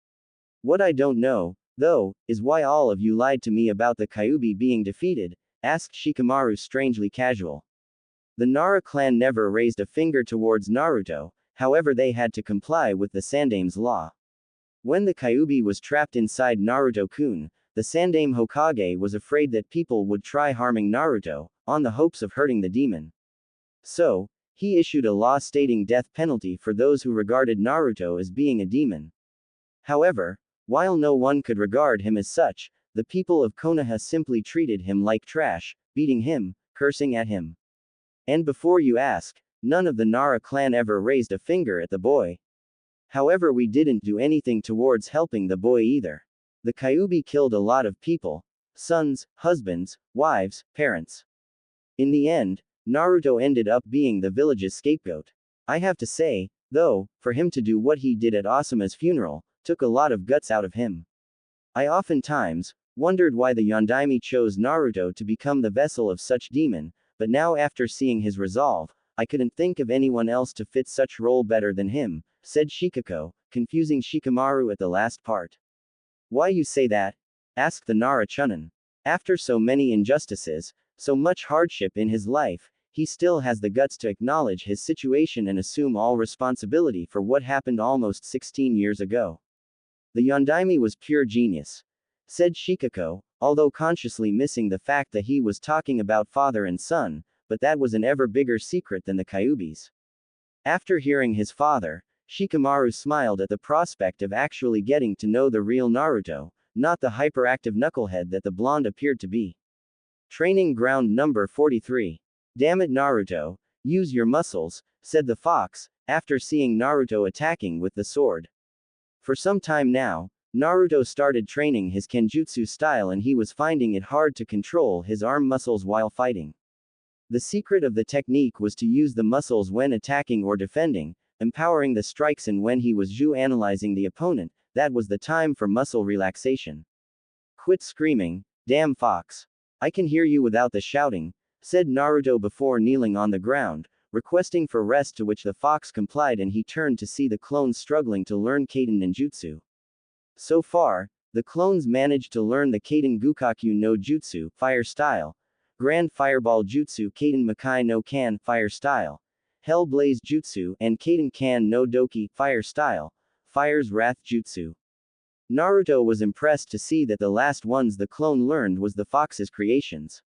What I don't know, though, is why all of you lied to me about the Kyuubi being defeated, asked Shikamaru strangely casual. The Nara clan never raised a finger towards Naruto, however they had to comply with the Sandame's law. When the Kyuubi was trapped inside Naruto-kun, the Sandame Hokage was afraid that people would try harming Naruto, on the hopes of hurting the demon. So, he issued a law stating death penalty for those who regarded Naruto as being a demon. However, while no one could regard him as such, the people of Konoha simply treated him like trash, beating him, cursing at him. And before you ask, none of the Nara clan ever raised a finger at the boy. However, we didn't do anything towards helping the boy either. The Kyuubi killed a lot of people: sons, husbands, wives, parents. In the end, Naruto ended up being the village's scapegoat. I have to say, though, for him to do what he did at Asuma's funeral, took a lot of guts out of him. I oftentimes wondered why the Yondaime chose Naruto to become the vessel of such demon, but now after seeing his resolve, I couldn't think of anyone else to fit such role better than him, said Shikako, confusing Shikamaru at the last part. Why you say that? Asked the Nara Chunin. After so many injustices, so much hardship in his life, he still has the guts to acknowledge his situation and assume all responsibility for what happened almost 16 years ago. The Yondaime was pure genius, said Shikako, although consciously missing the fact that he was talking about father and son, but that was an ever bigger secret than the Kyuubi's. After hearing his father, Shikamaru smiled at the prospect of actually getting to know the real Naruto, not the hyperactive knucklehead that the blonde appeared to be. Training ground number 43. Damn it, Naruto, use your muscles, said the fox, after seeing Naruto attacking with the sword. For some time now, Naruto started training his kenjutsu style and he was finding it hard to control his arm muscles while fighting. The secret of the technique was to use the muscles when attacking or defending, empowering the strikes, and when he was analyzing the opponent, that was the time for muscle relaxation. Quit screaming, damn fox. I can hear you without the shouting, said Naruto before kneeling on the ground, requesting for rest, to which the fox complied and he turned to see the clones struggling to learn Kaiden ninjutsu. So far, the clones managed to learn the Kaiden Gukakyu no Jutsu, fire style, Grand Fireball Jutsu Kaiden Makai no Kan, fire style, Hell Blaze Jutsu, and Kaiden Kan no Doki, fire style, Fire's Wrath Jutsu. Naruto was impressed to see that the last ones the clone learned was the fox's creations.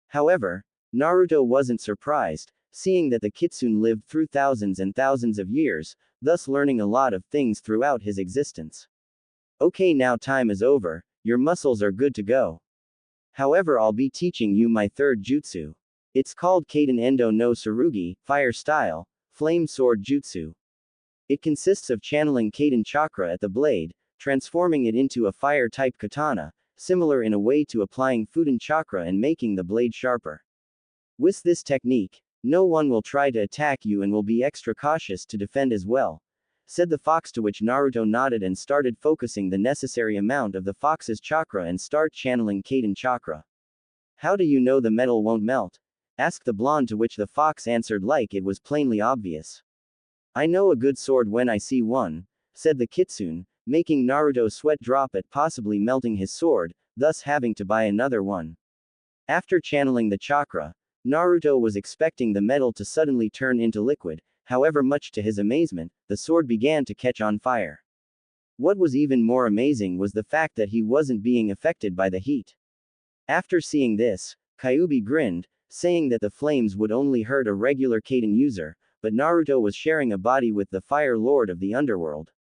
However, Naruto wasn't surprised, seeing that the kitsune lived through thousands and thousands of years, thus learning a lot of things throughout his existence. Okay, now time is over, your muscles are good to go. However, I'll be teaching you my third jutsu. It's called Kaiden Endo no Tsurugi, fire style, flame sword jutsu. It consists of channeling Kaiden chakra at the blade, transforming it into a fire-type katana, similar in a way to applying Fuden chakra and making the blade sharper. With this technique, no one will try to attack you and will be extra cautious to defend as well, said the fox, to which Naruto nodded and started focusing the necessary amount of the fox's chakra and start channeling Kaiden chakra. How do you know the metal won't melt? Asked the blonde, to which the fox answered like it was plainly obvious. I know a good sword when I see one, said the kitsune, making Naruto sweat drop at possibly melting his sword, thus having to buy another one. After channeling the chakra, Naruto was expecting the metal to suddenly turn into liquid, however, much to his amazement, the sword began to catch on fire. What was even more amazing was the fact that he wasn't being affected by the heat. After seeing this, Kyuubi grinned, saying that the flames would only hurt a regular Kaiden user, but Naruto was sharing a body with the Fire Lord of the Underworld.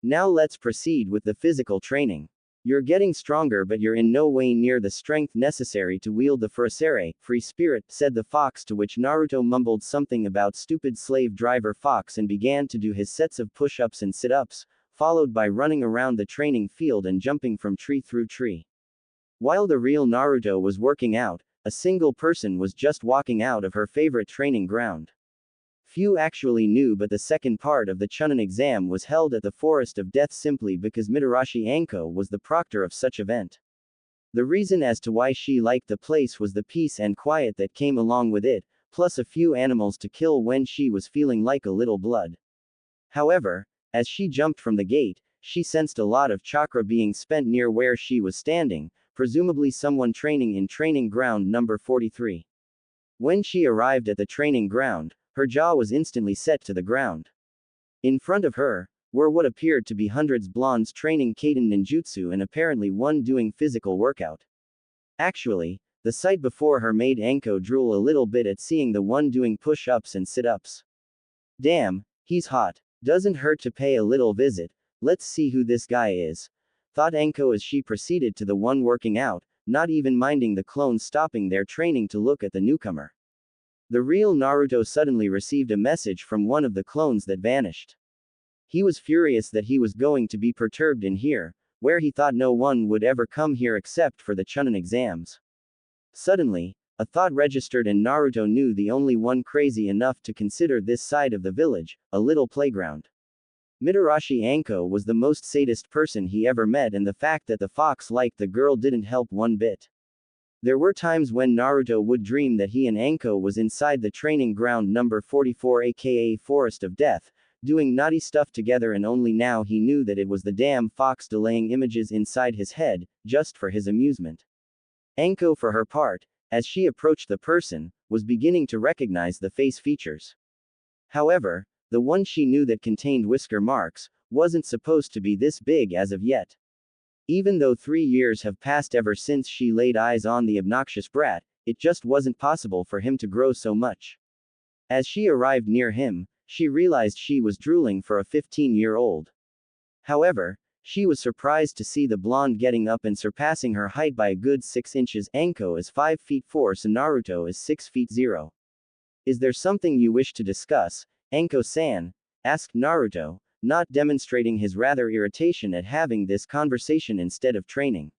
Now let's proceed with the physical training. You're getting stronger, but you're in no way near the strength necessary to wield the Furasere, free spirit, said the fox, to which Naruto mumbled something about stupid slave driver fox and began to do his sets of push-ups and sit-ups, followed by running around the training field and jumping from tree through tree. While the real Naruto was working out, a single person was just walking out of her favorite training ground. Few actually knew, but the second part of the Chunin exam was held at the Forest of Death simply because Mitarashi Anko was the proctor of such event. The reason as to why she liked the place was the peace and quiet that came along with it, plus a few animals to kill when she was feeling like a little blood. However, as she jumped from the gate, she sensed a lot of chakra being spent near where she was standing, presumably someone training in training ground number 43. When she arrived at the training ground, her jaw was instantly set to the ground. In front of her were what appeared to be hundreds blondes training Kaiden ninjutsu and apparently one doing physical workout. Actually, the sight before her made Anko drool a little bit at seeing the one doing push-ups and sit-ups. Damn, he's hot. Doesn't hurt to pay a little visit. Let's see who this guy is, thought Anko as she proceeded to the one working out, not even minding the clones stopping their training to look at the newcomer. The real Naruto suddenly received a message from one of the clones that vanished. He was furious that he was going to be perturbed in here, where he thought no one would ever come here except for the Chunin exams. Suddenly, a thought registered and Naruto knew the only one crazy enough to consider this side of the village a little playground. Mitarashi Anko was the most sadist person he ever met, and the fact that the fox liked the girl didn't help one bit. There were times when Naruto would dream that he and Anko was inside the training ground number 44 aka Forest of Death, doing naughty stuff together, and only now he knew that it was the damn fox delaying images inside his head, just for his amusement. Anko, for her part, as she approached the person, was beginning to recognize the face features. However, the one she knew that contained whisker marks wasn't supposed to be this big as of yet. Even though 3 years have passed ever since she laid eyes on the obnoxious brat, it just wasn't possible for him to grow so much. As she arrived near him, she realized she was drooling for a 15-year-old. However, she was surprised to see the blonde getting up and surpassing her height by a good 6 inches. Anko is 5 feet 4, so Naruto is 6 feet 0. Is there something you wish to discuss, Anko-san? Asked Naruto, not demonstrating his rather irritation at having this conversation instead of training.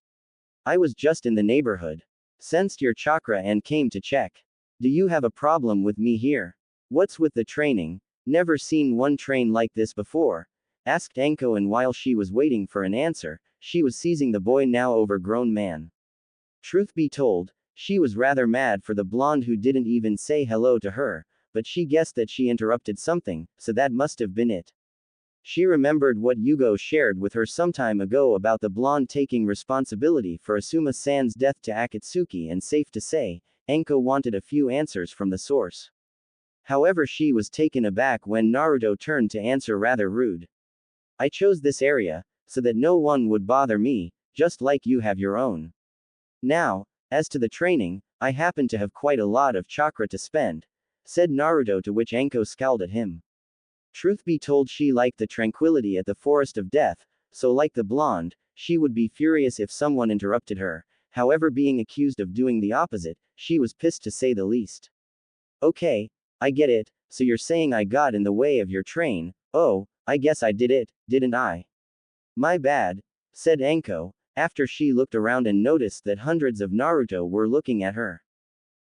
I was just in the neighborhood. Sensed your chakra and came to check. Do you have a problem with me here? What's with the training? Never seen one train like this before, asked Anko, and while she was waiting for an answer, she was seizing the boy now overgrown man. Truth be told, she was rather mad for the blonde who didn't even say hello to her, but she guessed that she interrupted something, so that must have been it. She remembered what Yugo shared with her some time ago about the blonde taking responsibility for Asuma-san's death to Akatsuki, and safe to say, Anko wanted a few answers from the source. However, she was taken aback when Naruto turned to answer rather rude. I chose this area, so that no one would bother me, just like you have your own. Now, as to the training, I happen to have quite a lot of chakra to spend, said Naruto, to which Anko scowled at him. Truth be told, she liked the tranquility at the Forest of Death, so like the blonde, she would be furious if someone interrupted her. However, being accused of doing the opposite, she was pissed to say the least. Okay, I get it, so you're saying I got in the way of your train. Oh, I guess I did it, didn't I? My bad, said Anko, after she looked around and noticed that hundreds of Naruto were looking at her.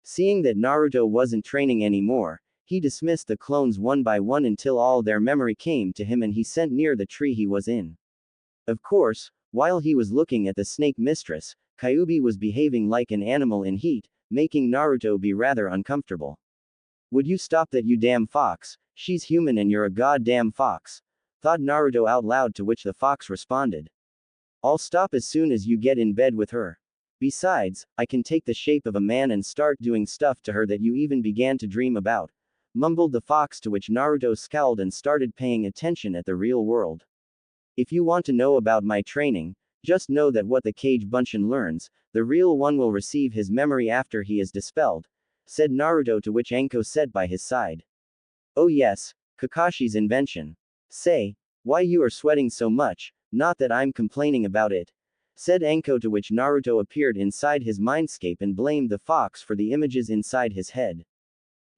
Seeing that Naruto wasn't training anymore, he dismissed the clones one by one until all their memory came to him and he sent near the tree he was in. Of course, while he was looking at the snake mistress, Kyuubi was behaving like an animal in heat, making Naruto be rather uncomfortable. Would you stop that, you damn fox? She's human and you're a goddamn fox, thought Naruto out loud, to which the fox responded. I'll stop as soon as you get in bed with her. Besides, I can take the shape of a man and start doing stuff to her that you even began to dream about, mumbled the fox, to which Naruto scowled and started paying attention at the real world. If you want to know about my training, just know that what the Cage Bunshin learns, the real one will receive his memory after he is dispelled, said Naruto, to which Anko sat by his side. Oh yes, Kakashi's invention. Say, why you are sweating so much? Not that I'm complaining about it, said Anko, to which Naruto appeared inside his mindscape and blamed the fox for the images inside his head.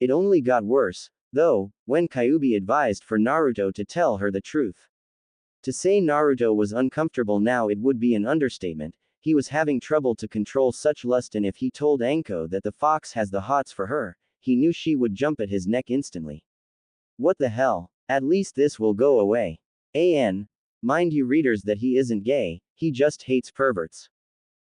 It only got worse, though, when Kyuubi advised for Naruto to tell her the truth. To say Naruto was uncomfortable now, it would be an understatement. He was having trouble to control such lust, and if he told Anko that the fox has the hots for her, he knew she would jump at his neck instantly. What the hell? At least this will go away. Mind you readers that he isn't gay, he just hates perverts.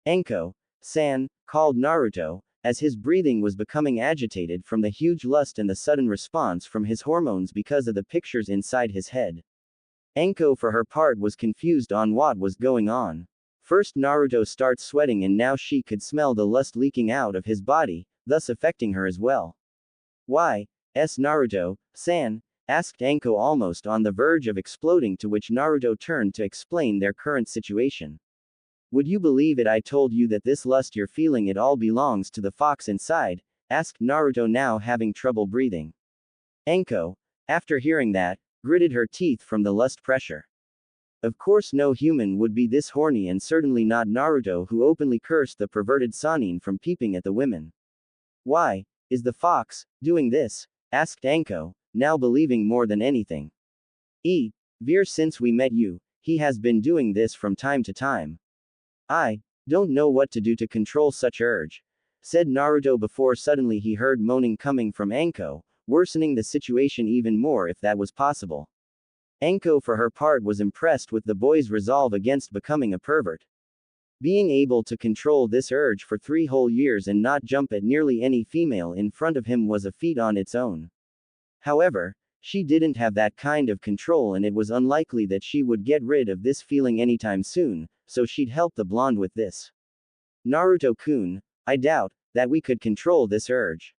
Anko-san called Naruto, as his breathing was becoming agitated from the huge lust and the sudden response from his hormones because of the pictures inside his head. Anko for her part was confused on what was going on. First Naruto starts sweating and now she could smell the lust leaking out of his body, thus affecting her as well. Why, Naruto-san? Asked Anko almost on the verge of exploding, to which Naruto turned to explain their current situation. Would you believe it, I told you that this lust you're feeling, it all belongs to the fox inside? Asked Naruto, now having trouble breathing. Anko, after hearing that, gritted her teeth from the lust pressure. Of course no human would be this horny, and certainly not Naruto, who openly cursed the perverted Sannin from peeping at the women. Why, is the fox doing this? Asked Anko, now believing more than anything. Veer, since we met you, he has been doing this from time to time. I don't know what to do to control such urge, said Naruto before suddenly he heard moaning coming from Anko, worsening the situation even more if that was possible. Anko for her part was impressed with the boy's resolve against becoming a pervert. Being able to control this urge for 3 whole years and not jump at nearly any female in front of him was a feat on its own. However, she didn't have that kind of control, and it was unlikely that she would get rid of this feeling anytime soon, so she'd help the blonde with this. Naruto-kun, I doubt that we could control this urge.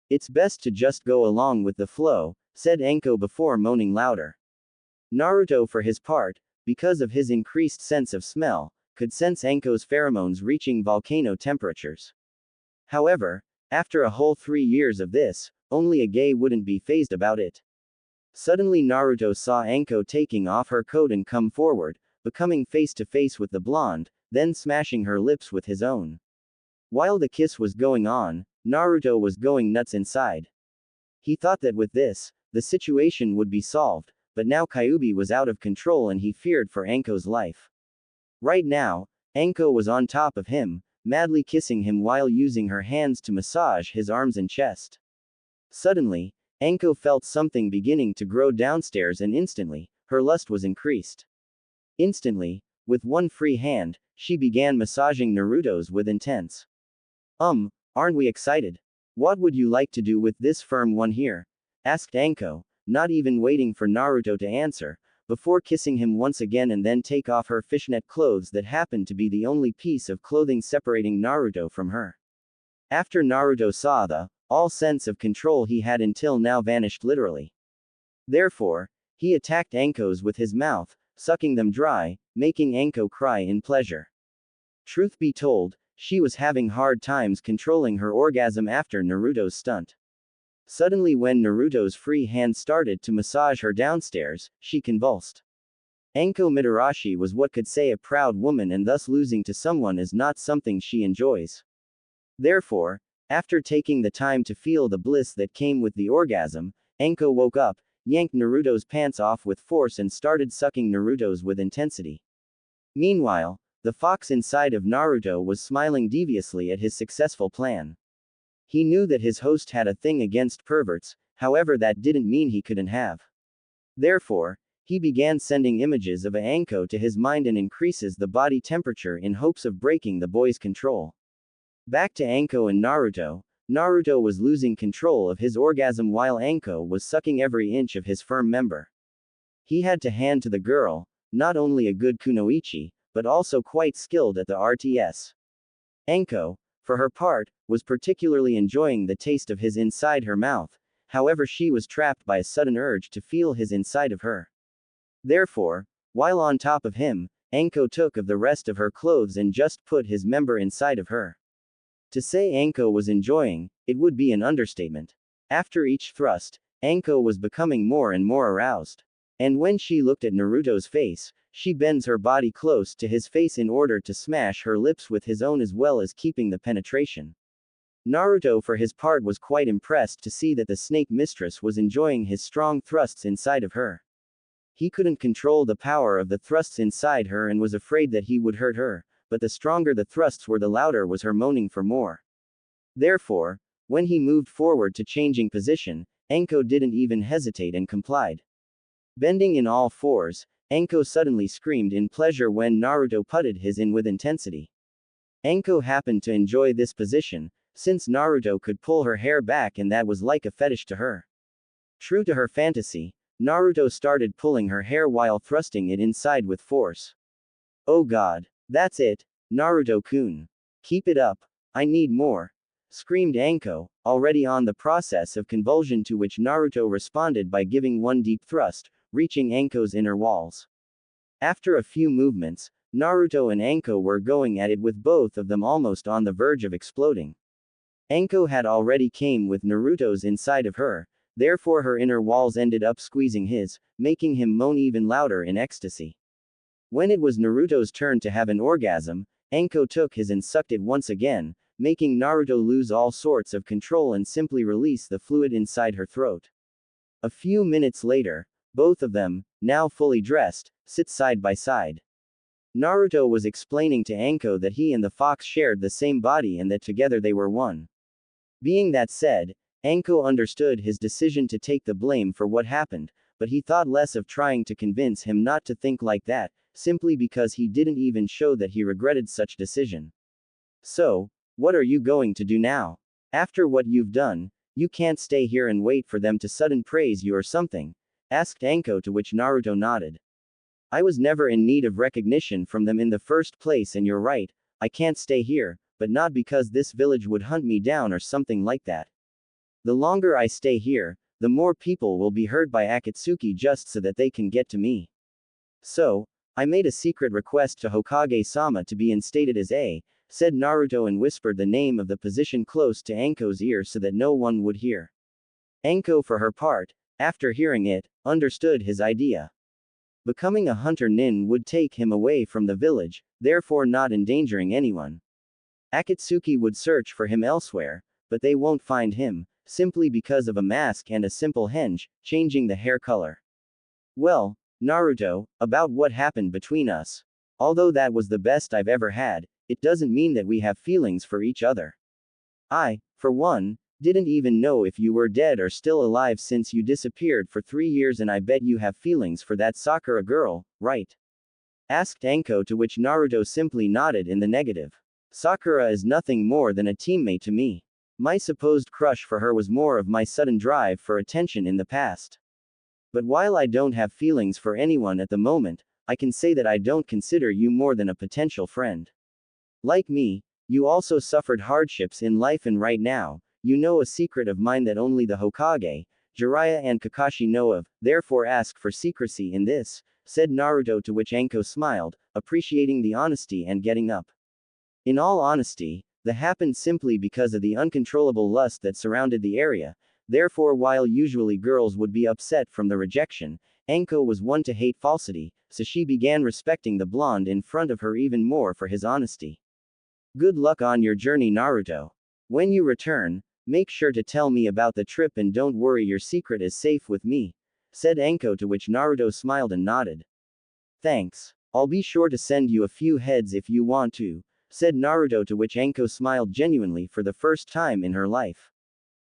It's best to just go along with the flow, said Anko before moaning louder. Naruto for his part, because of his increased sense of smell, could sense Anko's pheromones reaching volcano temperatures. However, after a whole 3 years of this, only a gay wouldn't be fazed about it. Suddenly Naruto saw Anko taking off her coat and come forward, becoming face to face with the blonde, then smashing her lips with his own. While the kiss was going on, Naruto was going nuts inside. He thought that with this, the situation would be solved, but now Kyuubi was out of control and he feared for Anko's life. Right now, Anko was on top of him, madly kissing him while using her hands to massage his arms and chest. Suddenly, Anko felt something beginning to grow downstairs, and instantly, her lust was increased. Instantly, with one free hand, she began massaging Naruto's with intense. Aren't we excited? What would you like to do with this firm one here? Asked Anko, not even waiting for Naruto to answer, before kissing him once again and then take off her fishnet clothes that happened to be the only piece of clothing separating Naruto from her. After Naruto saw all sense of control he had until now vanished literally. Therefore, he attacked Anko's with his mouth, sucking them dry, making Anko cry in pleasure. Truth be told, she was having hard times controlling her orgasm after Naruto's stunt. Suddenly when Naruto's free hand started to massage her downstairs, she convulsed. Anko Mitarashi was what could say a proud woman, and thus losing to someone is not something she enjoys. Therefore, after taking the time to feel the bliss that came with the orgasm, Anko woke up, yanked Naruto's pants off with force and started sucking Naruto's with intensity. Meanwhile, the fox inside of Naruto was smiling deviously at his successful plan. He knew that his host had a thing against perverts, however that didn't mean he couldn't have. Therefore, he began sending images of Anko to his mind and increases the body temperature in hopes of breaking the boy's control. Back to Anko and Naruto. Naruto was losing control of his orgasm while Anko was sucking every inch of his firm member. He had to hand to the girl, not only a good kunoichi, but also quite skilled at the RTS. Anko, for her part, was particularly enjoying the taste of his inside her mouth, however she was trapped by a sudden urge to feel his inside of her. Therefore, while on top of him, Anko took of the rest of her clothes and just put his member inside of her. To say Anko was enjoying, it would be an understatement. After each thrust, Anko was becoming more and more aroused. And when she looked at Naruto's face, she bends her body close to his face in order to smash her lips with his own as well as keeping the penetration. Naruto for his part was quite impressed to see that the snake mistress was enjoying his strong thrusts inside of her. He couldn't control the power of the thrusts inside her and was afraid that he would hurt her, but the stronger the thrusts were the louder was her moaning for more. Therefore, when he moved forward to changing position, Anko didn't even hesitate and complied. Bending in all fours, Anko suddenly screamed in pleasure when Naruto putted his in with intensity. Anko happened to enjoy this position, since Naruto could pull her hair back and that was like a fetish to her. True to her fantasy, Naruto started pulling her hair while thrusting it inside with force. Oh god. That's it, Naruto-kun. Keep it up. I need more. Screamed Anko, already on the process of convulsion, to which Naruto responded by giving one deep thrust, reaching Anko's inner walls. After a few movements, Naruto and Anko were going at it with both of them almost on the verge of exploding. Anko had already came with Naruto's inside of her, therefore her inner walls ended up squeezing his, making him moan even louder in ecstasy. When it was Naruto's turn to have an orgasm, Anko took his and sucked it once again, making Naruto lose all sorts of control and simply release the fluid inside her throat. A few minutes later, both of them, now fully dressed, sit side by side. Naruto was explaining to Anko that he and the fox shared the same body and that together they were one. Being that said, Anko understood his decision to take the blame for what happened, but he thought less of trying to convince him not to think like that, simply because he didn't even show that he regretted such decision. So, what are you going to do now? After what you've done, you can't stay here and wait for them to sudden praise you or something, asked Anko, to which Naruto nodded. I was never in need of recognition from them in the first place, and you're right, I can't stay here, but not because this village would hunt me down or something like that. The longer I stay here, the more people will be hurt by Akatsuki just so that they can get to me. So, I made a secret request to Hokage-sama to be instated as A, said Naruto, and whispered the name of the position close to Anko's ear so that no one would hear. Anko, for her part, after hearing it, understood his idea. Becoming a hunter nin would take him away from the village, therefore not endangering anyone. Akatsuki would search for him elsewhere, but they won't find him, simply because of a mask and a simple henge, changing the hair color. Well, Naruto, about what happened between us. Although that was the best I've ever had, it doesn't mean that we have feelings for each other. I, for one, didn't even know if you were dead or still alive since you disappeared for 3 years, and I bet you have feelings for that Sakura girl, right? Asked Anko, to which Naruto simply nodded in the negative. Sakura is nothing more than a teammate to me. My supposed crush for her was more of my sudden drive for attention in the past. But while I don't have feelings for anyone at the moment, I can say that I don't consider you more than a potential friend. Like me, you also suffered hardships in life, and right now, you know a secret of mine that only the Hokage, Jiraiya and Kakashi know of, therefore ask for secrecy in this, said Naruto, to which Anko smiled, appreciating the honesty and getting up. In all honesty, that happened simply because of the uncontrollable lust that surrounded the area, therefore while usually girls would be upset from the rejection, Anko was one to hate falsity, so she began respecting the blonde in front of her even more for his honesty. Good luck on your journey, Naruto. When you return, make sure to tell me about the trip, and don't worry, your secret is safe with me, said Anko, to which Naruto smiled and nodded. Thanks. I'll be sure to send you a few heads if you want to, said Naruto, to which Anko smiled genuinely for the first time in her life.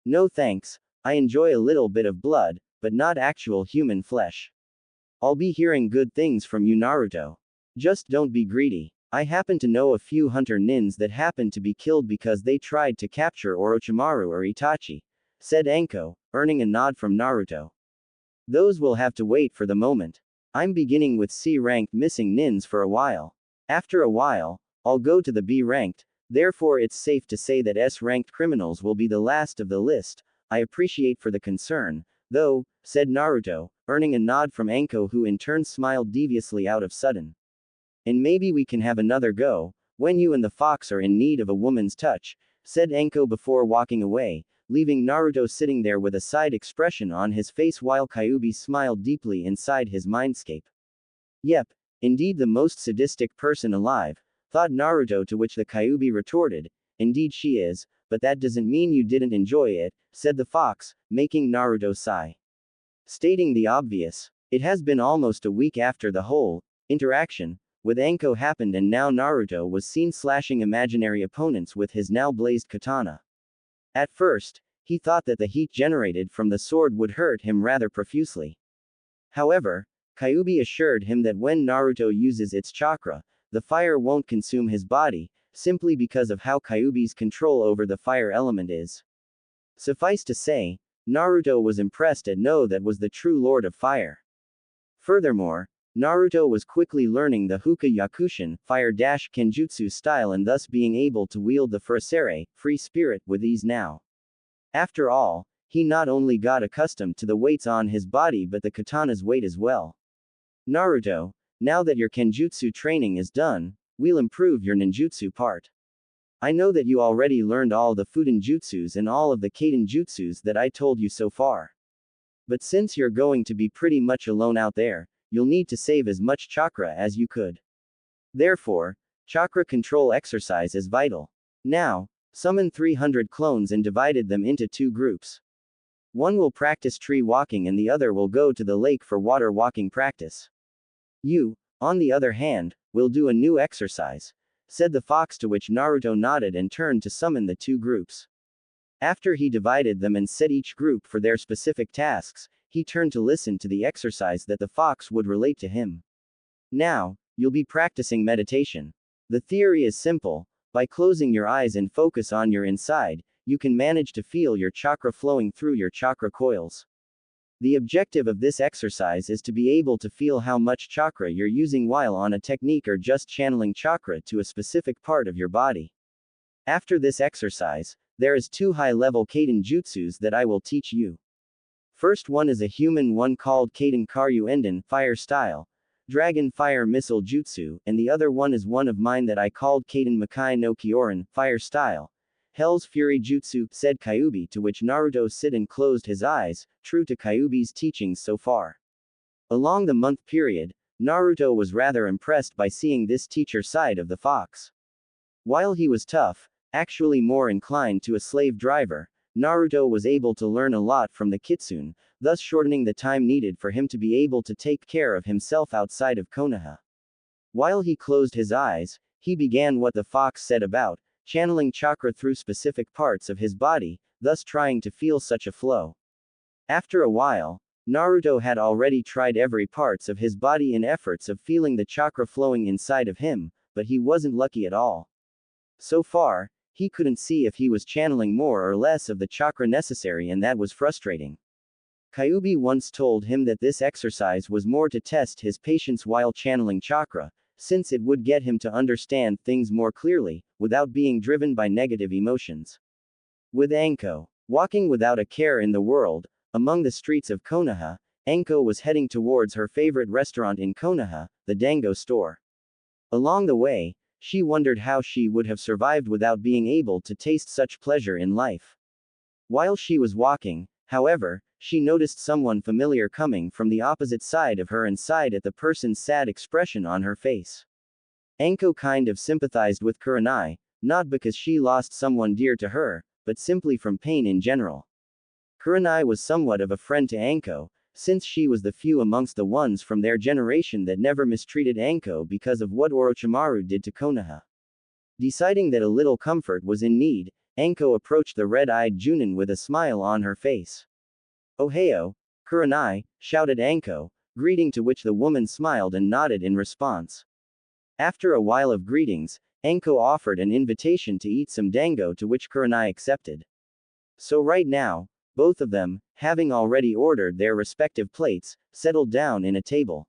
No thanks, I enjoy a little bit of blood, but not actual human flesh. I'll be hearing good things from you, Naruto. Just don't be greedy. I happen to know a few hunter nins that happened to be killed because they tried to capture Orochimaru or Itachi, said Anko, earning a nod from Naruto. Those will have to wait for the moment. I'm beginning with C-ranked missing nins for a while. After a while, I'll go to the B-ranked, therefore it's safe to say that S-ranked criminals will be the last of the list. I appreciate for the concern, though, said Naruto, earning a nod from Anko, who in turn smiled deviously out of sudden. And maybe we can have another go, when you and the fox are in need of a woman's touch, said Anko before walking away, leaving Naruto sitting there with a side expression on his face while Kyuubi smiled deeply inside his mindscape. Yep, indeed the most sadistic person alive, thought Naruto, to which the Kyuubi retorted, indeed she is, but that doesn't mean you didn't enjoy it, said the fox, making Naruto sigh. Stating the obvious, it has been almost a week after the whole interaction with Anko happened, and now Naruto was seen slashing imaginary opponents with his now blazed katana. At first, he thought that the heat generated from the sword would hurt him rather profusely. However, Kyuubi assured him that when Naruto uses its chakra, the fire won't consume his body, simply because of how Kyuubi's control over the fire element is. Suffice to say, Naruto was impressed at know that was the true Lord of Fire. Furthermore, Naruto was quickly learning the Huka Yakushin, fire-kenjutsu style and thus being able to wield the Furasere, free spirit, with ease now. After all, he not only got accustomed to the weights on his body but the katana's weight as well. Naruto, now that your kenjutsu training is done, we'll improve your ninjutsu part. I know that you already learned all the Fuden jutsus and all of the Kaden jutsus that I told you so far. But since you're going to be pretty much alone out there, you'll need to save as much chakra as you could. Therefore, chakra control exercise is vital. Now, summon 300 clones and divided them into 2 groups. One will practice tree walking and the other will go to the lake for water walking practice. You, on the other hand, will do a new exercise, said the fox, to which Naruto nodded and turned to summon the 2 groups. After he divided them and set each group for their specific tasks, he turned to listen to the exercise that the fox would relate to him. Now, you'll be practicing meditation. The theory is simple. By closing your eyes and focus on your inside, you can manage to feel your chakra flowing through your chakra coils. The objective of this exercise is to be able to feel how much chakra you're using while on a technique or just channeling chakra to a specific part of your body. After this exercise, there is 2 high-level Kaden jutsus that I will teach you. First one is a human one called Kaden Karyu Enden, fire style, Dragon Fire Missile Jutsu, and the other one is one of mine that I called Kaden Makai no Kyorin, fire style, Hell's Fury Jutsu, said Kyuubi, to which Naruto sit and closed his eyes, true to Kyuubi's teachings so far. Along the month period, Naruto was rather impressed by seeing this teacher side of the fox. While he was tough, actually more inclined to a slave driver, Naruto was able to learn a lot from the kitsune, thus shortening the time needed for him to be able to take care of himself outside of Konoha. While he closed his eyes, he began what the fox said about channeling chakra through specific parts of his body, thus trying to feel such a flow. After a while, Naruto had already tried every parts of his body in efforts of feeling the chakra flowing inside of him, but he wasn't lucky at all. So far, he couldn't see if he was channeling more or less of the chakra necessary, and that was frustrating. Kyuubi once told him that this exercise was more to test his patience while channeling chakra, since it would get him to understand things more clearly, without being driven by negative emotions. With Anko walking without a care in the world, among the streets of Konoha, Anko was heading towards her favorite restaurant in Konoha, the Dango store. Along the way, she wondered how she would have survived without being able to taste such pleasure in life. While she was walking, however, she noticed someone familiar coming from the opposite side of her and sighed at the person's sad expression on her face. Anko kind of sympathized with Kurenai, not because she lost someone dear to her, but simply from pain in general. Kurenai was somewhat of a friend to Anko, since she was the few amongst the ones from their generation that never mistreated Anko because of what Orochimaru did to Konoha. Deciding that a little comfort was in need, Anko approached the red-eyed Junin with a smile on her face. "Ohio, Kurenai," shouted Anko, greeting to which the woman smiled and nodded in response. After a while of greetings, Anko offered an invitation to eat some dango, to which Kurenai accepted. So right now, both of them, having already ordered their respective plates, settled down in a table.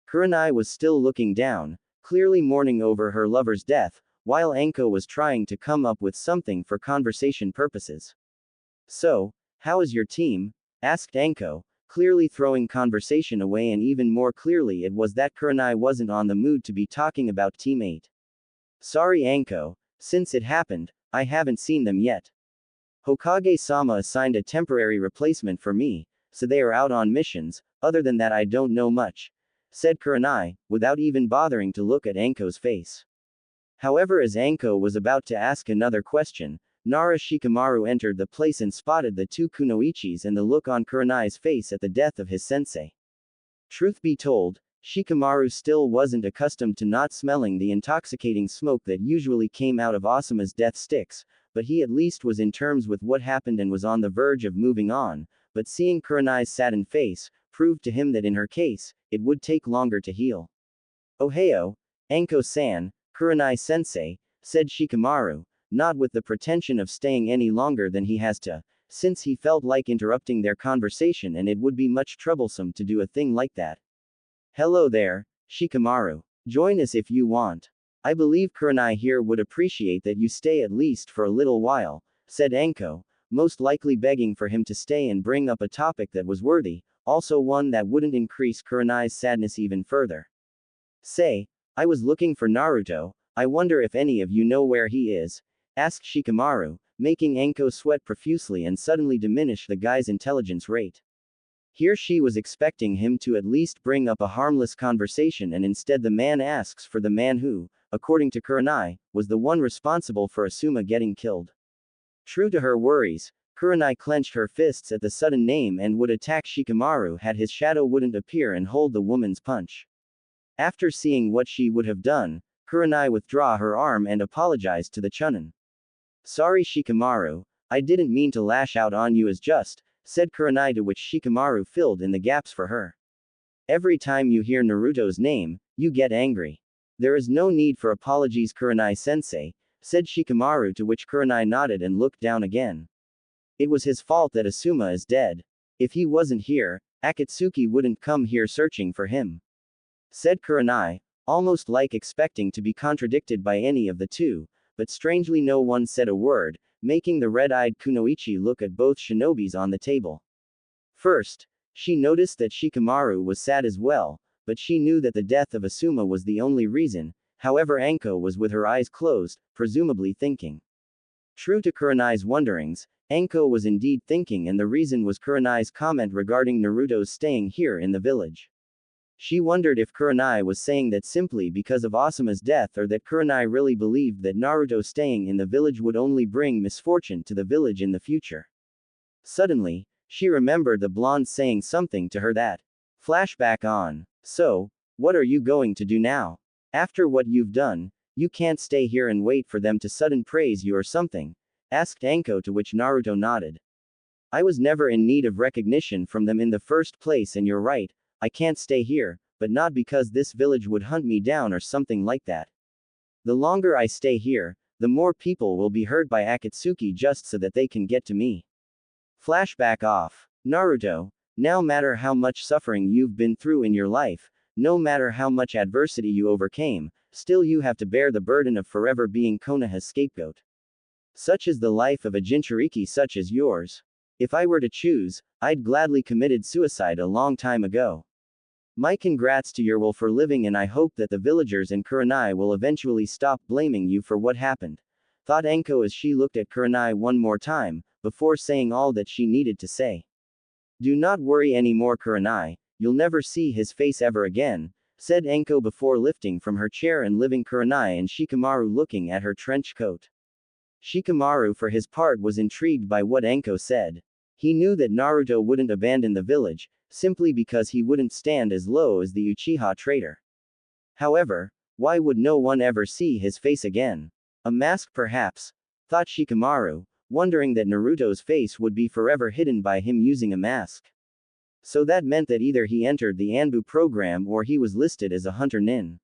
Kurenai was still looking down, clearly mourning over her lover's death, while Anko was trying to come up with something for conversation purposes. "So, how is your team?" asked Anko, clearly throwing conversation away, and even more clearly it was that Kurenai wasn't on the mood to be talking about Team 8. "Sorry Anko, since it happened, I haven't seen them yet. Hokage-sama assigned a temporary replacement for me, so they are out on missions. Other than that I don't know much," said Kurenai, without even bothering to look at Anko's face. However, as Anko was about to ask another question, Nara Shikamaru entered the place and spotted the 2 kunoichis and the look on Kurenai's face at the death of his sensei. Truth be told, Shikamaru still wasn't accustomed to not smelling the intoxicating smoke that usually came out of Asuma's death sticks, but he at least was in terms with what happened and was on the verge of moving on, but seeing Kurenai's saddened face, proved to him that in her case, it would take longer to heal. Ohio, Anko-san, Kurenai-sensei, said Shikamaru, not with the pretension of staying any longer than he has to, since he felt like interrupting their conversation and it would be much troublesome to do a thing like that. Hello there, Shikamaru. Join us if you want. I believe Kurenai here would appreciate that you stay at least for a little while, said Anko, most likely begging for him to stay and bring up a topic that was worthy, also one that wouldn't increase Kurenai's sadness even further. Say, I was looking for Naruto, I wonder if any of you know where he is, asked Shikamaru, making Anko sweat profusely and suddenly diminish the guy's intelligence rate. Here she was expecting him to at least bring up a harmless conversation and instead the man asks for the man who, according to Kurenai, was the one responsible for Asuma getting killed. True to her worries, Kurenai clenched her fists at the sudden name and would attack Shikamaru had his shadow wouldn't appear and hold the woman's punch. After seeing what she would have done, Kurenai withdrew her arm and apologized to the Chunin. Sorry Shikamaru, I didn't mean to lash out on you as just, said Kurenai, to which Shikamaru filled in the gaps for her. Every time you hear Naruto's name, you get angry. There is no need for apologies Kurenai-sensei, said Shikamaru, to which Kurenai nodded and looked down again. It was his fault that Asuma is dead. If he wasn't here, Akatsuki wouldn't come here searching for him, said Kurenai, almost like expecting to be contradicted by any of the two, but strangely no one said a word, making the red-eyed Kunoichi look at both shinobis on the table. First, she noticed that Shikamaru was sad as well, but she knew that the death of Asuma was the only reason, however Anko was with her eyes closed, presumably thinking. True to Kurenai's wonderings, Anko was indeed thinking, and the reason was Kurenai's comment regarding Naruto's staying here in the village. She wondered if Kurenai was saying that simply because of Asuma's death or that Kurenai really believed that Naruto staying in the village would only bring misfortune to the village in the future. Suddenly, she remembered the blonde saying something to her that. Flashback on. So, what are you going to do now? After what you've done, you can't stay here and wait for them to sudden praise you or something, asked Anko, to which Naruto nodded. I was never in need of recognition from them in the first place, and you're right, I can't stay here, but not because this village would hunt me down or something like that. The longer I stay here, the more people will be hurt by Akatsuki just so that they can get to me. Flashback off. Naruto, no matter how much suffering you've been through in your life, no matter how much adversity you overcame, still you have to bear the burden of forever being Konoha's scapegoat. Such is the life of a Jinchuriki such as yours. If I were to choose, I'd gladly committed suicide a long time ago. My congrats to your will for living, and I hope that the villagers and Kurenai will eventually stop blaming you for what happened, thought Anko as she looked at Kurenai one more time, before saying all that she needed to say. Do not worry anymore Kurenai, you'll never see his face ever again, said Anko before lifting from her chair and leaving Kurenai and Shikamaru looking at her trench coat. Shikamaru for his part was intrigued by what Anko said. He knew that Naruto wouldn't abandon the village, simply because he wouldn't stand as low as the Uchiha traitor. However, why would no one ever see his face again? A mask perhaps, thought Shikamaru, wondering that Naruto's face would be forever hidden by him using a mask. So that meant that either he entered the Anbu program or he was listed as a hunter nin.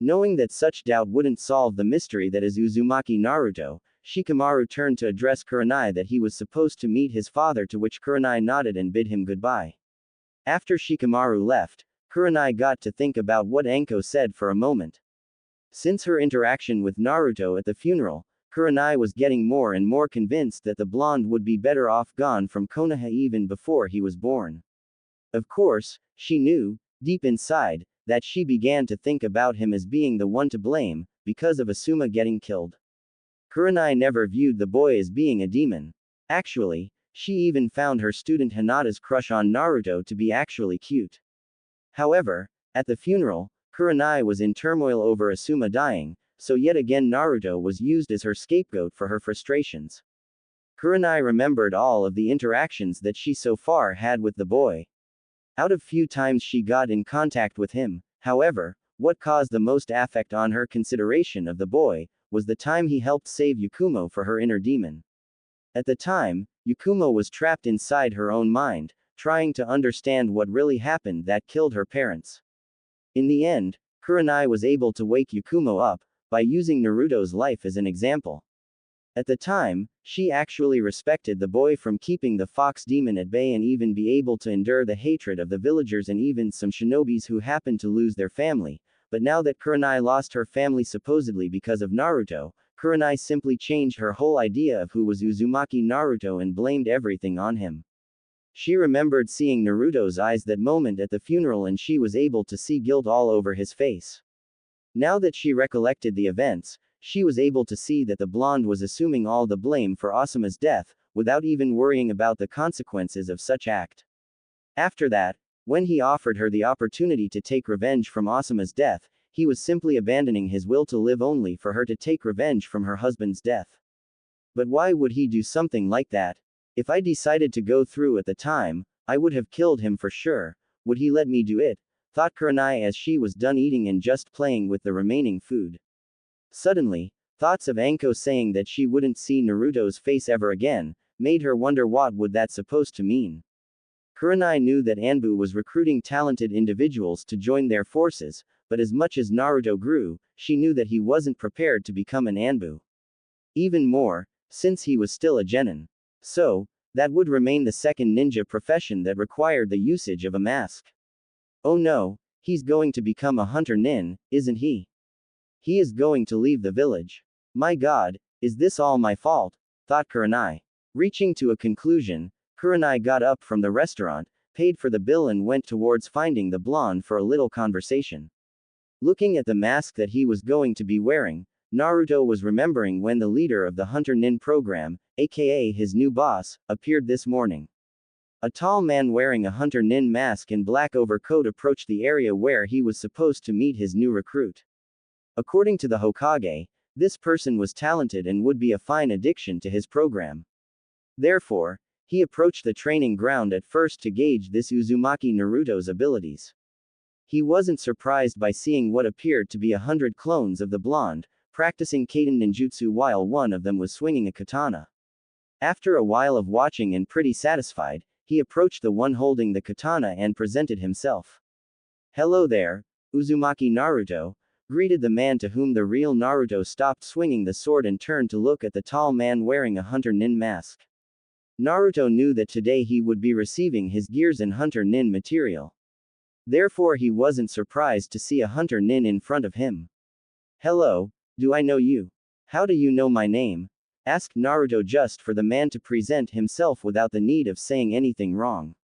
Knowing that such doubt wouldn't solve the mystery that is Uzumaki Naruto, Shikamaru turned to address Kurenai that he was supposed to meet his father, to which Kurenai nodded and bid him goodbye. After Shikamaru left, Kurenai got to think about what Anko said for a moment. Since her interaction with Naruto at the funeral, Kurenai was getting more and more convinced that the blonde would be better off gone from Konoha even before he was born. Of course, she knew, deep inside, that she began to think about him as being the one to blame, because of Asuma getting killed. Kurenai never viewed the boy as being a demon. Actually, she even found her student Hinata's crush on Naruto to be actually cute. However, at the funeral, Kurenai was in turmoil over Asuma dying, so yet again Naruto was used as her scapegoat for her frustrations. Kurenai remembered all of the interactions that she so far had with the boy. Out of few times she got in contact with him, However, what caused the most affect on her consideration of the boy was the time he helped save Yakumo for her inner demon. At the time, Yakumo was trapped inside her own mind, trying to understand what really happened that killed her parents. In the end, Kurenai was able to wake Yakumo up by using Naruto's life as an example. At the time, she actually respected the boy from keeping the fox demon at bay and even be able to endure the hatred of the villagers and even some shinobis who happened to lose their family. But now that Kurenai lost her family supposedly because of Naruto, Kurenai simply changed her whole idea of who was Uzumaki Naruto and blamed everything on him. She remembered seeing Naruto's eyes that moment at the funeral and she was able to see guilt all over his face. Now that she recollected the events, she was able to see that the blonde was assuming all the blame for Asuma's death, without even worrying about the consequences of such act. After that, when he offered her the opportunity to take revenge from Asuma's death, he was simply abandoning his will to live only for her to take revenge from her husband's death. But why would he do something like that? If I decided to go through at the time, I would have killed him for sure. Would he let me do it? Thought Kurenai as she was done eating and just playing with the remaining food. Suddenly, thoughts of Anko saying that she wouldn't see Naruto's face ever again, made her wonder what would that supposed to mean. Kurenai knew that Anbu was recruiting talented individuals to join their forces, but as much as Naruto grew, she knew that he wasn't prepared to become an Anbu. Even more, since he was still a genin. So, that would remain the second ninja profession that required the usage of a mask. Oh no, he's going to become a hunter nin, isn't he? He is going to leave the village. My god, is this all my fault? Thought Kurenai. Reaching to a conclusion, Kurenai got up from the restaurant, paid for the bill and went towards finding the blonde for a little conversation. Looking at the mask that he was going to be wearing, Naruto was remembering when the leader of the Hunter Nin program, aka his new boss, appeared this morning. A tall man wearing a Hunter Nin mask and black overcoat approached the area where he was supposed to meet his new recruit. According to the Hokage, this person was talented and would be a fine addition to his program. Therefore, he approached the training ground at first to gauge this Uzumaki Naruto's abilities. He wasn't surprised by seeing what appeared to be 100 clones of the blonde, practicing Kaden ninjutsu while one of them was swinging a katana. After a while of watching and pretty satisfied, he approached the one holding the katana and presented himself. Hello there, Uzumaki Naruto, greeted the man, to whom the real Naruto stopped swinging the sword and turned to look at the tall man wearing a Hunter Nin mask. Naruto knew that today he would be receiving his gears and Hunter Nin material. Therefore he wasn't surprised to see a Hunter Nin in front of him. Hello, do I know you? How do you know my name? Asked Naruto just for the man to present himself without the need of saying anything wrong.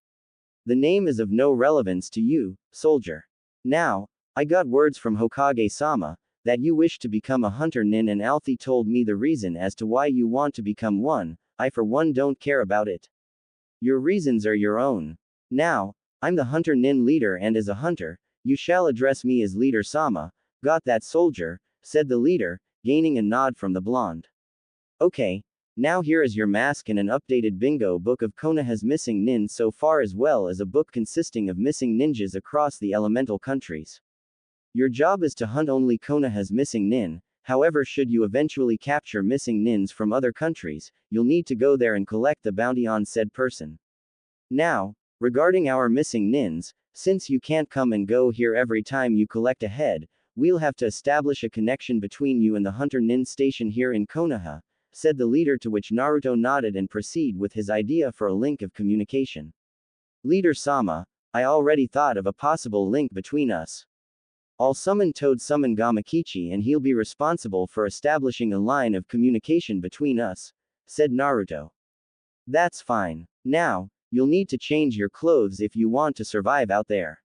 The name is of no relevance to you, soldier. Now, I got words from Hokage-sama, that you wish to become a Hunter Nin, and Althea told me the reason as to why you want to become one. I for one don't care about it. Your reasons are your own. Now, I'm the Hunter Nin leader, and as a hunter, you shall address me as leader Sama. Got that, soldier? Said the leader, gaining a nod from the blonde. Okay, now here is your mask and an updated bingo book of Konoha's missing nin so far, as well as a book consisting of missing ninjas across the elemental countries. Your job is to hunt only Konoha's missing nin. However, should you eventually capture missing nins from other countries, you'll need to go there and collect the bounty on said person. Now, regarding our missing nins, since you can't come and go here every time you collect a head, we'll have to establish a connection between you and the Hunter Nin station here in Konoha, said the leader, to which Naruto nodded and proceeded with his idea for a link of communication. Leader Sama, I already thought of a possible link between us. I'll summon Toad summon Gamakichi and he'll be responsible for establishing a line of communication between us, said Naruto. That's fine. Now, you'll need to change your clothes if you want to survive out there.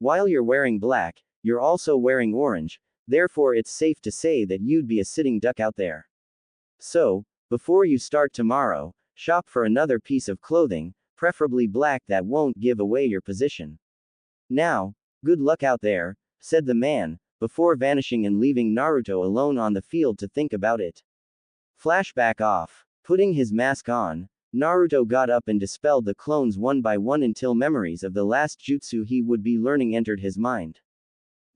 While you're wearing black, you're also wearing orange, therefore it's safe to say that you'd be a sitting duck out there. So, before you start tomorrow, shop for another piece of clothing, preferably black, that won't give away your position. Now, good luck out there, said the man, before vanishing and leaving Naruto alone on the field to think about it. Flashback off. Putting his mask on, Naruto got up and dispelled the clones one by one until memories of the last jutsu he would be learning entered his mind.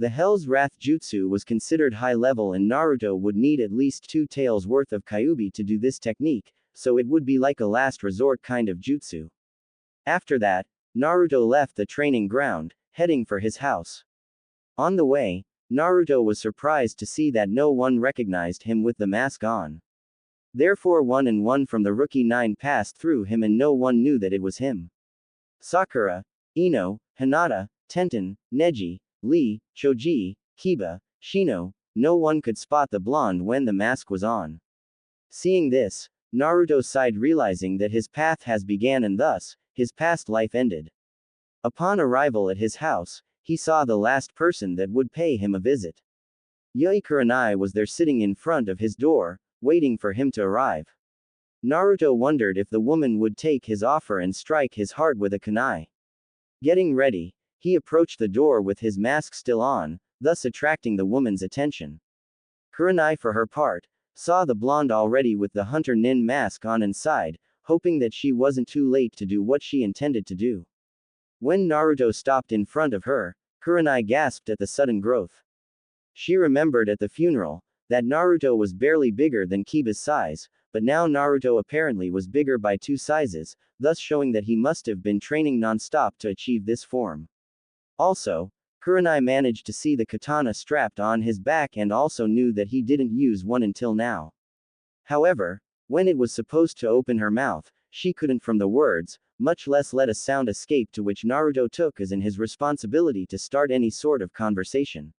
The Hell's Wrath Jutsu was considered high level and Naruto would need at least 2 taels worth of Kyuubi to do this technique, so it would be like a last resort kind of jutsu. After that, Naruto left the training ground, heading for his house. On the way, Naruto was surprised to see that no one recognized him with the mask on. Therefore 1 and 1 from the rookie 9 passed through him and no one knew that it was him. Sakura, Ino, Hinata, Tenten, Neji, Lee, Choji, Kiba, Shino, no one could spot the blonde when the mask was on. Seeing this, Naruto sighed realizing that his path has began and thus, his past life ended. Upon arrival at his house, he saw the last person that would pay him a visit. Yui Kurenai was there sitting in front of his door, waiting for him to arrive. Naruto wondered if the woman would take his offer and strike his heart with a kunai. Getting ready, he approached the door with his mask still on, thus attracting the woman's attention. Kurenai for her part, saw the blonde already with the Hunter Nin mask on and sighed, hoping that she wasn't too late to do what she intended to do. When Naruto stopped in front of her, Kurenai gasped at the sudden growth. She remembered at the funeral, that Naruto was barely bigger than Kiba's size, but now Naruto apparently was bigger by 2 sizes, thus showing that he must have been training non-stop to achieve this form. Also, Kurenai managed to see the katana strapped on his back and also knew that he didn't use one until now. However, when it was supposed to open her mouth, she couldn't from the words, much less let a sound escape, to which Naruto took as in his responsibility to start any sort of conversation.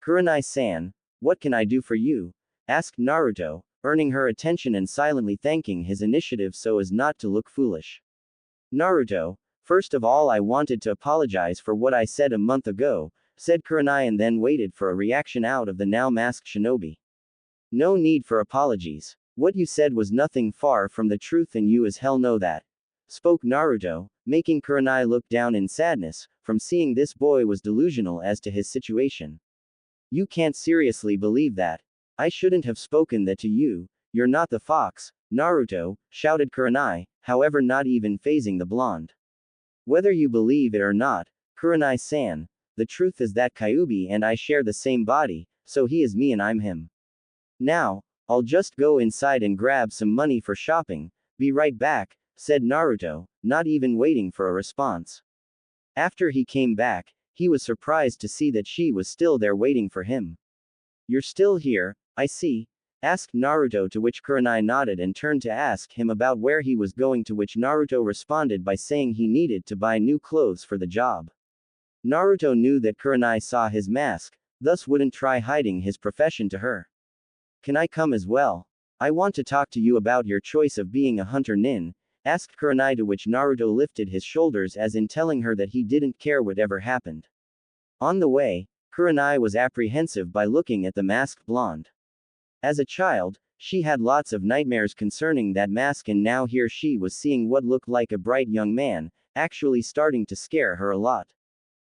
Kurenai-san, what can I do for you? Asked Naruto, earning her attention and silently thanking his initiative so as not to look foolish. Naruto, first of all I wanted to apologize for what I said a month ago, said Kurenai and then waited for a reaction out of the now masked shinobi. No need for apologies. What you said was nothing far from the truth and you as hell know that. Spoke Naruto, making Kurenai look down in sadness, from seeing this boy was delusional as to his situation. You can't seriously believe that. I shouldn't have spoken that to you, you're not the fox, Naruto, shouted Kurenai, however not even phasing the blonde. Whether you believe it or not, Kurenai-san, the truth is that Kyuubi and I share the same body, so he is me and I'm him. Now, I'll just go inside and grab some money for shopping, be right back, said Naruto, not even waiting for a response. After he came back, he was surprised to see that she was still there waiting for him. You're still here, I see, asked Naruto, to which Kurenai nodded and turned to ask him about where he was going, to which Naruto responded by saying he needed to buy new clothes for the job. Naruto knew that Kurenai saw his mask, thus wouldn't try hiding his profession to her. Can I come as well? I want to talk to you about your choice of being a hunter nin, asked Kurenai, to which Naruto lifted his shoulders as in telling her that he didn't care whatever happened. On the way, Kurenai was apprehensive by looking at the masked blonde. As a child, she had lots of nightmares concerning that mask and now here she was seeing what looked like a bright young man, actually starting to scare her a lot.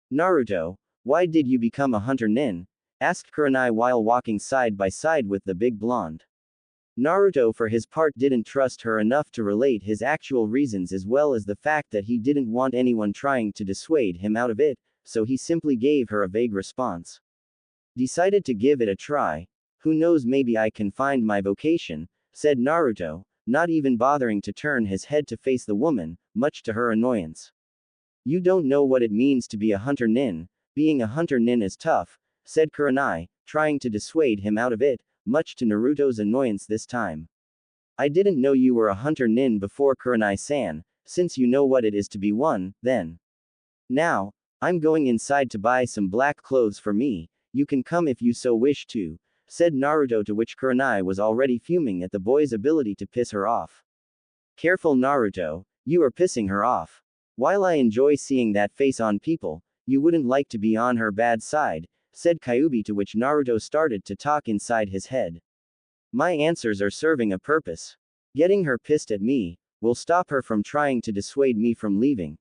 Naruto, why did you become a hunter nin? Asked Kurenai while walking side by side with the big blonde. Naruto for his part didn't trust her enough to relate his actual reasons as well as the fact that he didn't want anyone trying to dissuade him out of it, so he simply gave her a vague response. Decided to give it a try. Who knows, maybe I can find my vocation, said Naruto, not even bothering to turn his head to face the woman, much to her annoyance. You don't know what it means to be a hunter nin, being a hunter nin is tough, said Kurenai, trying to dissuade him out of it, much to Naruto's annoyance this time. I didn't know you were a hunter nin before, Kurenai-san, since you know what it is to be one, then. Now, I'm going inside to buy some black clothes for me, you can come if you so wish to, said Naruto, to which Kurenai was already fuming at the boy's ability to piss her off. Careful Naruto, you are pissing her off. While I enjoy seeing that face on people, you wouldn't like to be on her bad side, said Kyuubi, to which Naruto started to talk inside his head. My answers are serving a purpose. Getting her pissed at me will stop her from trying to dissuade me from leaving,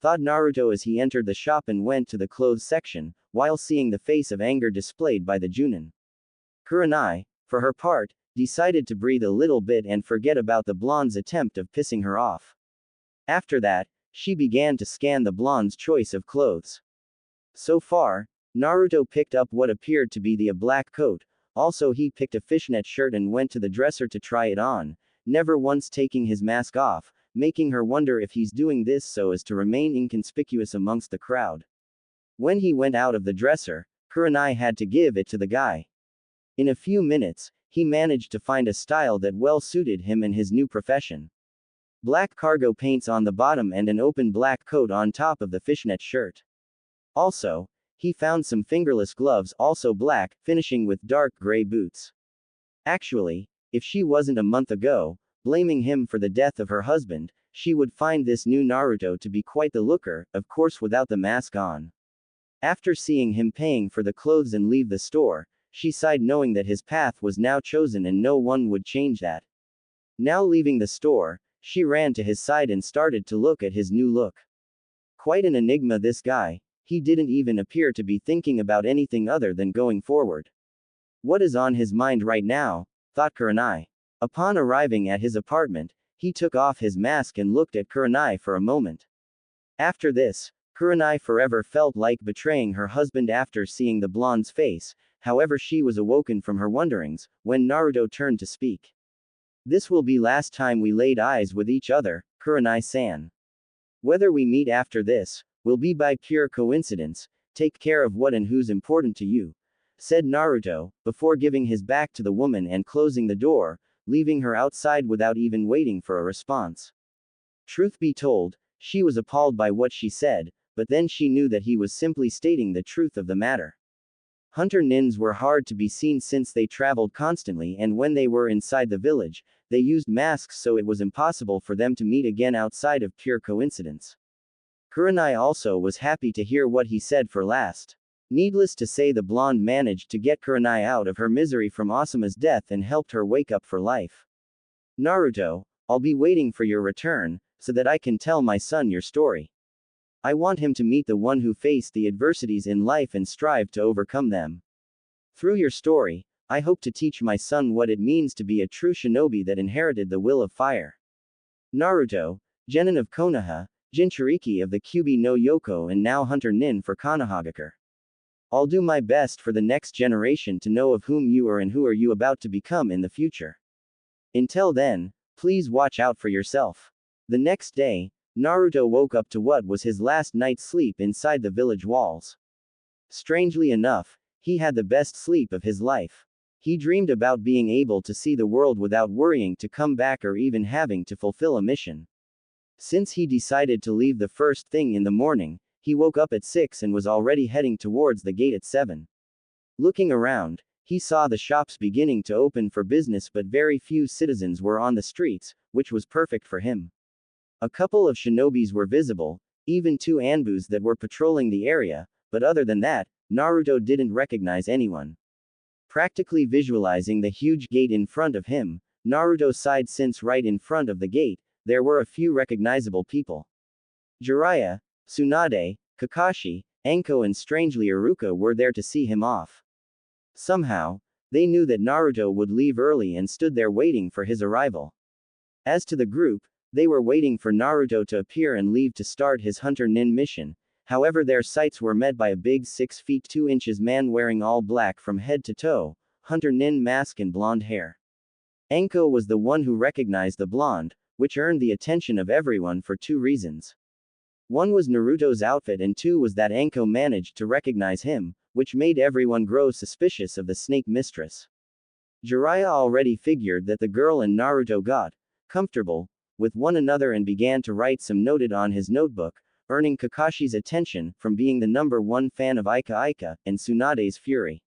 thought Naruto as he entered the shop and went to the clothes section, while seeing the face of anger displayed by the Junin. Kurenai, for her part, decided to breathe a little bit and forget about the blonde's attempt of pissing her off. After that, she began to scan the blonde's choice of clothes. So far, Naruto picked up what appeared to be a black coat, also he picked a fishnet shirt and went to the dresser to try it on, never once taking his mask off, making her wonder if he's doing this so as to remain inconspicuous amongst the crowd. When he went out of the dresser, Kurenai had to give it to the guy. In a few minutes, he managed to find a style that well suited him and his new profession. Black cargo paints on the bottom and an open black coat on top of the fishnet shirt. Also, he found some fingerless gloves also black, finishing with dark gray boots. Actually, if she wasn't a month ago, blaming him for the death of her husband, she would find this new Naruto to be quite the looker, of course without the mask on. After seeing him paying for the clothes and leave the store, she sighed knowing that his path was now chosen and no one would change that. Now leaving the store, she ran to his side and started to look at his new look. Quite an enigma this guy, he didn't even appear to be thinking about anything other than going forward. What is on his mind right now, thought Kurenai. Upon arriving at his apartment, he took off his mask and looked at Kurenai for a moment. After this, Kurenai forever felt like betraying her husband after seeing the blonde's face, however she was awoken from her wonderings, when Naruto turned to speak. This will be last time we laid eyes with each other, Kurenai-san. Whether we meet after this, will be by pure coincidence, take care of what and who's important to you, said Naruto, before giving his back to the woman and closing the door, leaving her outside without even waiting for a response. Truth be told, she was appalled by what she said, but then she knew that he was simply stating the truth of the matter. Hunter Nins were hard to be seen since they traveled constantly and when they were inside the village, they used masks so it was impossible for them to meet again outside of pure coincidence. Kurenai also was happy to hear what he said for last. Needless to say the blonde managed to get Kurenai out of her misery from Asuma's death and helped her wake up for life. Naruto, I'll be waiting for your return, so that I can tell my son your story. I want him to meet the one who faced the adversities in life and strive to overcome them. Through your story, I hope to teach my son what it means to be a true shinobi that inherited the will of fire. Naruto, Genin of Konoha, Jinchuriki of the Kyubi no Yoko and now Hunter Nin for Konohagakure. I'll do my best for the next generation to know of whom you are and who are you about to become in the future. Until then, please watch out for yourself. The next day, Naruto woke up to what was his last night's sleep inside the village walls. Strangely enough, he had the best sleep of his life. He dreamed about being able to see the world without worrying to come back or even having to fulfill a mission. Since he decided to leave the first thing in the morning, he woke up at 6 and was already heading towards the gate at 7. Looking around, he saw the shops beginning to open for business but very few citizens were on the streets, which was perfect for him. A couple of shinobis were visible, even 2 Anbus that were patrolling the area, but other than that, Naruto didn't recognize anyone. Practically visualizing the huge gate in front of him, Naruto sighed since right in front of the gate, there were a few recognizable people. Jiraiya, Tsunade, Kakashi, Anko and strangely Iruka were there to see him off. Somehow, they knew that Naruto would leave early and stood there waiting for his arrival. As to the group, they were waiting for Naruto to appear and leave to start his Hunter Nin mission, however their sights were met by a big 6 feet 2 inches man wearing all black from head to toe, Hunter Nin mask and blonde hair. Anko was the one who recognized the blonde, which earned the attention of everyone for 2 reasons. One was Naruto's outfit and 2 was that Anko managed to recognize him, which made everyone grow suspicious of the snake mistress. Jiraiya already figured that the girl and Naruto got comfortable with one another and began to write some noted on his notebook, earning Kakashi's attention from being the #1 fan of Ika Ika and Tsunade's fury.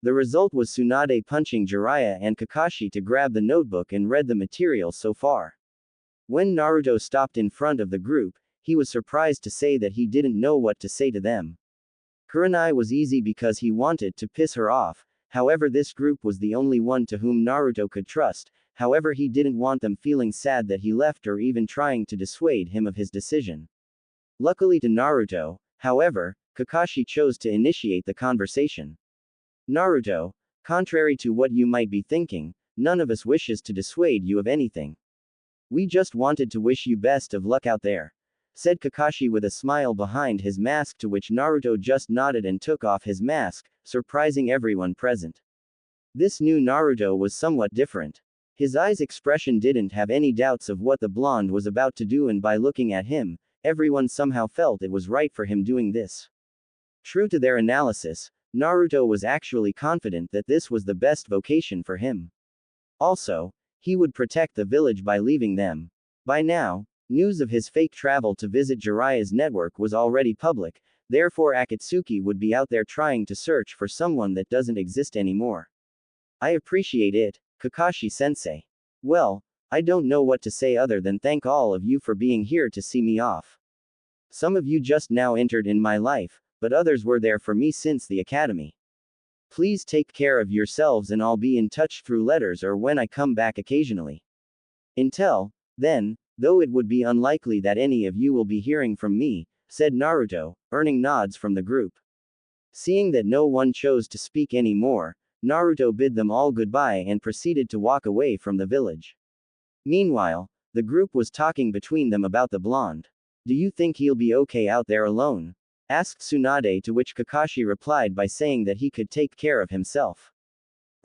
The result was Tsunade punching Jiraiya and Kakashi to grab the notebook and read the material so far. When Naruto stopped in front of the group, he was surprised to say that he didn't know what to say to them. Kurenai was easy because he wanted to piss her off, however this group was the only one to whom Naruto could trust, however he didn't want them feeling sad that he left or even trying to dissuade him of his decision. Luckily to Naruto, however, Kakashi chose to initiate the conversation. Naruto, contrary to what you might be thinking, none of us wishes to dissuade you of anything. We just wanted to wish you best of luck out there. said Kakashi with a smile behind his mask, to which Naruto just nodded and took off his mask, surprising everyone present. This new Naruto was somewhat different. His eyes' expression didn't have any doubts of what the blonde was about to do, and by looking at him, everyone somehow felt it was right for him doing this. True to their analysis, Naruto was actually confident that this was the best vocation for him. Also, he would protect the village by leaving them. By now, news of his fake travel to visit Jiraiya's network was already public, therefore Akatsuki would be out there trying to search for someone that doesn't exist anymore. I appreciate it, Kakashi-sensei. Well, I don't know what to say other than thank all of you for being here to see me off. Some of you just now entered in my life, but others were there for me since the academy. Please take care of yourselves and I'll be in touch through letters or when I come back occasionally. Until then, though it would be unlikely that any of you will be hearing from me, said Naruto, earning nods from the group. Seeing that no one chose to speak anymore, Naruto bid them all goodbye and proceeded to walk away from the village. Meanwhile, the group was talking between them about the blonde. Do you think he'll be okay out there alone? Asked Tsunade, to which Kakashi replied by saying that he could take care of himself.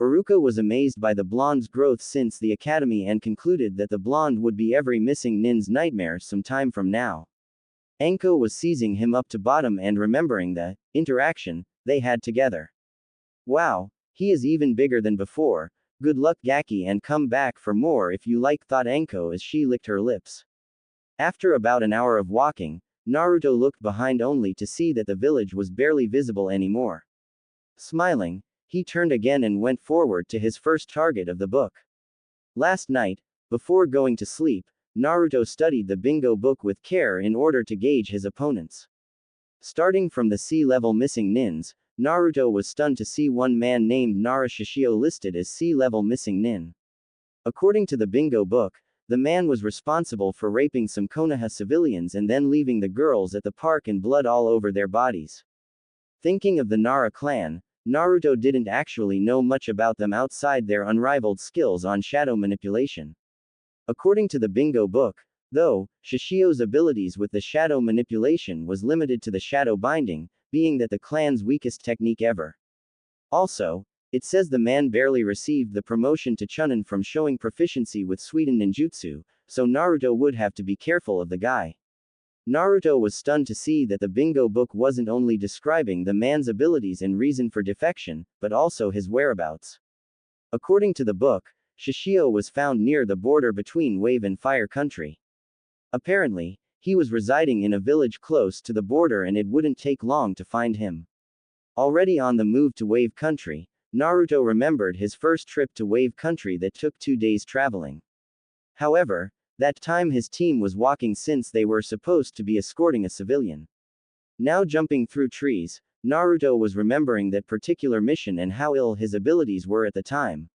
Iruka was amazed by the blonde's growth since the academy and concluded that the blonde would be every missing nin's nightmare some time from now. Enko was seizing him up to bottom and remembering the interaction they had together. Wow, he is even bigger than before. Good luck Gaki and come back for more if you like, thought Enko as she licked her lips. After about an hour of walking, Naruto looked behind only to see that the village was barely visible anymore. Smiling, he turned again and went forward to his first target of the book. Last night, before going to sleep, Naruto studied the bingo book with care in order to gauge his opponents. Starting from the C-level missing nins, Naruto was stunned to see one man named Nara Shishio listed as C-level missing nin. According to the bingo book, the man was responsible for raping some Konoha civilians and then leaving the girls at the park and blood all over their bodies. Thinking of the Nara clan, Naruto didn't actually know much about them outside their unrivaled skills on shadow manipulation. According to the bingo book, though, Shishio's abilities with the shadow manipulation was limited to the shadow binding, being that the clan's weakest technique ever. Also, it says the man barely received the promotion to Chunin from showing proficiency with Suidan ninjutsu, so Naruto would have to be careful of the guy. Naruto was stunned to see that the bingo book wasn't only describing the man's abilities and reason for defection, but also his whereabouts. According to the book, Shishio was found near the border between Wave and Fire country. Apparently, he was residing in a village close to the border and it wouldn't take long to find him. Already on the move to Wave country, Naruto remembered his first trip to Wave country that took 2 days traveling. However, that time his team was walking since they were supposed to be escorting a civilian. Now jumping through trees, Naruto was remembering that particular mission and how ill his abilities were at the time.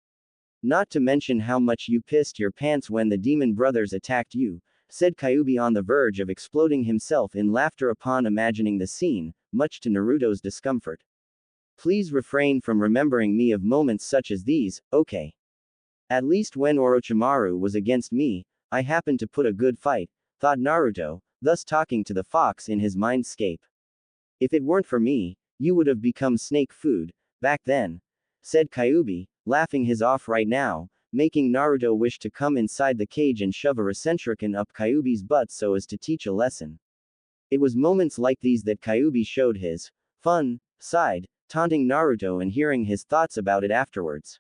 Not to mention how much you pissed your pants when the demon brothers attacked you, said Kyuubi on the verge of exploding himself in laughter upon imagining the scene, much to Naruto's discomfort. Please refrain from remembering me of moments such as these, okay? At least when Orochimaru was against me, I happened to put a good fight, thought Naruto, thus talking to the fox in his mindscape. If it weren't for me, you would have become snake food, back then, said Kyuubi, laughing his off right now, making Naruto wish to come inside the cage and shove a Rasenshuriken up Kyuubi's butt so as to teach a lesson. It was moments like these that Kyuubi showed his fun side, taunting Naruto and hearing his thoughts about it afterwards.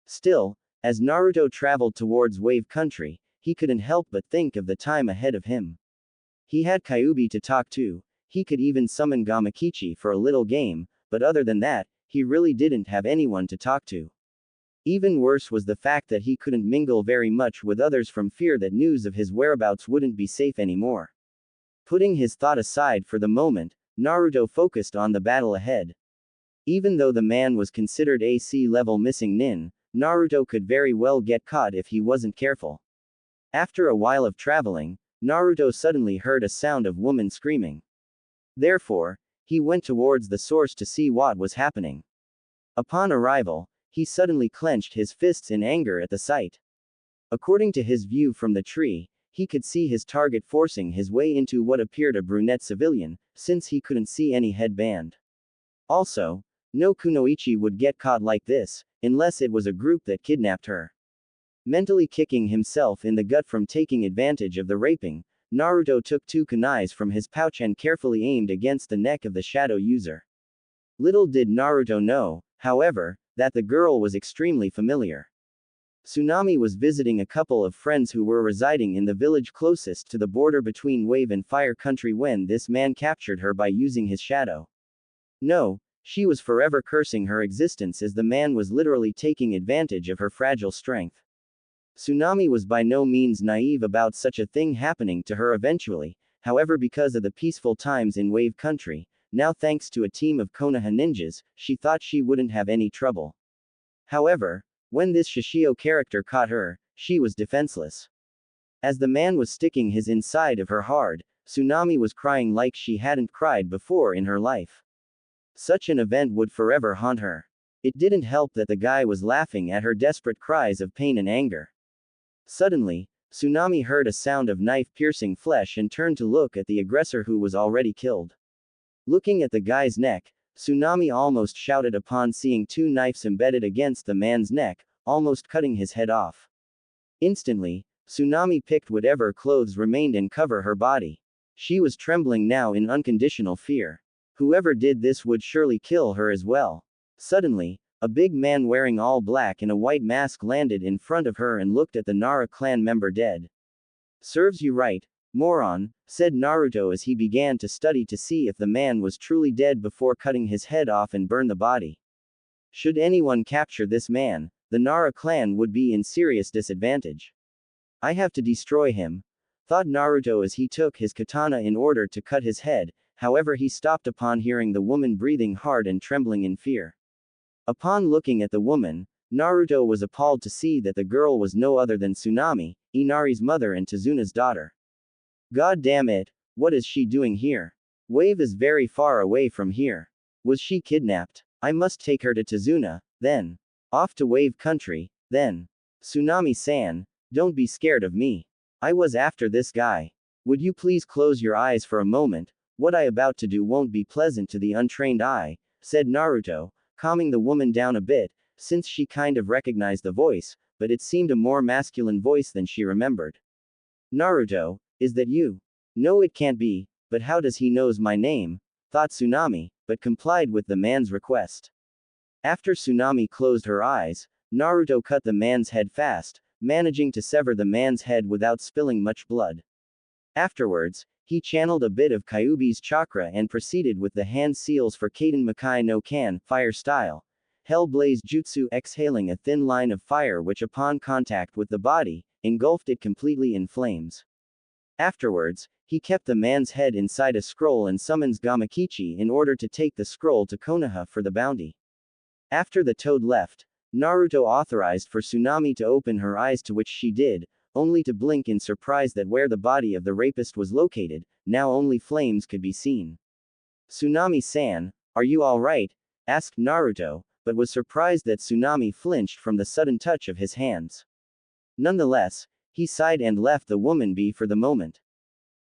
Still, as Naruto traveled towards Wave Country, he couldn't help but think of the time ahead of him. He had Kyuubi to talk to, he could even summon Gamakichi for a little game, but other than that, he really didn't have anyone to talk to. Even worse was the fact that he couldn't mingle very much with others from fear that news of his whereabouts wouldn't be safe anymore. Putting his thought aside for the moment, Naruto focused on the battle ahead. Even though the man was considered a C-level missing nin, Naruto could very well get caught if he wasn't careful. After a while of traveling, Naruto suddenly heard a sound of woman screaming. Therefore, he went towards the source to see what was happening. Upon arrival, he suddenly clenched his fists in anger at the sight. According to his view from the tree, He could see his target forcing his way into what appeared a brunette civilian, since he couldn't see any headband. Also, no kunoichi would get caught like this, unless it was a group that kidnapped her. Mentally kicking himself in the gut from taking advantage of the raping, Naruto took 2 kunais from his pouch and carefully aimed against the neck of the shadow user. Little did Naruto know, however, that the girl was extremely familiar. Tsunami was visiting a couple of friends who were residing in the village closest to the border between Wave and Fire Country when this man captured her by using his shadow. No, she was forever cursing her existence as the man was literally taking advantage of her fragile strength. Tsunami was by no means naive about such a thing happening to her eventually, however, because of the peaceful times in Wave Country, now thanks to a team of Konoha ninjas, she thought she wouldn't have any trouble. However, when this Shishio character caught her, she was defenseless. As the man was sticking his inside of her hard, Tsunami was crying like she hadn't cried before in her life. Such an event would forever haunt her. It didn't help that the guy was laughing at her desperate cries of pain and anger. Suddenly, Tsunami heard a sound of knife-piercing flesh and turned to look at the aggressor who was already killed. Looking at the guy's neck, Tsunami almost shouted upon seeing 2 knives embedded against the man's neck, almost cutting his head off. Instantly, Tsunami picked whatever clothes remained and covered her body. She was trembling now in unconditional fear. Whoever did this would surely kill her as well. Suddenly, a big man wearing all black and a white mask landed in front of her and looked at the Nara clan member dead. "Serves you right, moron," said Naruto as he began to study to see if the man was truly dead before cutting his head off and burn the body. Should anyone capture this man, the Nara clan would be in serious disadvantage. "I have to destroy him," thought Naruto as he took his katana in order to cut his head, however he stopped upon hearing the woman breathing hard and trembling in fear. Upon looking at the woman, Naruto was appalled to see that the girl was no other than Tsunami, Inari's mother and Tezuna's daughter. God damn it, what is she doing here? Wave is very far away from here. Was she kidnapped? I must take her to Tezuna, then. Off to Wave Country, then. Tsunami-san, don't be scared of me. I was after this guy. Would you please close your eyes for a moment? What I about to do won't be pleasant to the untrained eye, said Naruto, calming the woman down a bit, since she kind of recognized the voice, but it seemed a more masculine voice than she remembered. Naruto, is that you? No, it can't be, but how does he knows my name? Thought Tsunami, but complied with the man's request. After Tsunami closed her eyes, Naruto cut the man's head fast, managing to sever the man's head without spilling much blood. Afterwards, he channeled a bit of Kyuubi's chakra and proceeded with the hand seals for Kaden Makai no Kan, fire style. Hell Blaze Jutsu, exhaling a thin line of fire which upon contact with the body, engulfed it completely in flames. Afterwards, he kept the man's head inside a scroll and summons Gamakichi in order to take the scroll to Konoha for the bounty. After the toad left, Naruto authorized for Tsunami to open her eyes, to which she did, only to blink in surprise that where the body of the rapist was located, now only flames could be seen. "Tsunami-san, are you alright?" asked Naruto, but was surprised that Tsunami flinched from the sudden touch of his hands. Nonetheless, he sighed and left the woman be for the moment.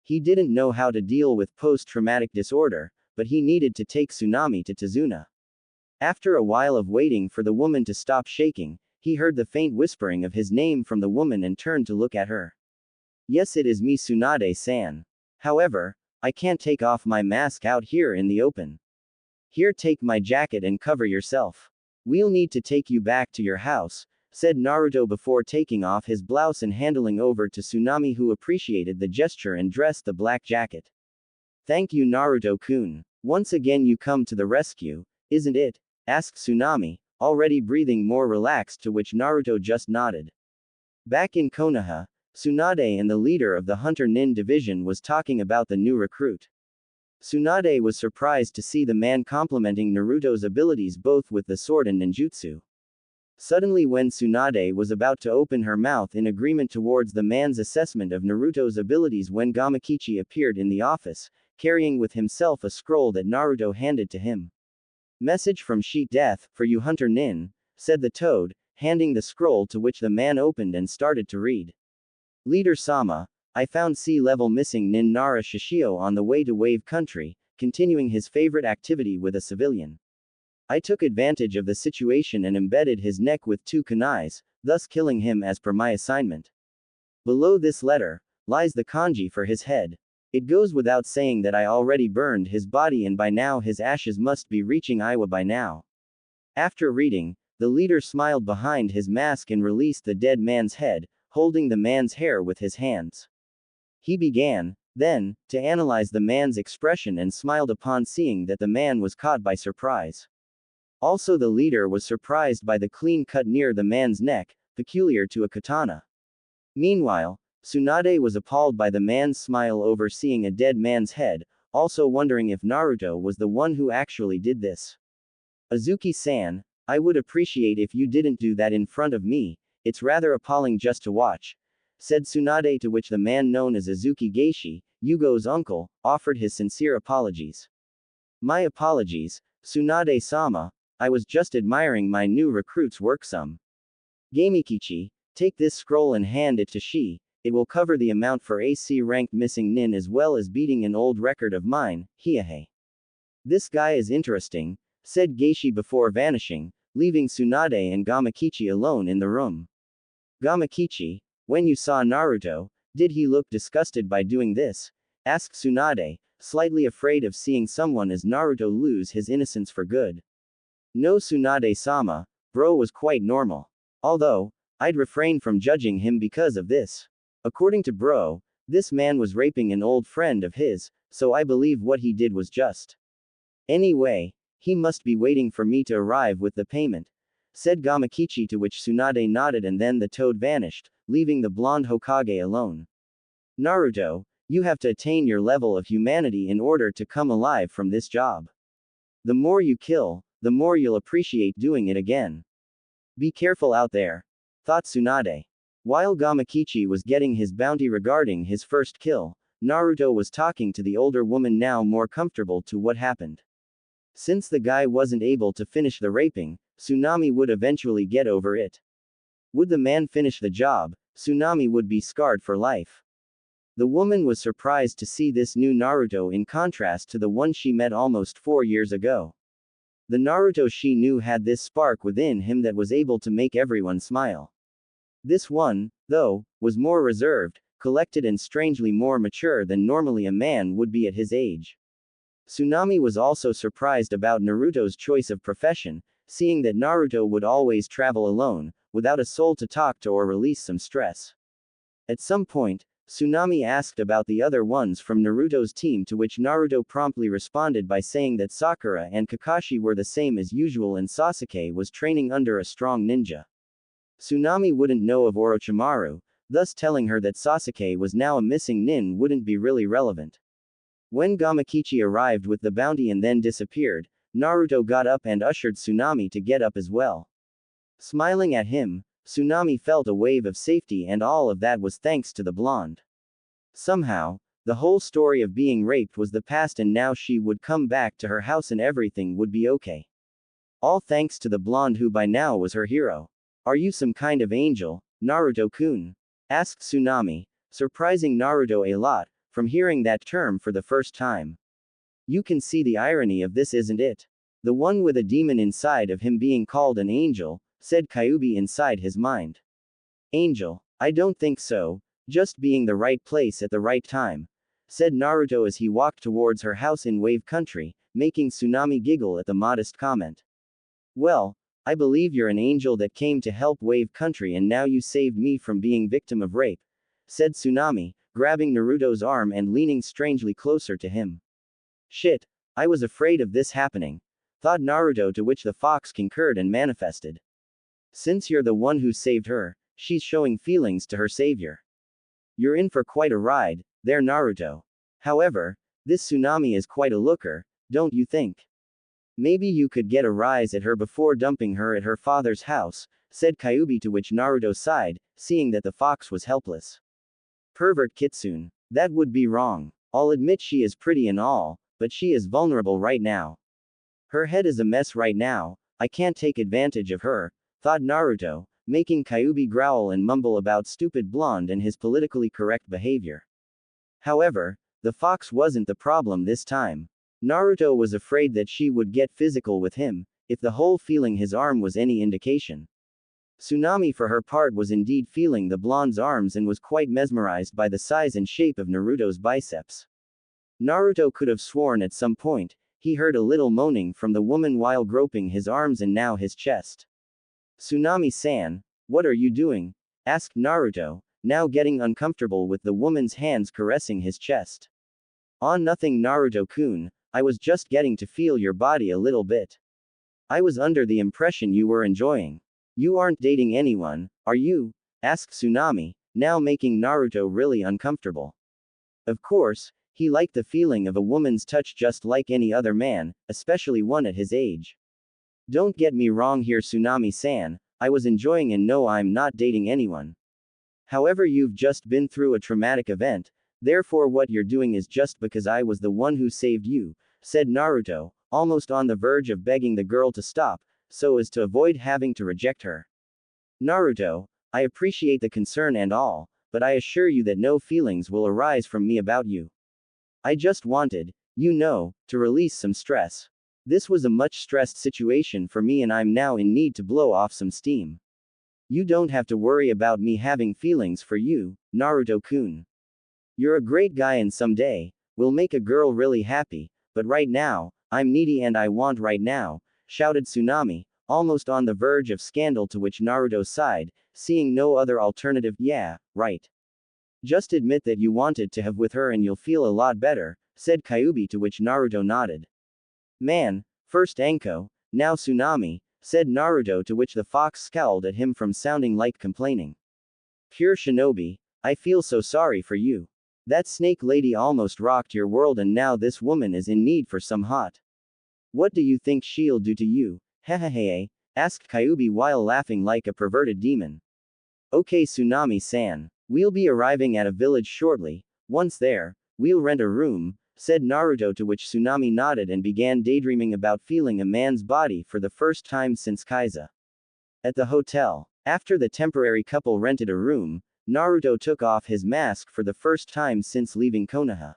He didn't know how to deal with post-traumatic disorder, but he needed to take Tsunami to Tezuna. After a while of waiting for the woman to stop shaking, he heard the faint whispering of his name from the woman and turned to look at her. "Yes, it is me, Tsunade-san. However, I can't take off my mask out here in the open. Here, take my jacket and cover yourself. We'll need to take you back to your house," said Naruto before taking off his blouse and handing over to Tsunami, who appreciated the gesture and dressed the black jacket. "Thank you, Naruto-kun. Once again you come to the rescue, isn't it?" asked Tsunami, already breathing more relaxed, to which Naruto just nodded. Back in Konoha, Tsunade and the leader of the Hunter Nin division was talking about the new recruit. Tsunade was surprised to see the man complimenting Naruto's abilities both with the sword and ninjutsu. Suddenly, when Tsunade was about to open her mouth in agreement towards the man's assessment of Naruto's abilities, when Gamakichi appeared in the office, carrying with himself a scroll that Naruto handed to him. "Message from Sheet Death, for you Hunter Nin," said the toad, handing the scroll, to which the man opened and started to read. "Leader Sama, I found sea-level missing nin Nara Shishio on the way to Wave Country, continuing his favorite activity with a civilian. I took advantage of the situation and embedded his neck with 2 kunais, thus killing him as per my assignment. Below this letter lies the kanji for his head. It goes without saying that I already burned his body and by now his ashes must be reaching Iwa by now. After reading, the leader smiled behind his mask and released the dead man's head, holding the man's hair with his hands. He began, then, to analyze the man's expression and smiled upon seeing that the man was caught by surprise. Also, the leader was surprised by the clean cut near the man's neck, peculiar to a katana. Meanwhile, Tsunade was appalled by the man's smile over seeing a dead man's head, also wondering if Naruto was the one who actually did this. Azuki-san, I would appreciate if you didn't do that in front of me, it's rather appalling just to watch, said Tsunade, to which the man known as Azuki Geishi, Yugo's uncle, offered his sincere apologies. My apologies, Tsunade-sama, I was just admiring my new recruit's work some. Gamikichi, take this scroll and hand it to Shi, it will cover the amount for AC ranked missing nin as well as beating an old record of mine, hiahe. This guy is interesting, said Geishi before vanishing, leaving Tsunade and Gamakichi alone in the room. Gamakichi, when you saw Naruto, did he look disgusted by doing this? Asked Tsunade, slightly afraid of seeing someone as Naruto lose his innocence for good. No, Tsunade-sama, bro was quite normal. Although, I'd refrain from judging him because of this. According to bro, this man was raping an old friend of his, so I believe what he did was just. Anyway, he must be waiting for me to arrive with the payment, said Gamakichi, to which Tsunade nodded and then the toad vanished, leaving the blonde Hokage alone. Naruto, you have to attain your level of humanity in order to come alive from this job. The more you kill, the more you'll appreciate doing it again. Be careful out there, thought Tsunade. While Gamakichi was getting his bounty regarding his first kill, Naruto was talking to the older woman, now more comfortable to what happened. Since the guy wasn't able to finish the raping, Tsunami would eventually get over it. Would the man finish the job, Tsunami would be scarred for life. The woman was surprised to see this new Naruto in contrast to the one she met almost 4 years ago. The Naruto she knew had this spark within him that was able to make everyone smile. This one, though, was more reserved, collected and strangely more mature than normally a man would be at his age. Tsunami was also surprised about Naruto's choice of profession, seeing that Naruto would always travel alone, without a soul to talk to or release some stress. At some point, Tsunami asked about the other ones from Naruto's team, to which Naruto promptly responded by saying that Sakura and Kakashi were the same as usual and Sasuke was training under a strong ninja. Tsunami wouldn't know of Orochimaru, thus telling her that Sasuke was now a missing nin wouldn't be really relevant. When Gamakichi arrived with the bounty and then disappeared, Naruto got up and ushered Tsunami to get up as well. Smiling at him, Tsunami felt a wave of safety, and all of that was thanks to the blonde. Somehow, the whole story of being raped was the past and now she would come back to her house and everything would be okay. All thanks to the blonde who by now was her hero. Are you some kind of angel, Naruto-kun? Asked Tsunami, surprising Naruto a lot, from hearing that term for the first time. You can see the irony of this, isn't it? The one with a demon inside of him being called an angel, said Kyuubi inside his mind. Angel? I don't think so, just being the right place at the right time, said Naruto as he walked towards her house in Wave Country, making Tsunami giggle at the modest comment. Well, I believe you're an angel that came to help Wave Country and now you saved me from being victim of rape, said Tsunami, grabbing Naruto's arm and leaning strangely closer to him. Shit, I was afraid of this happening, thought Naruto, to which the fox concurred and manifested. Since you're the one who saved her, she's showing feelings to her savior. You're in for quite a ride, there Naruto. However, this Tsunami is quite a looker, don't you think? Maybe you could get a rise at her before dumping her at her father's house, said Kyuubi, to which Naruto sighed, seeing that the fox was helpless. Pervert Kitsune. That would be wrong. I'll admit she is pretty and all, but she is vulnerable right now. Her head is a mess right now, I can't take advantage of her, thought Naruto, making Kyuubi growl and mumble about stupid blonde and his politically correct behavior. However, the fox wasn't the problem this time. Naruto was afraid that she would get physical with him, if the whole feeling his arm was any indication. Tsunami for her part was indeed feeling the blonde's arms and was quite mesmerized by the size and shape of Naruto's biceps. Naruto could have sworn at some point, he heard a little moaning from the woman while groping his arms and now his chest. Tsunami-san, what are you doing? Asked Naruto, now getting uncomfortable with the woman's hands caressing his chest. Nothing Naruto-kun, I was just getting to feel your body a little bit. I was under the impression you were enjoying. You aren't dating anyone, are you? Asked Tsunami, now making Naruto really uncomfortable. Of course, he liked the feeling of a woman's touch just like any other man, especially one at his age. Don't get me wrong here Tsunami-san, I was enjoying and no I'm not dating anyone. However you've just been through a traumatic event, therefore what you're doing is just because I was the one who saved you, said Naruto, almost on the verge of begging the girl to stop, so as to avoid having to reject her. Naruto, I appreciate the concern and all, but I assure you that no feelings will arise from me about you. I just wanted, to release some stress. This was a much stressed situation for me and I'm now in need to blow off some steam. You don't have to worry about me having feelings for you, Naruto-kun. You're a great guy and someday, we'll make a girl really happy, but right now, I'm needy and I want right now, shouted Tsunami, almost on the verge of scandal to which Naruto sighed, seeing no other alternative. Yeah, right. Just admit that you wanted to have with her and you'll feel a lot better, said Kyuubi to which Naruto nodded. Man, first Anko, now Tsunami, said Naruto to which the fox scowled at him from sounding like complaining. Pure shinobi, I feel so sorry for you. That snake lady almost rocked your world and now this woman is in need for some hot. What do you think she'll do to you? Hehehe, asked Kyuubi while laughing like a perverted demon. Okay Tsunami-san. We'll be arriving at a village shortly, once there, we'll rent a room, said Naruto to which Tsunami nodded and began daydreaming about feeling a man's body for the first time since Kaiza. At the hotel, after the temporary couple rented a room, Naruto took off his mask for the first time since leaving Konoha.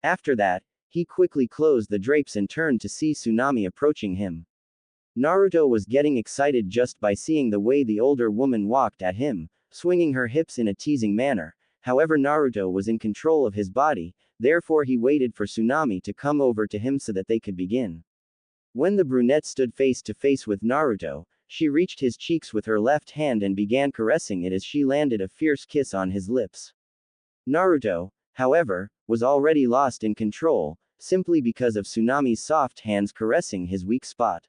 After that, he quickly closed the drapes and turned to see Tsunami approaching him. Naruto was getting excited just by seeing the way the older woman walked at him, swinging her hips in a teasing manner. However, Naruto was in control of his body, therefore he waited for Tsunami to come over to him so that they could begin. When the brunette stood face to face with Naruto, she reached his cheeks with her left hand and began caressing it as she landed a fierce kiss on his lips. Naruto, however, was already lost in control, simply because of Tsunami's soft hands caressing his weak spot.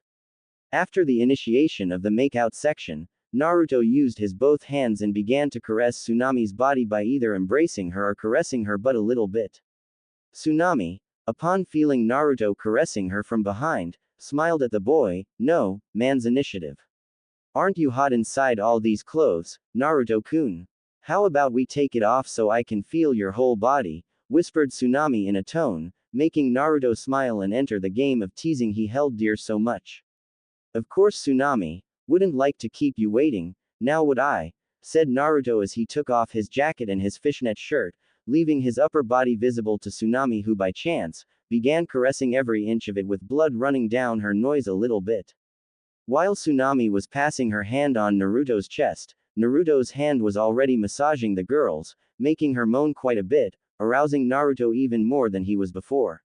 After the initiation of the makeout section, Naruto used his both hands and began to caress Tsunami's body by either embracing her or caressing her butt a little bit. Tsunami, upon feeling Naruto caressing her from behind, smiled at the boy. No, man's initiative. Aren't you hot inside all these clothes, Naruto-kun? How about we take it off so I can feel your whole body, whispered Tsunami in a tone, making Naruto smile and enter the game of teasing he held dear so much. Of course Tsunami, wouldn't like to keep you waiting, now would I, said Naruto as he took off his jacket and his fishnet shirt, leaving his upper body visible to Tsunami who by chance, began caressing every inch of it with blood running down her nose a little bit. While Tsunami was passing her hand on Naruto's chest, Naruto's hand was already massaging the girl's, making her moan quite a bit, arousing Naruto even more than he was before.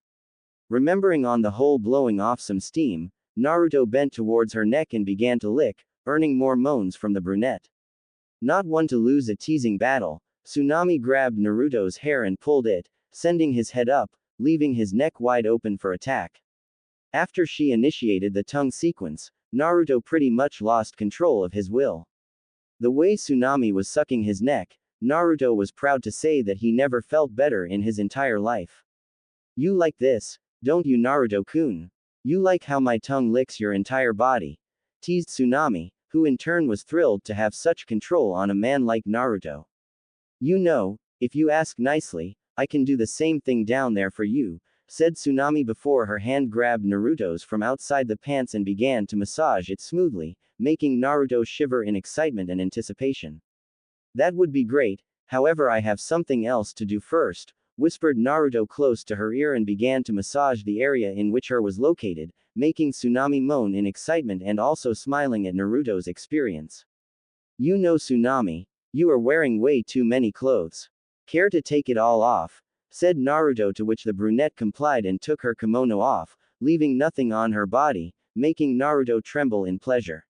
Remembering on the whole blowing off some steam, Naruto bent towards her neck and began to lick, earning more moans from the brunette. Not one to lose a teasing battle, Tsunami grabbed Naruto's hair and pulled it, sending his head up, leaving his neck wide open for attack. After she initiated the tongue sequence, Naruto pretty much lost control of his will. The way Tsunami was sucking his neck, Naruto was proud to say that he never felt better in his entire life. You like this, don't you Naruto-kun? You like how my tongue licks your entire body? Teased Tsunami, who in turn was thrilled to have such control on a man like Naruto. You know, if you ask nicely, I can do the same thing down there for you, said Tsunami before her hand grabbed Naruto's from outside the pants and began to massage it smoothly, making Naruto shiver in excitement and anticipation. That would be great, however I have something else to do first, whispered Naruto close to her ear and began to massage the area in which her was located, making Tsunami moan in excitement and also smiling at Naruto's experience. You know Tsunami, you are wearing way too many clothes. Care to take it all off? Said Naruto, to which the brunette complied and took her kimono off, leaving nothing on her body, making Naruto tremble in pleasure.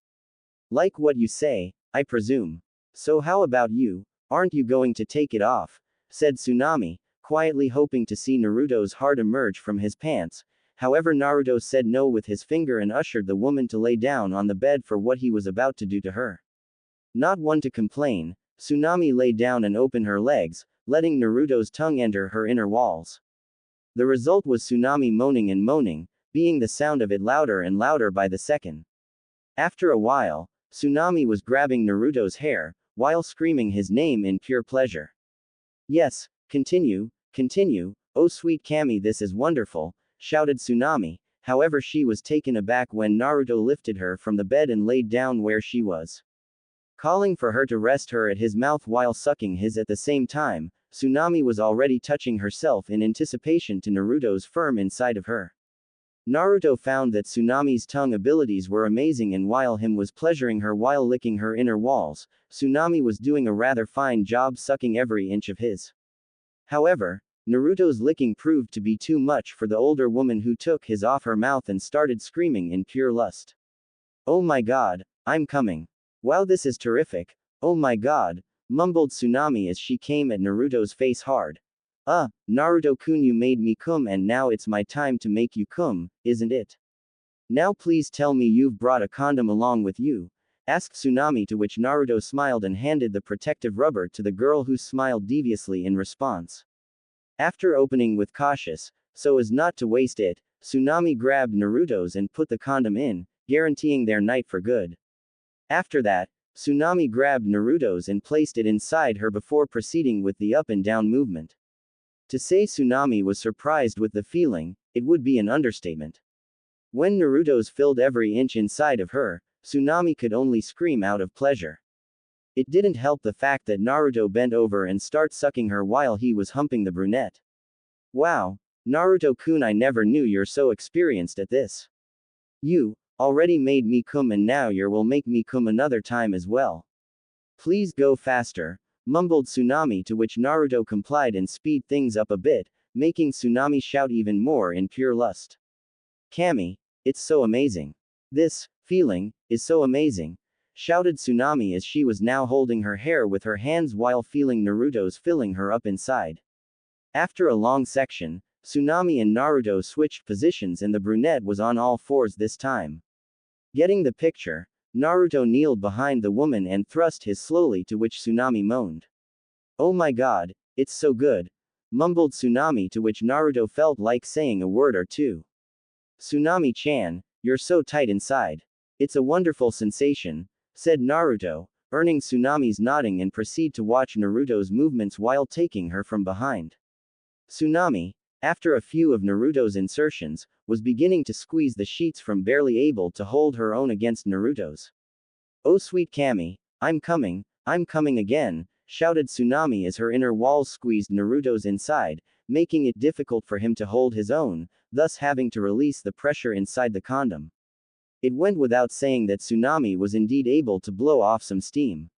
Like what you say, I presume. So how about you, aren't you going to take it off? Said Tsunami, quietly hoping to see Naruto's heart emerge from his pants. However, Naruto said no with his finger and ushered the woman to lay down on the bed for what he was about to do to her. Not one to complain, Tsunami lay down and opened her legs, letting Naruto's tongue enter her inner walls. The result was Tsunami moaning and moaning, being the sound of it louder and louder by the second. After a while, Tsunami was grabbing Naruto's hair, while screaming his name in pure pleasure. Yes, continue, oh sweet Kami, this is wonderful, shouted Tsunami. However, she was taken aback when Naruto lifted her from the bed and laid down where she was. Calling for her to rest her at his mouth while sucking his at the same time, Tsunami was already touching herself in anticipation to Naruto's firm inside of her. Naruto found that Tsunami's tongue abilities were amazing, and while him was pleasuring her while licking her inner walls, Tsunami was doing a rather fine job sucking every inch of his. However, Naruto's licking proved to be too much for the older woman, who took his off her mouth and started screaming in pure lust. Oh my god, I'm coming. Wow, this is terrific. Oh my god, mumbled Tsunami as she came at Naruto's face hard. Naruto-kun, you made me cum and now it's my time to make you cum, isn't it? Now please tell me you've brought a condom along with you, asked Tsunami, to which Naruto smiled and handed the protective rubber to the girl, who smiled deviously in response. After opening with cautious, so as not to waste it, Tsunami grabbed Naruto's and put the condom in, guaranteeing their night for good. After that, Tsunami grabbed Naruto's and placed it inside her before proceeding with the up and down movement. To say Tsunami was surprised with the feeling, it would be an understatement. When Naruto's filled every inch inside of her, Tsunami could only scream out of pleasure. It didn't help the fact that Naruto bent over and started sucking her while he was humping the brunette. Wow, Naruto-kun, I never knew you're so experienced at this. You already made me cum and now you will make me cum another time as well. Please go faster, mumbled Tsunami, to which Naruto complied and speed things up a bit, making Tsunami shout even more in pure lust. Kami, it's so amazing. This feeling is so amazing, shouted Tsunami as she was now holding her hair with her hands while feeling Naruto's filling her up inside. After a long section, Tsunami and Naruto switched positions and the brunette was on all fours this time. Getting the picture, Naruto kneeled behind the woman and thrust his slowly, to which Tsunami moaned. Oh my god, it's so good, mumbled Tsunami, to which Naruto felt like saying a word or two. Tsunami-chan, you're so tight inside. It's a wonderful sensation, said Naruto, earning Tsunami's nodding and proceed to watch Naruto's movements while taking her from behind. Tsunami, after a few of Naruto's insertions, was beginning to squeeze the sheets from barely able to hold her own against Naruto's. Oh sweet Kami, I'm coming again, shouted Tsunami as her inner walls squeezed Naruto's inside, making it difficult for him to hold his own, thus having to release the pressure inside the condom. It went without saying that Tsunami was indeed able to blow off some steam.